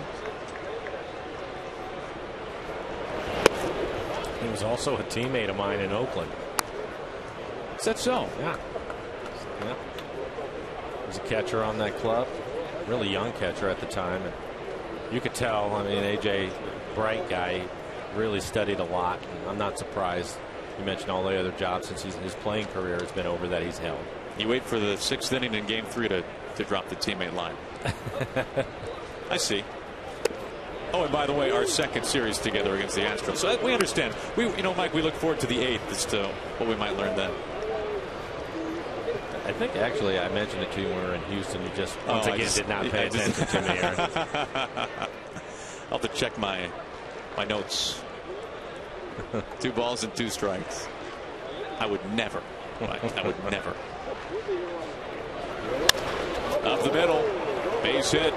He was also a teammate of mine in Oakland. Is that so? Yeah. He was a catcher on that club. Really young catcher at the time. And you could tell, I mean, A.J., bright guy, really studied a lot. I'm not surprised. You mentioned all the other jobs since his playing career has been over that he's held. You wait for the 6th inning in Game 3 to drop the teammate line. I see. Oh, and by the way, our second series together against the Astros. So we understand. Mike, we look forward to the 8th as to what we might learn then. I think actually I mentioned it to you when we were in Houston. You just once again did not pay attention to me, Aaron. I'll have to check my notes. 2 balls and 2 strikes. I would never. Mike, I would never. Up the middle. Base hit.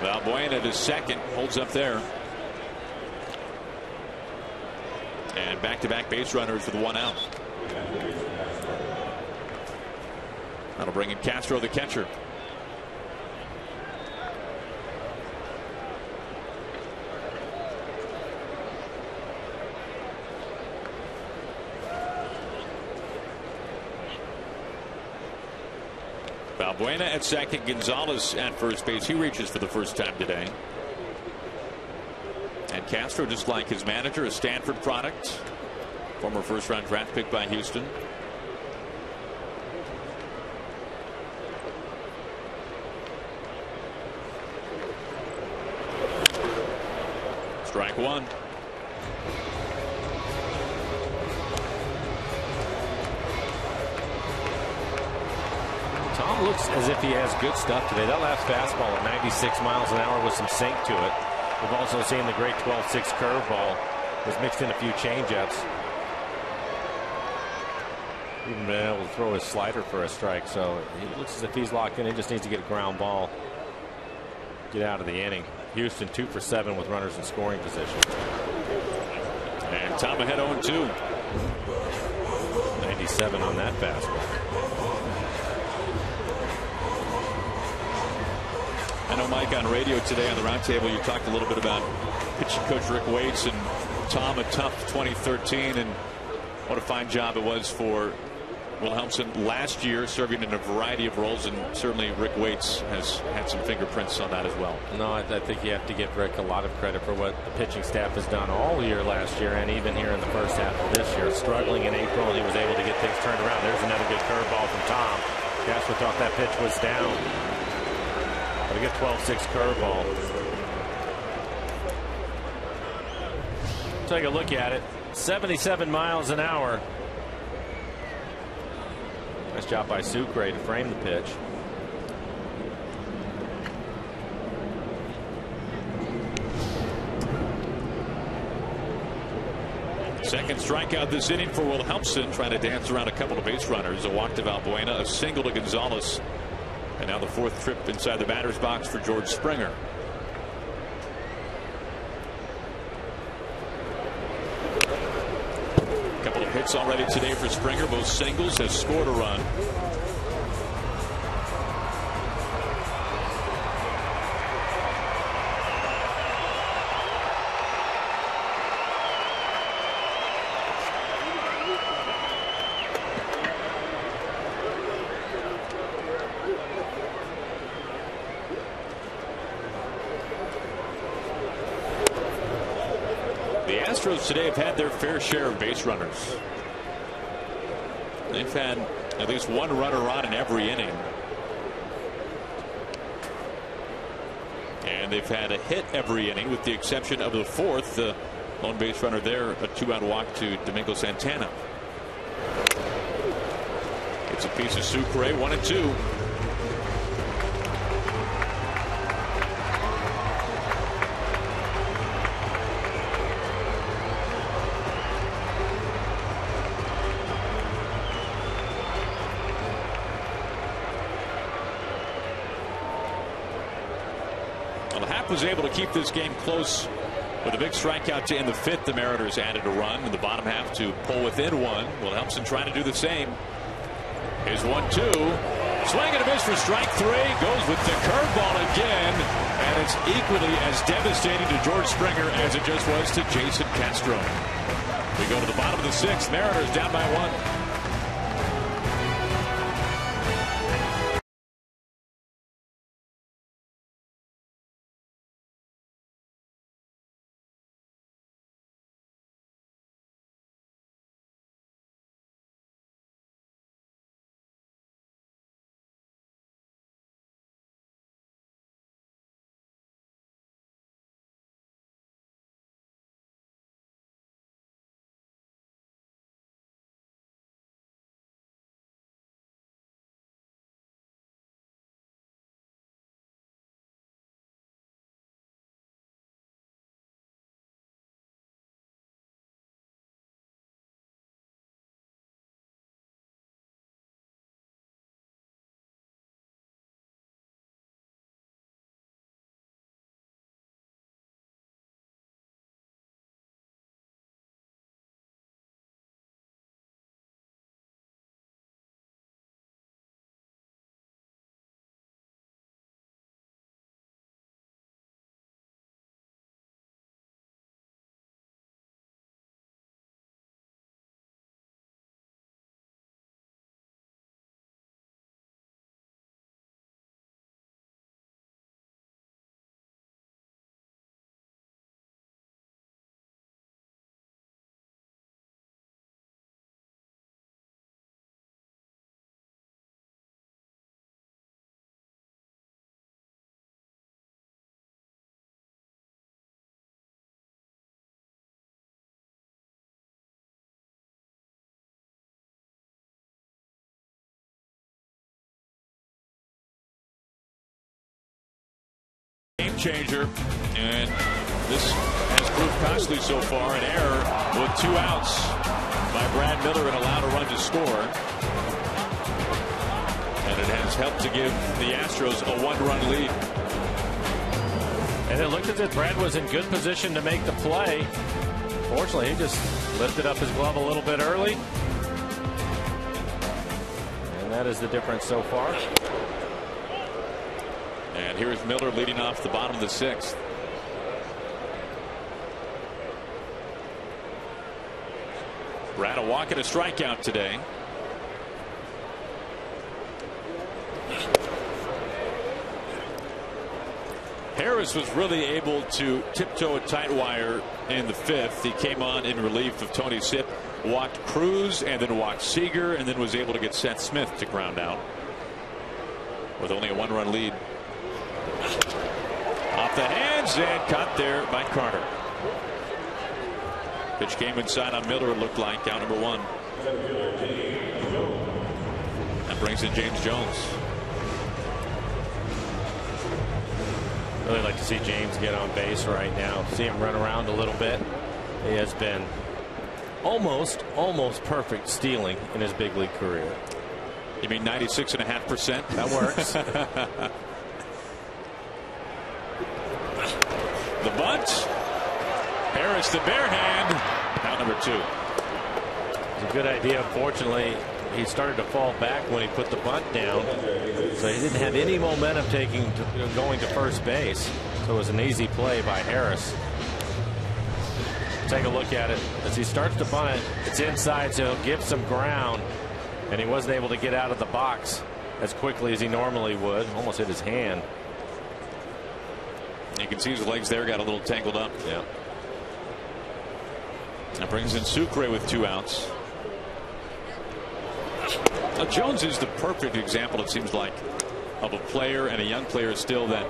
Valbuena to second. Holds up there. And back-to-back base runners with 1 out. That'll bring in Castro, the catcher. Valbuena at second. Gonzalez at first base. He reaches for the first time today. And Castro, just like his manager, a Stanford product. Former first-round draft pick by Houston. Strike 1. Tom looks as if he has good stuff today. That last fastball at 96 miles an hour with some sink to it. We've also seen the great 12-6 curveball. Was mixed in a few changeups. Even been able to throw his slider for a strike. So he looks as if he's locked in. He just needs to get a ground ball. Get out of the inning. Houston 2 for 7 with runners in scoring position. And Tom ahead 0-2. 97 on that fastball. I know, Mike, on radio today on the roundtable, you talked a little bit about pitching coach Rick Waits and Tom, a tough 2013, and what a fine job it was for Wilhelmsen last year, serving in a variety of roles, and certainly Rick Waits has had some fingerprints on that as well. No, I think you have to give Rick a lot of credit for what the pitching staff has done all year last year and even here in the first half of this year. Struggling in April, and he was able to get things turned around. There's another good curveball from Tom. Castro thought that pitch was down. But a good 12-6 curveball. Take a look at it. 77 miles an hour. Nice job by Sucre to frame the pitch. Second strikeout this inning for Wilhelmsen, trying to dance around a couple of base runners. A walk to Valbuena, a single to Gonzalez, and now the 4th trip inside the batter's box for George Springer. A couple of hits already today for Springer, both singles, has scored a run. The Astros today have had their fair share of base runners. They've had at least one runner on in every inning. And they've had a hit every inning with the exception of the 4th. The lone base runner there, a 2-out walk to Domingo Santana. Gets a piece of Sucre. 1-2. Well, Happ was able to keep this game close with a big strikeout to end the 5th. The Mariners added a run in the bottom half to pull within one. Well, Helmson trying to do the same. Here's 1-2. Swing and a miss for strike 3. Goes with the curveball again. And it's equally as devastating to George Springer as it just was to Jason Castro. We go to the bottom of the 6th. Mariners down by 1. Game changer, and this has proved costly so far. An error with 2 outs by Brad Miller and allowed a run to score, and it has helped to give the Astros a 1-run lead. And it looked as if Brad was in good position to make the play. Fortunately, he just lifted up his glove a little bit early, and that is the difference so far. And here's Miller leading off the bottom of the 6th. Brad a walk and a strikeout today. Harris was really able to tiptoe a tight wire in the 5th. He came on in relief of Tony Sipp, walked Cruz, and then walked Seager, and then was able to get Seth Smith to ground out with only a 1-run lead. Off the hands and caught there by Carter. Pitch came inside on Miller, it looked like, out number 1. That brings in James Jones. Really like to see James get on base right now. See him run around a little bit. He has been almost perfect stealing in his big league career. You mean 96.5%? That works. The bunt. Harris the bare hand. Out number 2. It's a good idea. Fortunately, he started to fall back when he put the bunt down, so he didn't have any momentum going to first base. So it was an easy play by Harris. Take a look at it as he starts to bunt it. It's inside, so he'll give some ground, and he wasn't able to get out of the box as quickly as he normally would. Almost hit his hand. You can see his legs there got a little tangled up. Yeah. That brings in Sucre with 2 outs. Now, Jones is the perfect example, it seems like, of a player, and a young player still, that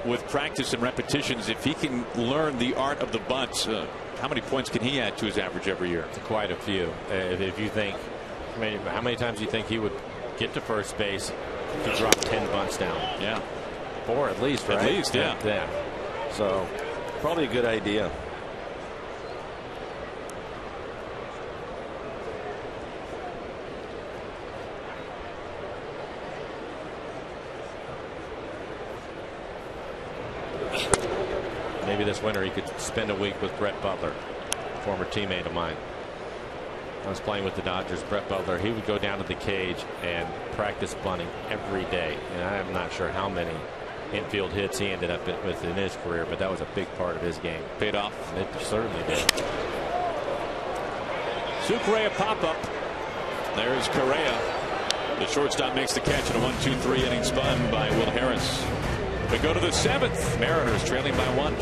with practice and repetitions, if he can learn the art of the bunt, how many points can he add to his average every year? Quite a few. If you think I mean, how many times do you think he would get to first base if he dropped 10 bunts down? Yeah. 4 at least, right? At least, yeah. Yeah. So probably a good idea. Maybe this winter he could spend a week with Brett Butler, former teammate of mine. I was playing with the Dodgers. Brett Butler, he would go down to the cage and practice bunting every day. And I'm not sure how many infield hits he ended up with in his career, but that was a big part of his game. Paid off. It certainly did. Correa pop-up. There's Correa. The shortstop makes the catch in a 1-2-3 inning spun by Will Harris. We go to the 7th. Mariners trailing by 1.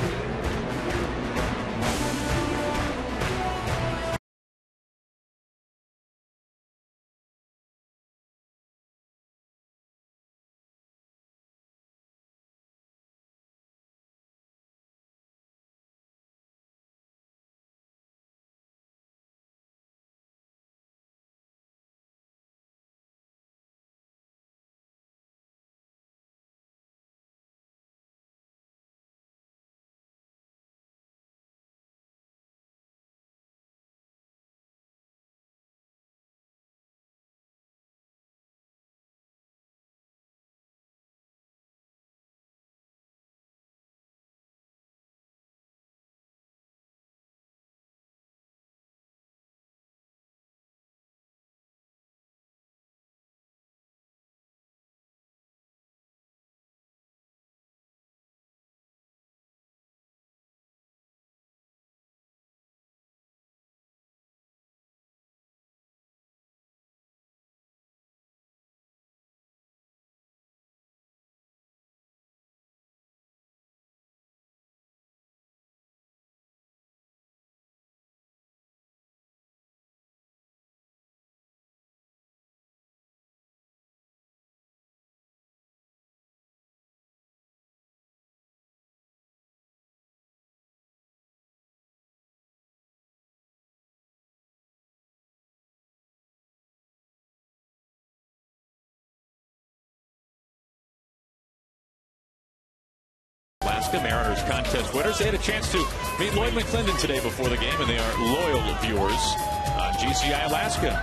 Mariners contest winners. They had a chance to meet Lloyd McClendon today before the game, and they are loyal viewers on GCI Alaska.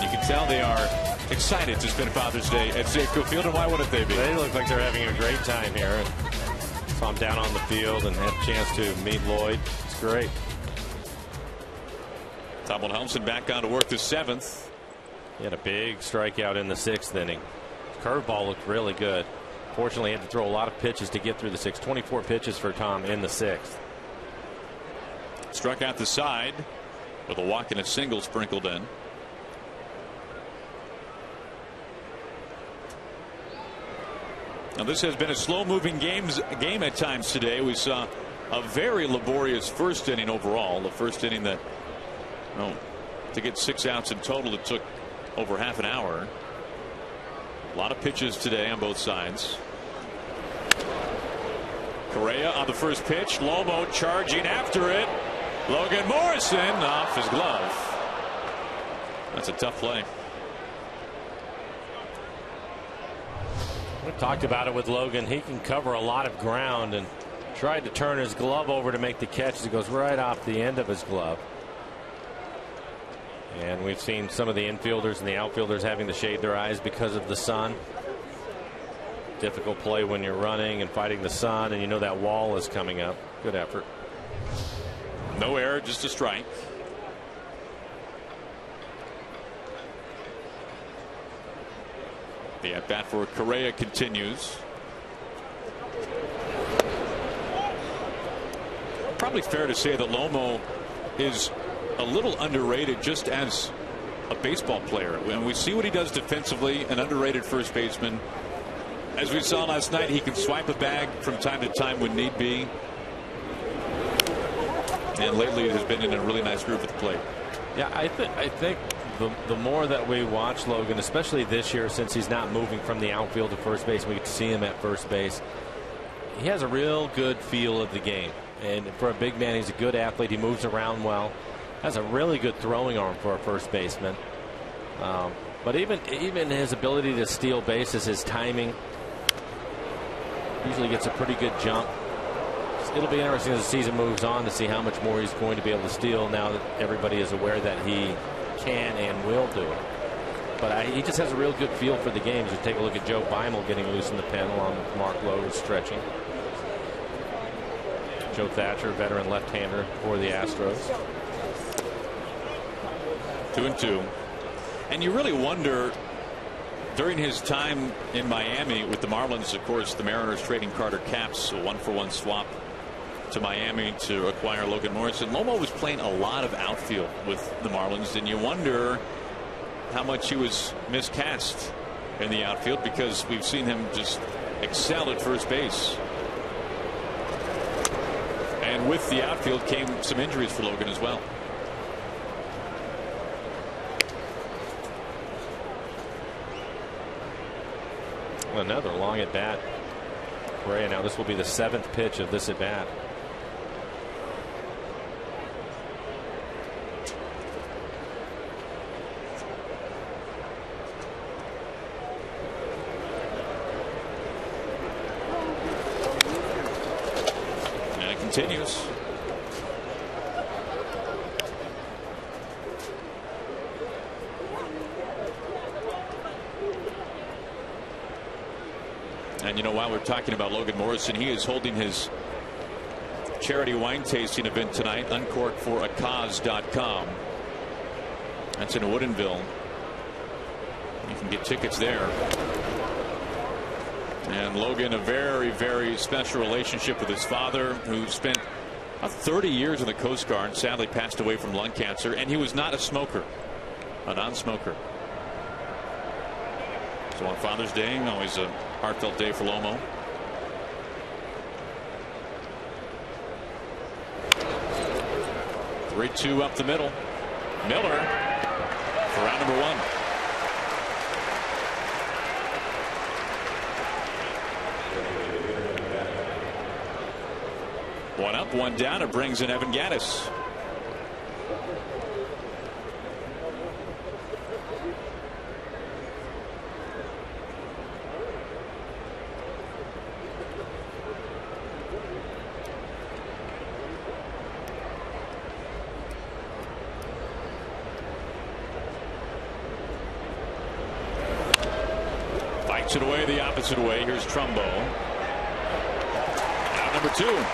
You can tell they are excited to spend Father's Day at Safeco Field, and why wouldn't they be? They look like they're having a great time here. Saw them down on the field and had a chance to meet Lloyd. It's great. Tom Helmson back on to work the 7th. He had a big strikeout in the 6th inning. Curveball looked really good. Fortunately, he had to throw a lot of pitches to get through the 6th. 24 pitches for Tom in the 6th. Struck out the side with a walk and a single sprinkled in. Now this has been a slow-moving game at times today. We saw a very laborious first inning overall. The first inning that, to get 6 outs in total, it took over half an hour. A lot of pitches today on both sides. Correa on the first pitch. Lomo charging after it. Logan Morrison off his glove. That's a tough play. We talked about it with Logan. He can cover a lot of ground, and tried to turn his glove over to make the catch as it goes right off the end of his glove. And we've seen some of the infielders and the outfielders having to shade their eyes because of the sun. Difficult play when you're running and fighting the sun, and you know that wall is coming up. Good effort. No error, just a strike. The at bat for Correa continues. Probably fair to say that Lomo is a little underrated just as a baseball player. When we see what he does defensively, an underrated first baseman. As we saw last night, he can swipe a bag from time to time when need be. And lately has been in a really nice groove at the plate. Yeah, I think the more that we watch Logan, especially this year, since he's not moving from the outfield to first base, we get to see him at first base. He has a real good feel of the game. And for a big man, he's a good athlete. He moves around well. Has a really good throwing arm for a first baseman. But even his ability to steal bases, his timing, usually gets a pretty good jump. It'll be interesting as the season moves on to see how much more he's going to be able to steal now that everybody is aware that he can and will do it. But he just has a real good feel for the games. You take a look at Joe Beimel getting loose in the pen along with Mark Lowe stretching. Joe Thatcher, veteran left-hander for the Astros. 2-2. And you really wonder, during his time in Miami with the Marlins, of course, the Mariners trading Carter Capps, a 1-for-1 swap to Miami to acquire Logan Morrison. Lomo was playing a lot of outfield with the Marlins, and you wonder how much he was miscast in the outfield, because we've seen him just excel at first base. And with the outfield came some injuries for Logan as well. Another long at bat. Correa, now this will be the 7th pitch of this at bat. And it continues. And you know, while we're talking about Logan Morrison, he is holding his charity wine tasting event tonight, uncorkforacause.com. That's in Woodinville. You can get tickets there. And Logan, a very, very special relationship with his father, who spent 30 years in the Coast Guard and sadly passed away from lung cancer. And he was not a smoker, a non-smoker. So on Father's Day, always a heartfelt day for Lomo. Three-2 up the middle. Miller for round number 1. One up, one down. It brings in Evan Gattis. Fights it away the opposite way. Here's Trumbo. Out number 2.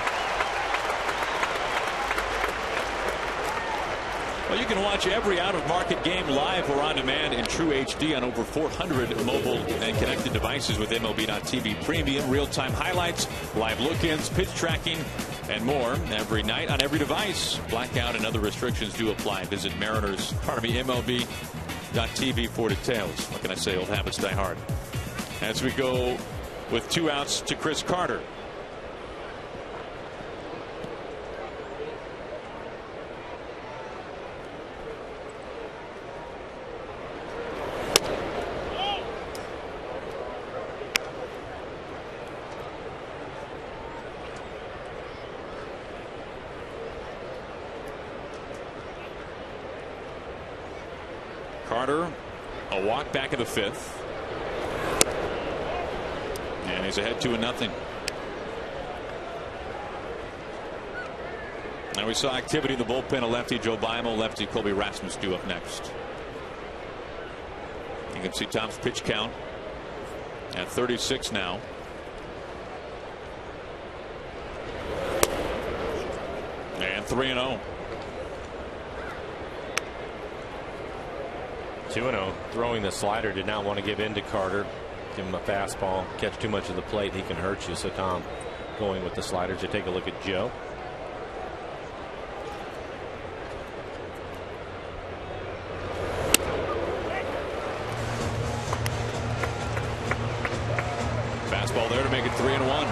Well, you can watch every out-of-market game live or on demand in true HD on over 400 mobile and connected devices with MLB.TV Premium, real-time highlights, live look-ins, pitch tracking, and more every night on every device. Blackout and other restrictions do apply. Visit MLB.TV for details. What can I say? Old habits die hard. As we go with 2 outs to Chris Carter. Carter, a walk back in the 5th. And he's ahead 2-0. Now we saw activity in the bullpen. A lefty Joe Beimel, lefty Colby Rasmus due up next. You can see Tom's pitch count at 36 now. And 3-0. 2-0. Throwing the slider, did not want to give in to Carter. Give him a fastball, catch too much of the plate, he can hurt you. So Tom going with the sliders. You take a look at Joe. Fastball there to make it 3-1.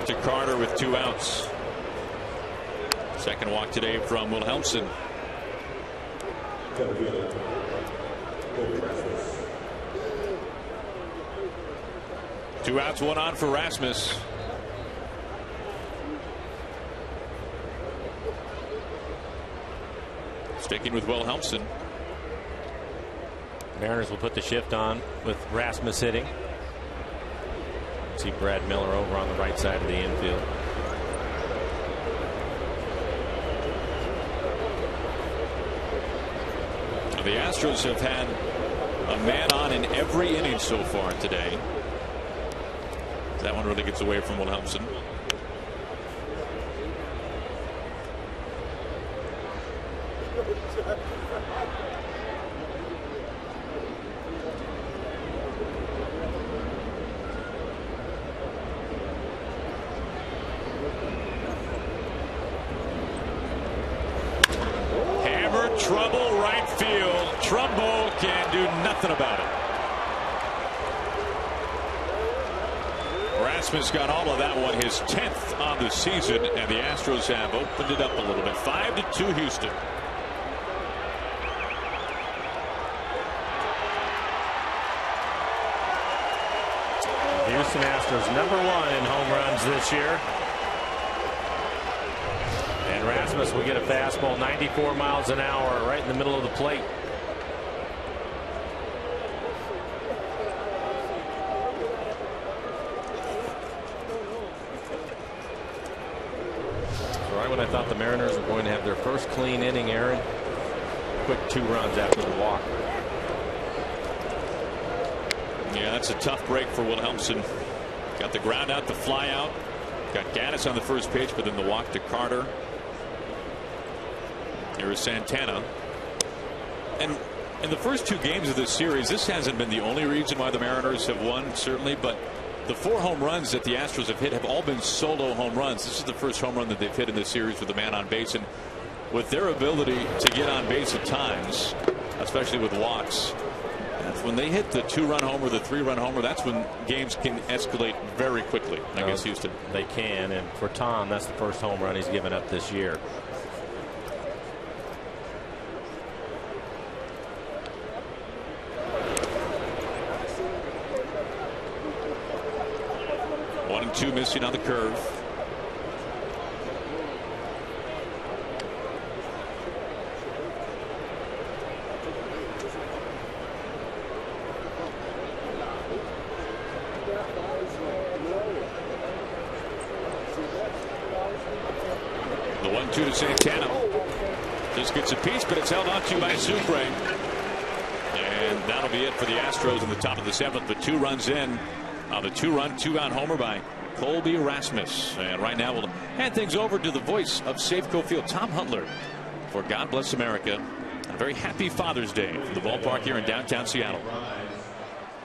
To Carter with 2 outs. Second walk today from Wilhelmsen. 2 outs, 1 on for Rasmus. Sticking with Wilhelmsen. Mariners will put the shift on with Rasmus hitting. See Brad Miller over on the right side of the infield. The Astros have had a man on in every inning so far today. That one really gets away from Wilhelmsen. Trouble right field. Trumbo can do nothing about it. Rasmus got all of that one, his 10th on the season, and the Astros have opened it up a little bit. 5-2 Houston. Houston Astros #1 in home runs this year. And Rasmus will get a fastball 94 miles an hour right in the middle of the plate. So right when I thought the Mariners were going to have their first clean inning, Aaron, quick 2 runs after the walk. Yeah, that's a tough break for Wilhelmsen. Got the ground out, the fly out. Got Gaddis on the first pitch, but then the walk to Carter. Here is Santana. And in the first 2 games of this series, this hasn't been the only reason why the Mariners have won, certainly, but the 4 home runs that the Astros have hit have all been solo home runs. This is the first home run that they've hit in this series with a man on base, and with their ability to get on base at times, especially with walks, that's when they hit the 2-run homer, the 3-run homer. That's when games can escalate very quickly against Houston. They can, and for Tom, that's the first home run he's given up this year. One and 2 missing on the curve. The 1-2 to Santana. Just gets a piece, but it's held on to by Supre. And that'll be it for the Astros in the top of the 7th. But 2 runs in on the 2-run, 2-out homer by Colby Rasmus. And right now we'll hand things over to the voice of Safeco Field, Tom Huntler, for God Bless America. And a very happy Father's Day from the ballpark here in downtown Seattle.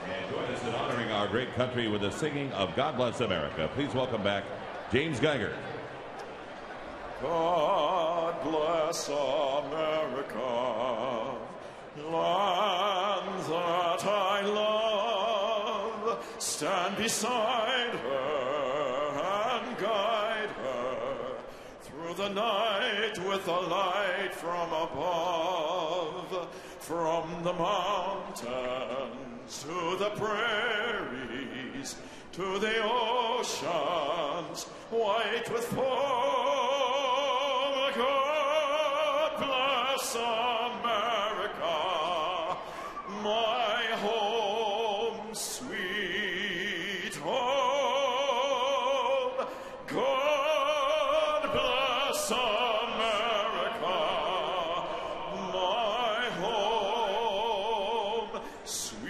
And join us in honoring our great country with the singing of God Bless America. Please welcome back James Geiger. God bless America, land that I love. Stand beside her and guide her through the night with a light from above. From the mountains to the prairies, to the oceans white with foam. God bless America, my home, sweet home. God bless America, my home, sweet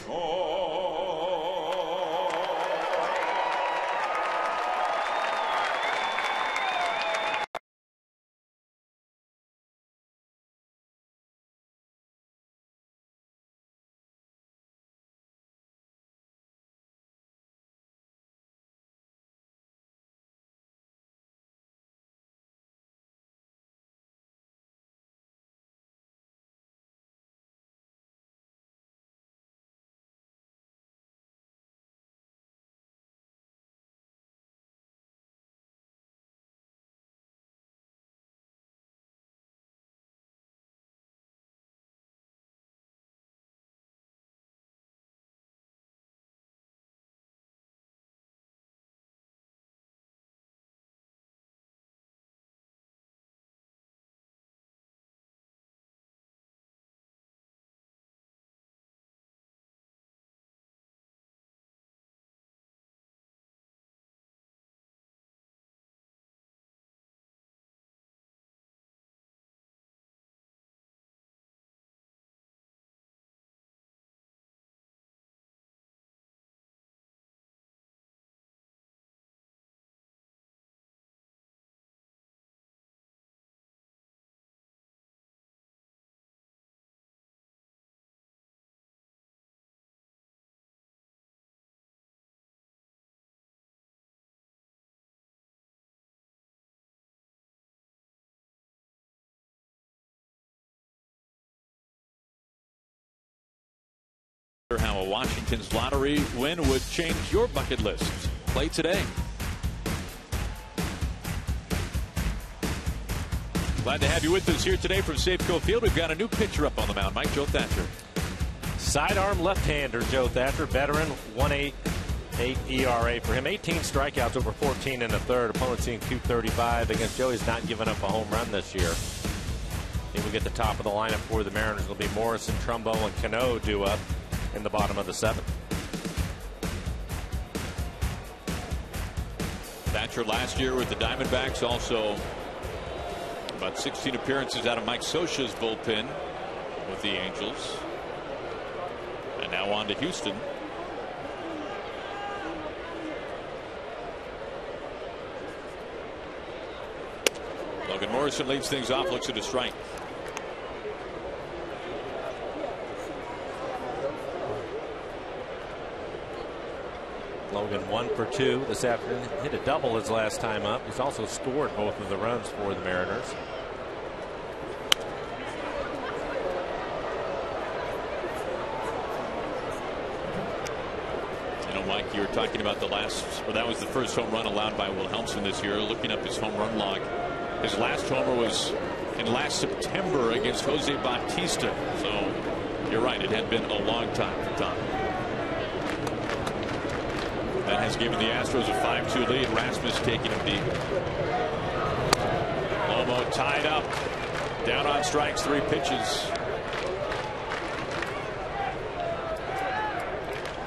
home. Thatcher how a Washington's lottery win would change your bucket list. Play today. Glad to have you with us here today from Safeco Field. We've got a new pitcher up on the mound. Mike, Joe Thatcher. Sidearm left-hander Joe Thatcher, veteran, 1.88 ERA for him. 18 strikeouts over 14 in the third. Opponent seeing 235 against Joe. He's not given up a home run this year. He will get the top of the lineup for the Mariners. It'll be Morrison, Trumbo, and Cano due up in the bottom of the seventh. Thatcher last year with the Diamondbacks, also about 16 appearances out of Mike Scioscia's bullpen with the Angels. And now on to Houston. Logan Morrison leads things off, looks at a strike. Logan 1 for 2 this afternoon. Hit a double his last time up. He's also scored both of the runs for the Mariners. You know, Mike, you were talking about that was the first home run allowed by Wilhelmsen this year. Looking up his home run log, his last homer was in last September against Jose Bautista. So you're right, it had been a long time for Tom. That has given the Astros a 5-2 lead. Rasmus taking him deep. Lomo tied up. Down on strikes, 3 pitches.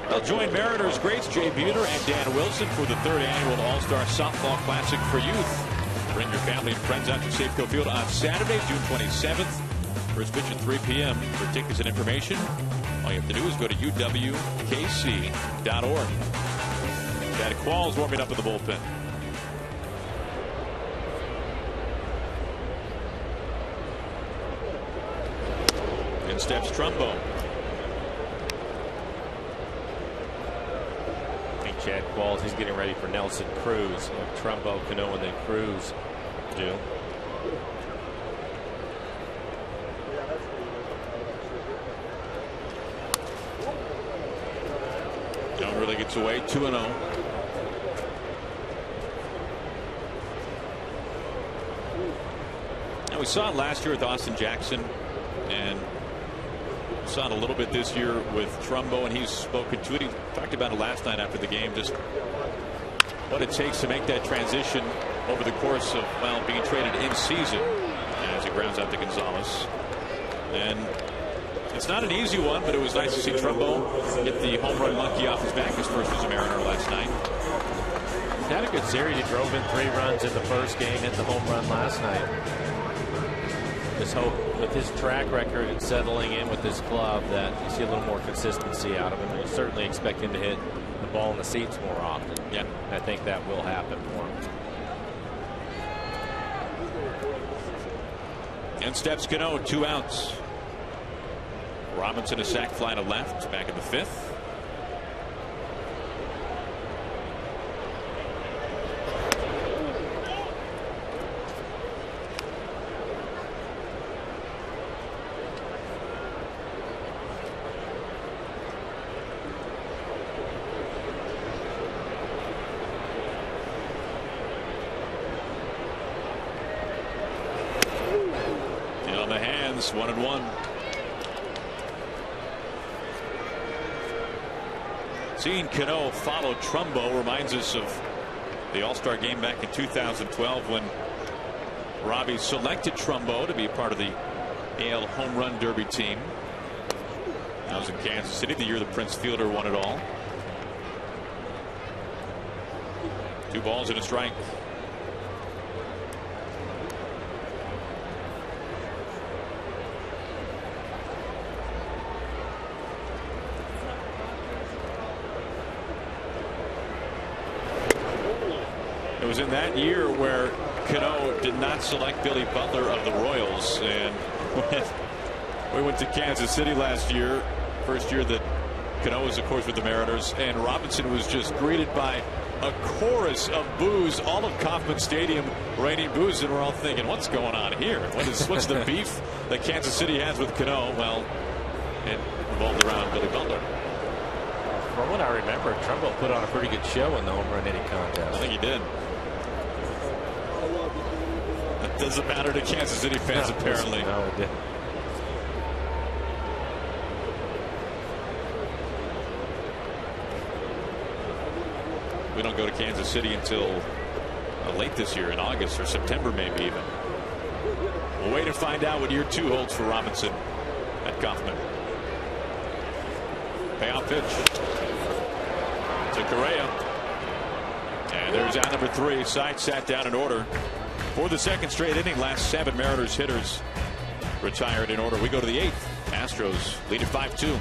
They'll join Mariners greats Jay Buhner and Dan Wilson for the 3rd annual All-Star Softball Classic for Youth. Bring your family and friends out to Safeco Field on Saturday, June 27th. First pitch at 3 p.m. For tickets and information, all you have to do is go to uwkc.org. Chad Qualls warming up in the bullpen. In steps Trumbo. I think Chad Qualls, he's getting ready for Nelson Cruz. Trumbo, Cano, and then Cruz do. John really gets away 2-0. And we saw it last year with Austin Jackson, and saw it a little bit this year with Trumbo, and he's spoken to it. He talked about it last night after the game, just what it takes to make that transition over the course of, well, being traded in season, as he grounds out to Gonzalez. And it's not an easy one, but it was nice to see Trumbo get the home run monkey off his back, his first as a Mariner last night. He's had a good series. He drove in 3 runs in the first game, hit the home run last night. Just hope with his track record and settling in with his club that you see a little more consistency out of him. You certainly expect him to hit the ball in the seats more often. Yeah, I think that will happen for him. In steps Cano, 2 outs. Robinson a sac fly to left, back in the 5th. And on the hands, 1-1. Seeing Cano follow Trumbo reminds us of the All-Star game back in 2012 when Robbie selected Trumbo to be part of the AL Home Run Derby team. That was in Kansas City, the year the Prince Fielder won it all. 2 balls and a strike. It was in that year where Cano did not select Billy Butler of the Royals, and when we went to Kansas City last year, first year that Cano was, of course, with the Mariners, and Robinson was just greeted by a chorus of boos, all of Kauffman Stadium raining boos, and we're all thinking, what's going on here? What's the beef that Kansas City has with Cano? Well, it revolved around Billy Butler. From what I remember, Trumbo put on a pretty good show in the home run hitting contest. I think he did. That doesn't matter to Kansas City fans, apparently. No, it didn't. We don't go to Kansas City until late this year, in August or September, maybe even. We'll wait and find out what year 2 holds for Robinson at Kaufman. Payoff pitch to Correa. And there's out number 3. Side sat down in order. For the second straight inning, last 7 Mariners hitters retired in order. We go to the 8th. Astros lead at 5-2.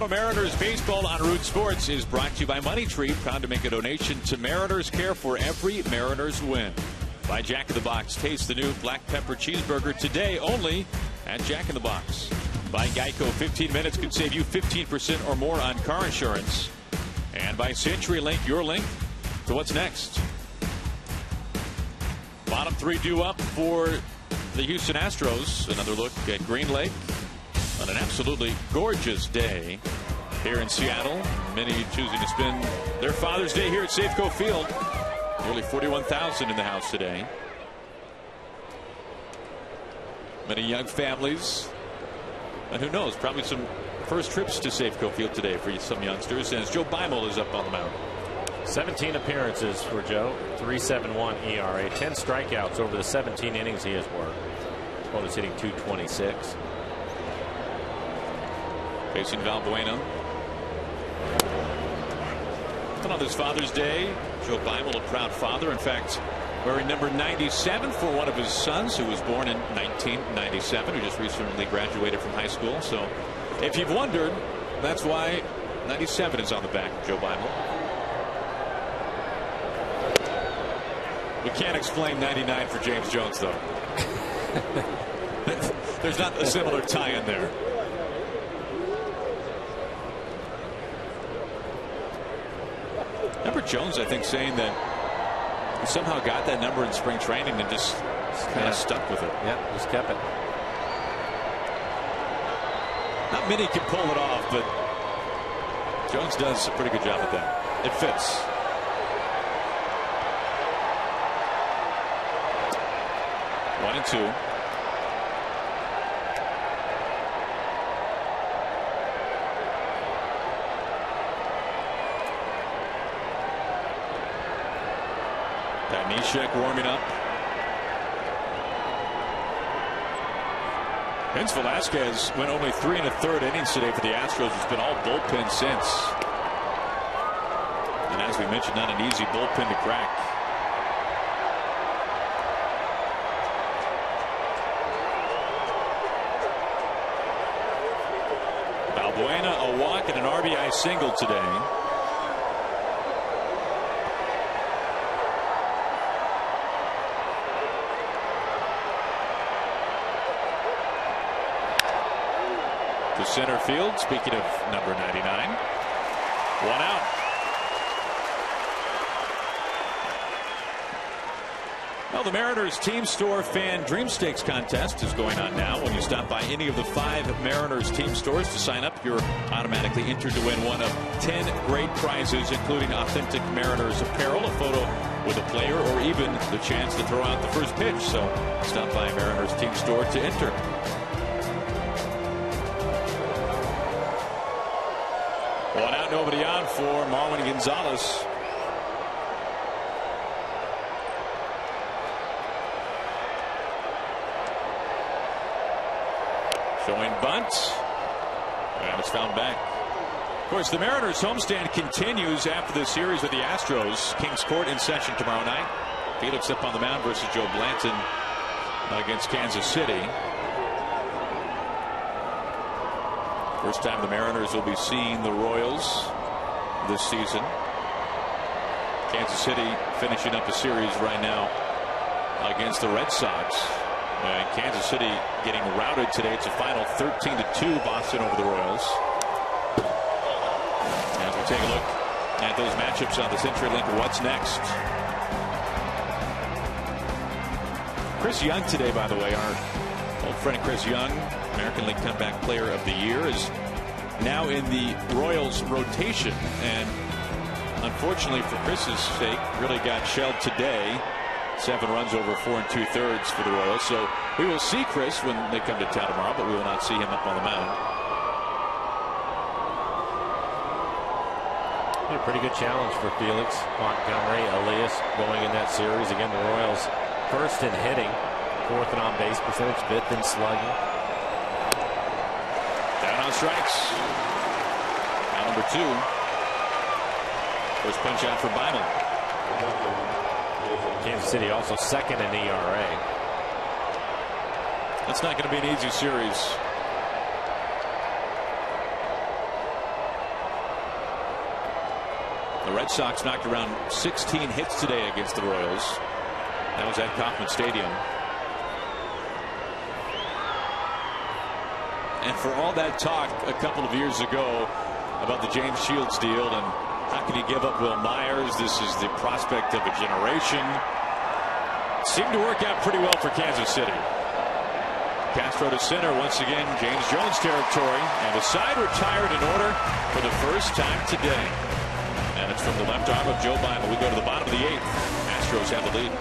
Mariners baseball on Root Sports is brought to you by Money Tree, proud to make a donation to Mariners Care for every Mariners win. By Jack in the Box, taste the new black pepper cheeseburger today only at Jack in the Box. By Geico, 15 minutes could save you 15% or more on car insurance. And by CenturyLink, your link to what's next. Bottom 3 due up for the Houston Astros. Another look at Green Lake on an absolutely gorgeous day here in Seattle. Many choosing to spend their Father's Day here at Safeco Field. Nearly 41,000 in the house today. Many young families. And who knows, probably some first trips to Safeco Field today for some youngsters, as Joe Beimel is up on the mound. 17 appearances for Joe, 3.71 ERA, 10 strikeouts over the 17 innings he has worked. Opponent's hitting .226. Facing Valbuena. And on this Father's Day, Joe Beimel, a proud father. In fact, wearing number 97 for one of his sons who was born in 1997, who just recently graduated from high school. So if you've wondered, that's why 97 is on the back of Joe Beimel. We can't explain 99 for James Jones, though. There's not a similar tie-in there. Remember Jones, I think, saying that he somehow got that number in spring training and just kind of stuck with it. Yeah, just kept it. Not many can pull it off, but Jones does a pretty good job at that. It fits. One and two. Nishek warming up. Vince Velasquez went only 3 1/3 innings today for the Astros. It's been all bullpen since. And as we mentioned, not an easy bullpen to crack. walk and an RBI single today. To center field. Speaking of number 99. 1 out. Well, the Mariners Team Store Fan Dream Stakes contest is going on now. When you stop by any of the 5 Mariners team stores to sign up, you're automatically entered to win one of 10 great prizes, including authentic Mariners apparel, a photo with a player, or even the chance to throw out the first pitch. So stop by Mariners Team Store to enter. One out, nobody on for Marwin Gonzalez. Showing bunt. And it's found back. Of course, the Mariners homestand continues after this series with the Astros. Kings Court in session tomorrow night. Felix up on the mound versus Joe Blanton against Kansas City. First time the Mariners will be seeing the Royals this season. Kansas City finishing up the series right now against the Red Sox. And Kansas City getting routed today. It's a final 13-2 Boston over the Royals. As we take a look at those matchups on the CenturyLink, what's next? Chris Young today, by the way, our old friend Chris Young, American League Comeback Player of the Year, is now in the Royals rotation, and unfortunately for Chris's sake, really got shelled today. 7 runs over 4 2/3 for the Royals. So we will see Chris when they come to town tomorrow, but we will not see him up on the mound. A pretty good challenge for Felix Montgomery, Elias going in that series. Again, the Royals first in hitting, 4th in on base percentage, 5th in slugging. Down on strikes. Now number 2. First punch out for Beimel. Kansas City also 2nd in ERA. That's not going to be an easy series. The Red Sox knocked around 16 hits today against the Royals. That was at Kauffman Stadium. And for all that talk a couple of years ago about the James Shields deal and how can you give up Will Myers, this is the prospect of a generation, seemed to work out pretty well for Kansas City. Castro to center once again, James Jones territory, and the side retired in order for the first time today. And it's from the left arm of Joe Beimel. We go to the bottom of the 8th. Astros have the lead.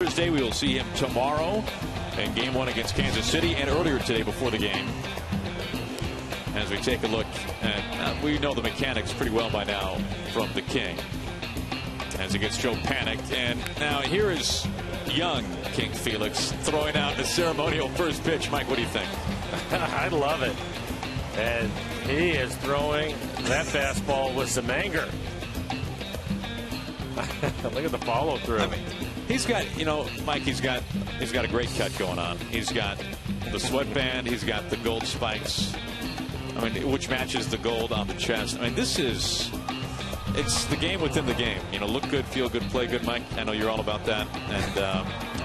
Thursday, we will see him tomorrow in Game 1 against Kansas City, and earlier today before the game. as we take a look at, we know the mechanics pretty well by now from the King. As he gets Joe panicked, and now here is young King Felix throwing out the ceremonial first pitch. Mike, what do you think? I love it. And he is throwing that fastball with some anger. Look at the follow through. I mean, he's got, Mike, he's got a great cut going on. He's got the sweatband. He's got the gold spikes. I mean, which matches the gold on the chest. I mean, it's the game within the game. Look good, feel good, play good, Mike. I know you're all about that. And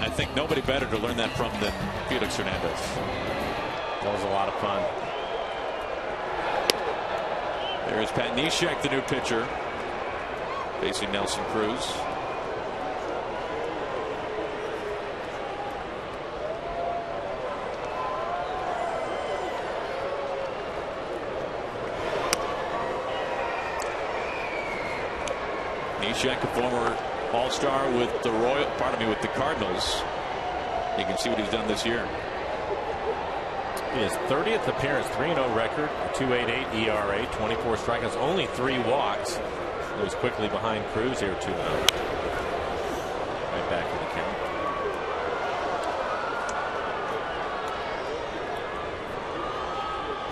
I think nobody better to learn that from than Felix Hernandez. That was a lot of fun. There's Pat Neshek, the new pitcher, facing Nelson Cruz. Neshek, a former All-Star with with the Cardinals. You can see what he's done this year. His 30th appearance, 3-0 record, a 2.88 ERA, 24 strikeouts, only 3 walks. He was quickly behind Cruz here, 2-0. Right back in the count.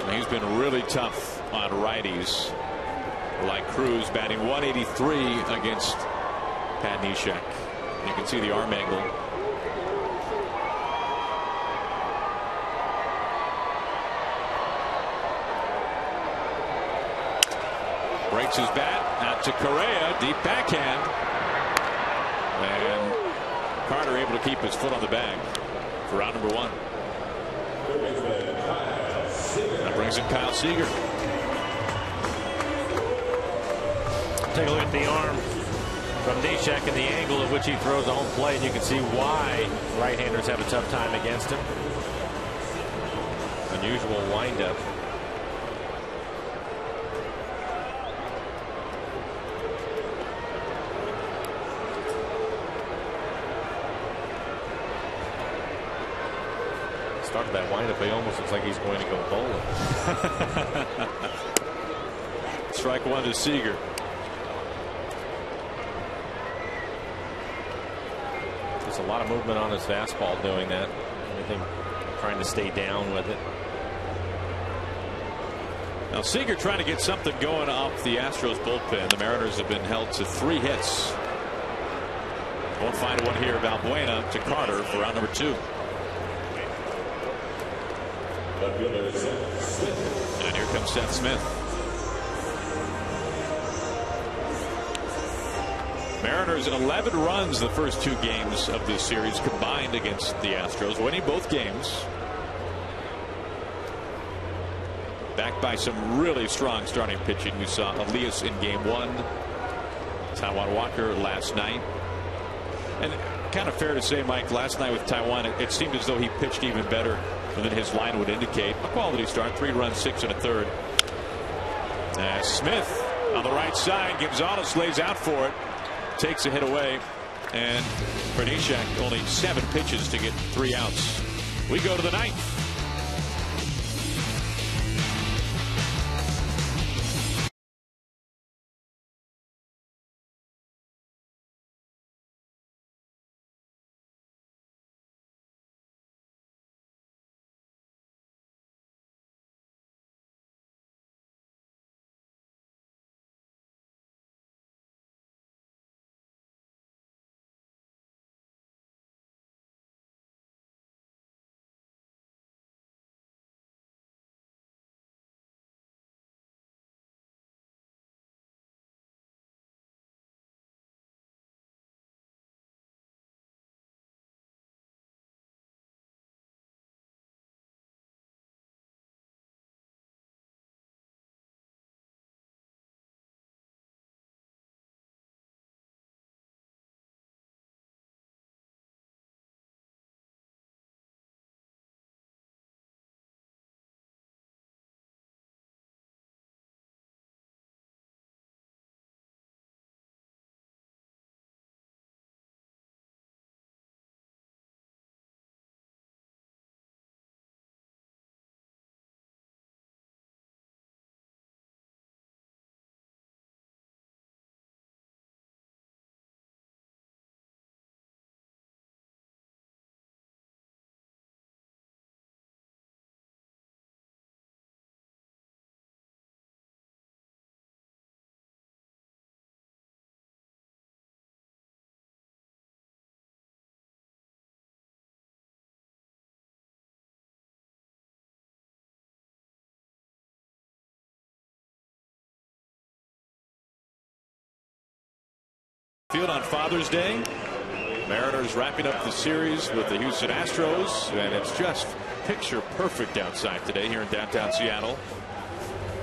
And he's been really tough on righties, like Cruz, batting 183 against Pat Neshek. You can see the arm angle. Breaks his bat out to Correa, deep backhand, and Carter able to keep his foot on the bag for round number 1. That brings in Kyle Seager. Take a look at the arm from Neshek and the angle at which he throws home plate. You can see why right-handers have a tough time against him. Unusual windup. Started that windup, he almost looks like he's going to go bowling. Strike 1 to Seager. There's a lot of movement on his fastball doing that. Everything trying to stay down with it. Now Seager trying to get something going off the Astros bullpen. The Mariners have been held to 3 hits. Won't find one here. Valbuena to Carter for round number 2. And here comes Seth Smith. Mariners 11 runs the first 2 games of this series combined against the Astros, winning both games. Backed by some really strong starting pitching. We saw Elias in game 1, Taijuan Walker last night. And kind of fair to say, Mike, last night with Taijuan, it seemed as though he pitched even better than his line would indicate. A quality start, 3 runs, 6 1/3. Smith on the right side. Gonzalez lays out for it. Takes a hit away. And for Neshek, only 7 pitches to get 3 outs. We go to the 9th. Field on Father's Day. Mariners wrapping up the series with the Houston Astros, and it's just picture perfect outside today here in downtown Seattle.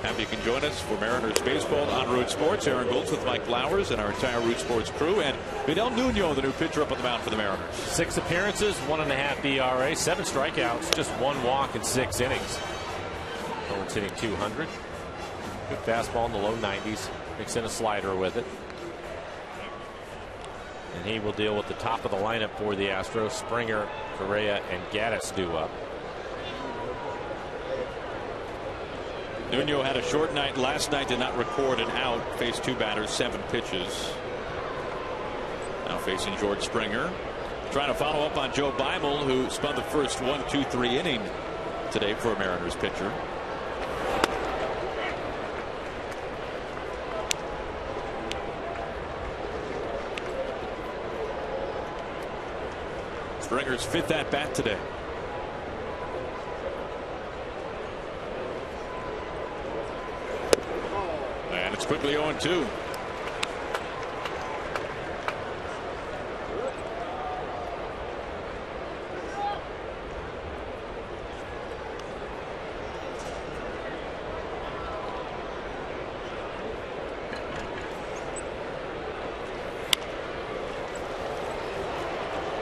Happy you can join us for Mariners baseball on Root Sports. Aaron Goltz with Mike Flowers and our entire Root Sports crew, and Vidal Nuno, the new pitcher up on the mound for the Mariners. 6 appearances, 1.5 ERA, 7 strikeouts, just 1 walk in 6 innings. Goltz hitting .200. Good fastball in the low 90s. Mix in a slider with it. And he will deal with the top of the lineup for the Astros. Springer, Correa, and Gaddis due up. Nuno had a short night last night, did not record an out. Faced 2 batters, 7 pitches. Now facing George Springer. Trying to follow up on Joe Beimel, who spun the first 1, 2, 3 inning today for a Mariners pitcher. Springer's 5th at bat today. And it's quickly 0-2.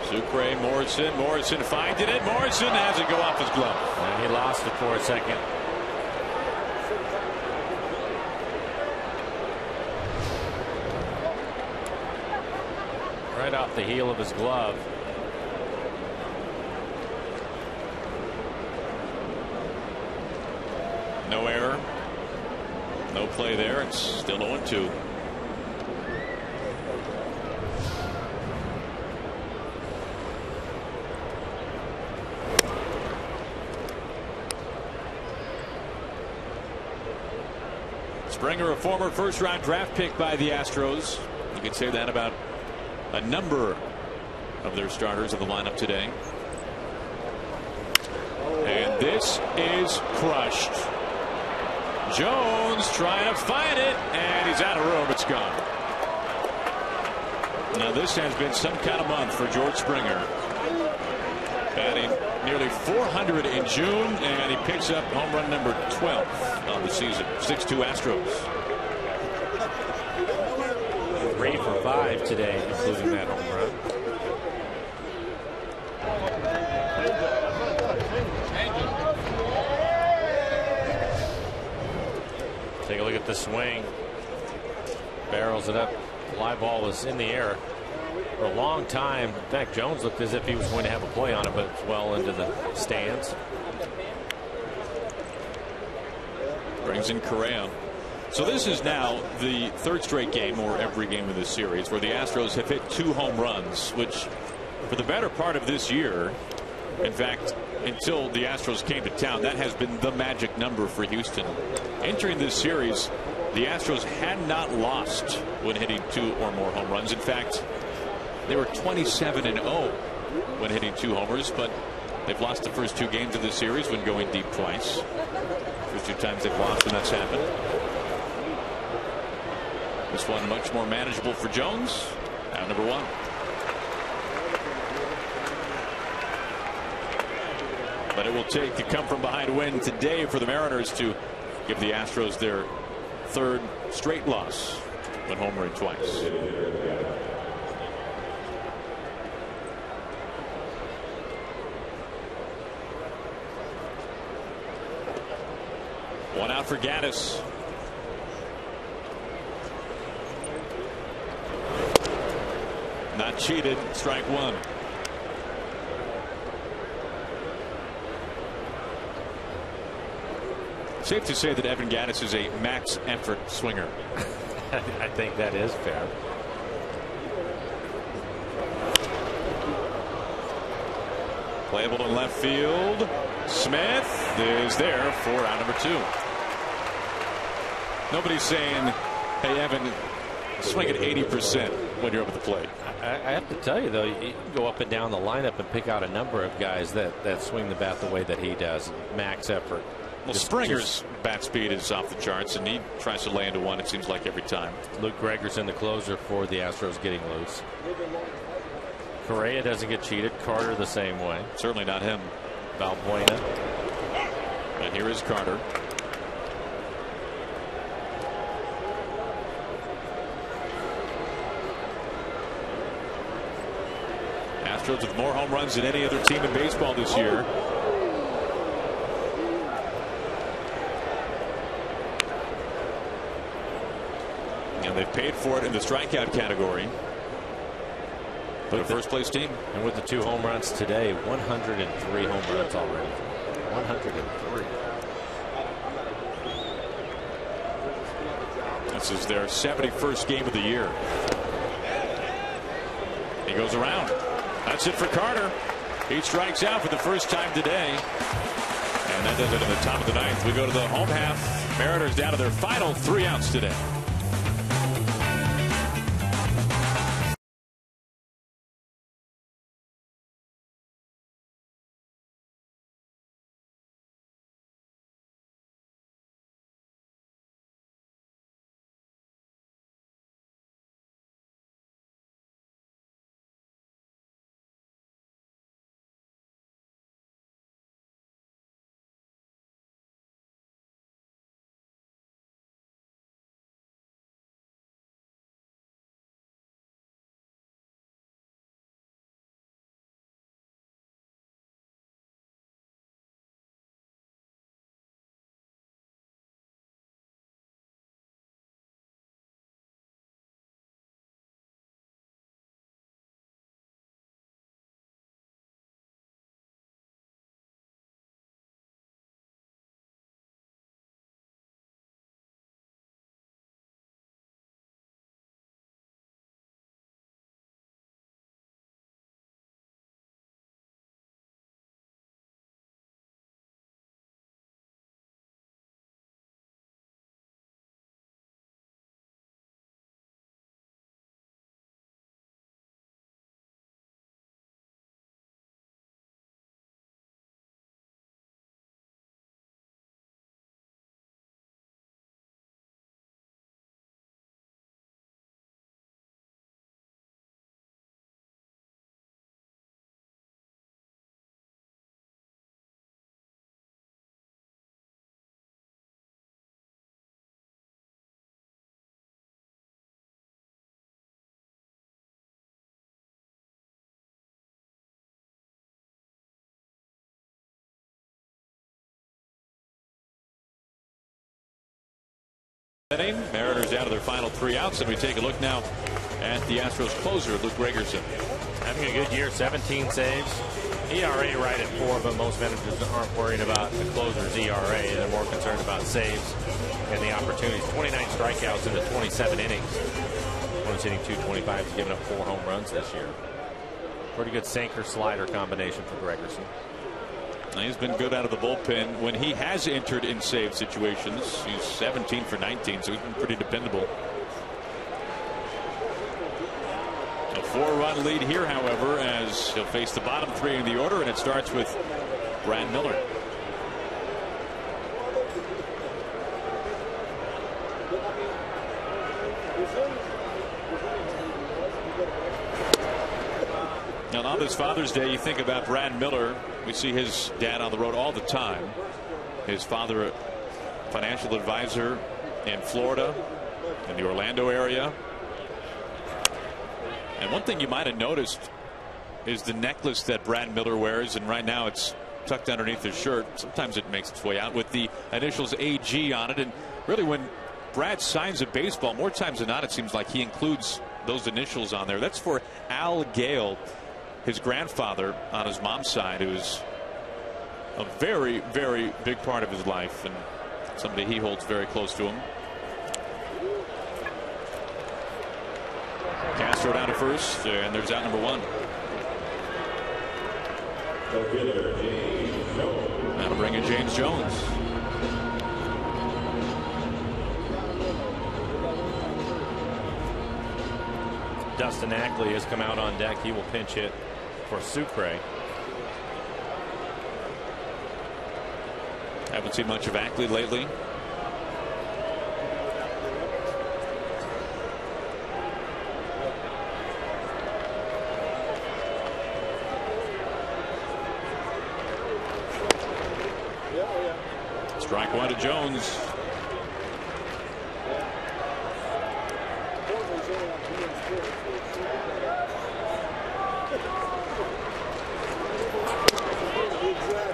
Sucre, Morrison finding it. Morrison has it go off his glove. And he lost it for a second. Right off the heel of his glove. No error. No play there. It's still 0-2. Springer, a former first-round draft pick by the Astros. You could say that about a number of their starters in the lineup today. And this is crushed. Jones trying to find it, and he's out of room. It's gone. Now this has been some kind of month for George Springer. Batting nearly .400 in June, and he picks up home run number 12 on the season. 6-2 Astros. 3 for 5 today, including that home run. Take a look at the swing. Barrels it up. Live ball was in the air for a long time. In fact, Jones looked as if he was going to have a play on it, but it's well into the stands. Brings in Correa. So this is now the 3rd straight game, or every game of this series, where the Astros have hit 2 home runs, which for the better part of this year, in fact, until the Astros came to town, that has been the magic number for Houston. Entering this series, the Astros had not lost when hitting 2 or more home runs. In fact, they were 27-0 when hitting 2 homers, but they've lost the first 2 games of the series when going deep twice. First 2 times they've lost when that's happened. This one much more manageable for Jones. Out number 1. But it will take a come from behind win today for the Mariners to give the Astros their 3rd straight loss when homering twice. One out for Gaddis. Not cheated. Strike 1. Safe to say that Evan Gaddis is a max effort swinger. I think that is fair. Playable in left field. Smith is there for out number 2. Nobody's saying, hey, Evan, swing at 80% when you're up at the plate. I have to tell you, though, you can go up and down the lineup and pick out a number of guys that swing the bat the way that he does. Max effort. Well, Springer's bat speed is off the charts, and he tries to lay into one, it seems like, every time. Luke Gregerson, the closer for the Astros, getting loose. Correa doesn't get cheated. Carter the same way. Certainly not him. Valbuena. And here is Carter. Astros with more home runs than any other team in baseball this year. And they've paid for it in the strikeout category. But a first place team. And with the 2 home runs today, 103 home runs already. 103. This is their 71st game of the year. He goes around. That's it for Carter. He strikes out for the first time today. And that does it in the top of the 9th. We go to the home half. Mariners down to their final 3 outs today. Mariners down to their final 3 outs, and we take a look now at the Astros closer, Luke Gregerson. Having a good year, 17 saves. ERA right at 4, but most managers aren't worried about the closer's ERA. They're more concerned about saves and the opportunities. 29 strikeouts in the 27 innings. Opponent's hitting .225. He's given up 4 home runs this year. Pretty good sinker slider combination for Gregerson. He's been good out of the bullpen when he has entered in save situations. He's 17 for 19, so he's been pretty dependable. A 4-run lead here, however, as he'll face the bottom 3 in the order, and it starts with Brad Miller. Now, on this Father's Day, you think about Brad Miller. We see his dad on the road all the time. His father, a financial advisor in Florida, in the Orlando area. And one thing you might have noticed is the necklace that Brad Miller wears, and right now it's tucked underneath his shirt. Sometimes it makes its way out with the initials AG on it. And really, when Brad signs a baseball, more times than not, it seems like he includes those initials on there. That's for Al Gale, his grandfather on his mom's side, who is a very, very big part of his life and somebody he holds very close to him. Castro down to first, and there's out number 1. Now to bring in James Jones. Dustin Ackley has come out on deck. He will pinch hit for Sucre. Haven't seen much of Ackley lately. Strike one to Jones.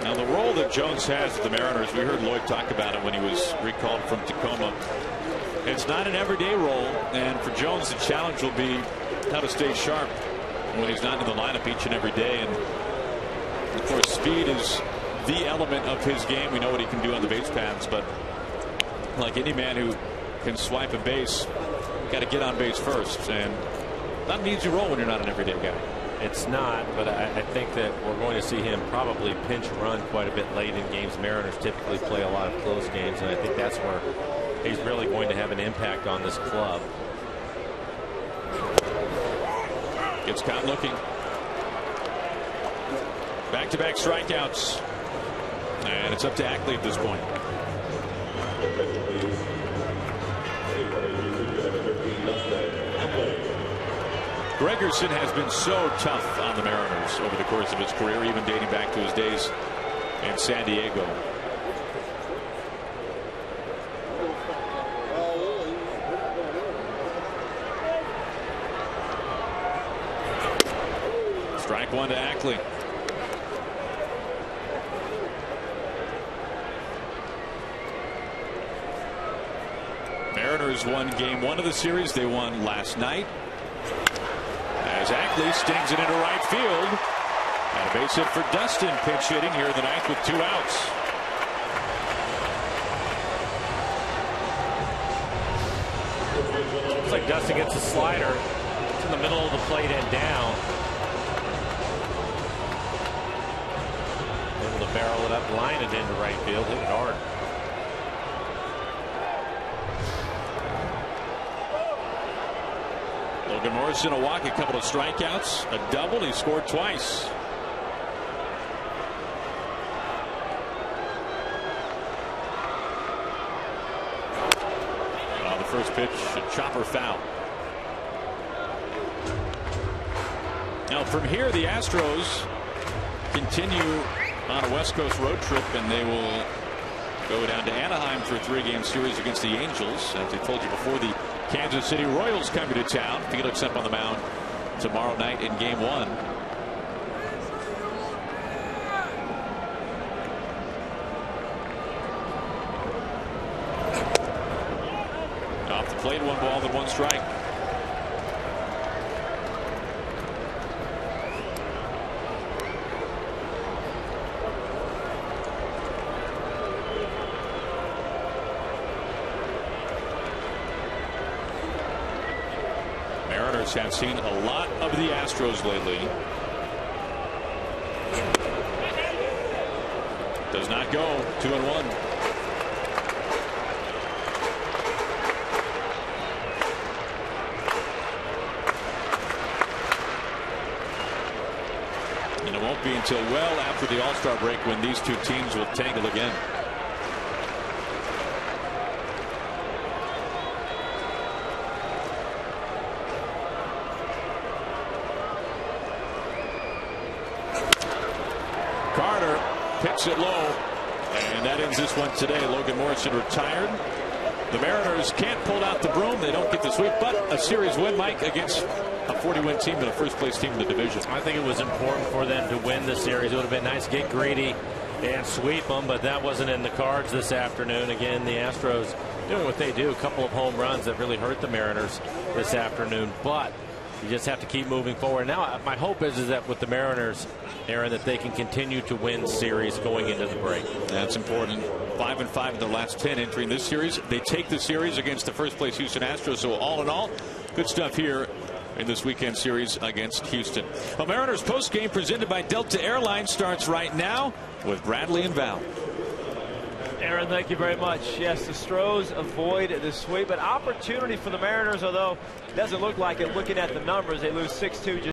Now the role that Jones has with the Mariners, we heard Lloyd talk about it when he was recalled from Tacoma. It's not an everyday role, and for Jones the challenge will be how to stay sharp when he's not in the lineup each and every day. And of course speed is the element of his game. We know what he can do on the base paths, but like any man who can swipe a base, got to get on base first, and not an easy role when you're not an everyday guy. It's not, but I think that we're going to see him probably pinch run quite a bit late in games. Mariners typically play a lot of close games, and I think that's where he's really going to have an impact on this club. Gets caught looking. Back-to-back strikeouts. And it's up to Ackley at this point. Gregerson has been so tough on the Mariners over the course of his career, even dating back to his days in San Diego. Strike one to Ackley. Mariners won game one of the series. They won last night. As Ackley stings it into right field. And a base hit for Dustin, pinch hitting here in the ninth with 2 outs. Looks like Dustin gets a slider. It's in the middle of the plate and down. Able to barrel it up, line it into right field, hit it hard. Logan Morrison a walk, a couple of strikeouts, a double. He scored twice. The first pitch, a chopper foul. Now from here the Astros continue on a West Coast road trip, and they will go down to Anaheim for a 3-game series against the Angels. As I told you before, the Kansas City Royals coming to town. Felix up on the mound tomorrow night in game 1. Off the plate, 1 ball and 1 strike. Have seen a lot of the Astros lately. Does not go. 2-1. And it won't be until well after the All-Star break when these two teams will tangle again. Hits it low, and that ends this one today. Logan Morrison retired. The Mariners can't pull out the broom. They don't get the sweep, but a series win, Mike, against a 40-win team and a first-place team in the division. I think it was important for them to win the series. It would have been nice to get greedy and sweep them, but that wasn't in the cards this afternoon. Again, the Astros doing what they do. A couple of home runs that really hurt the Mariners this afternoon, but you just have to keep moving forward. Now, my hope is that with the Mariners, Aaron, that they can continue to win series going into the break. That's important. 5-5 in the last 10 entering this series. They take the series against the first-place Houston Astros. So all in all, good stuff here in this weekend series against Houston. Well, Mariners post-game presented by Delta Airlines starts right now with Bradley and Val. Aaron, thank you very much. Yes, the Astros avoid the sweep, but opportunity for the Mariners, although it doesn't look like it looking at the numbers. They lose 6-2.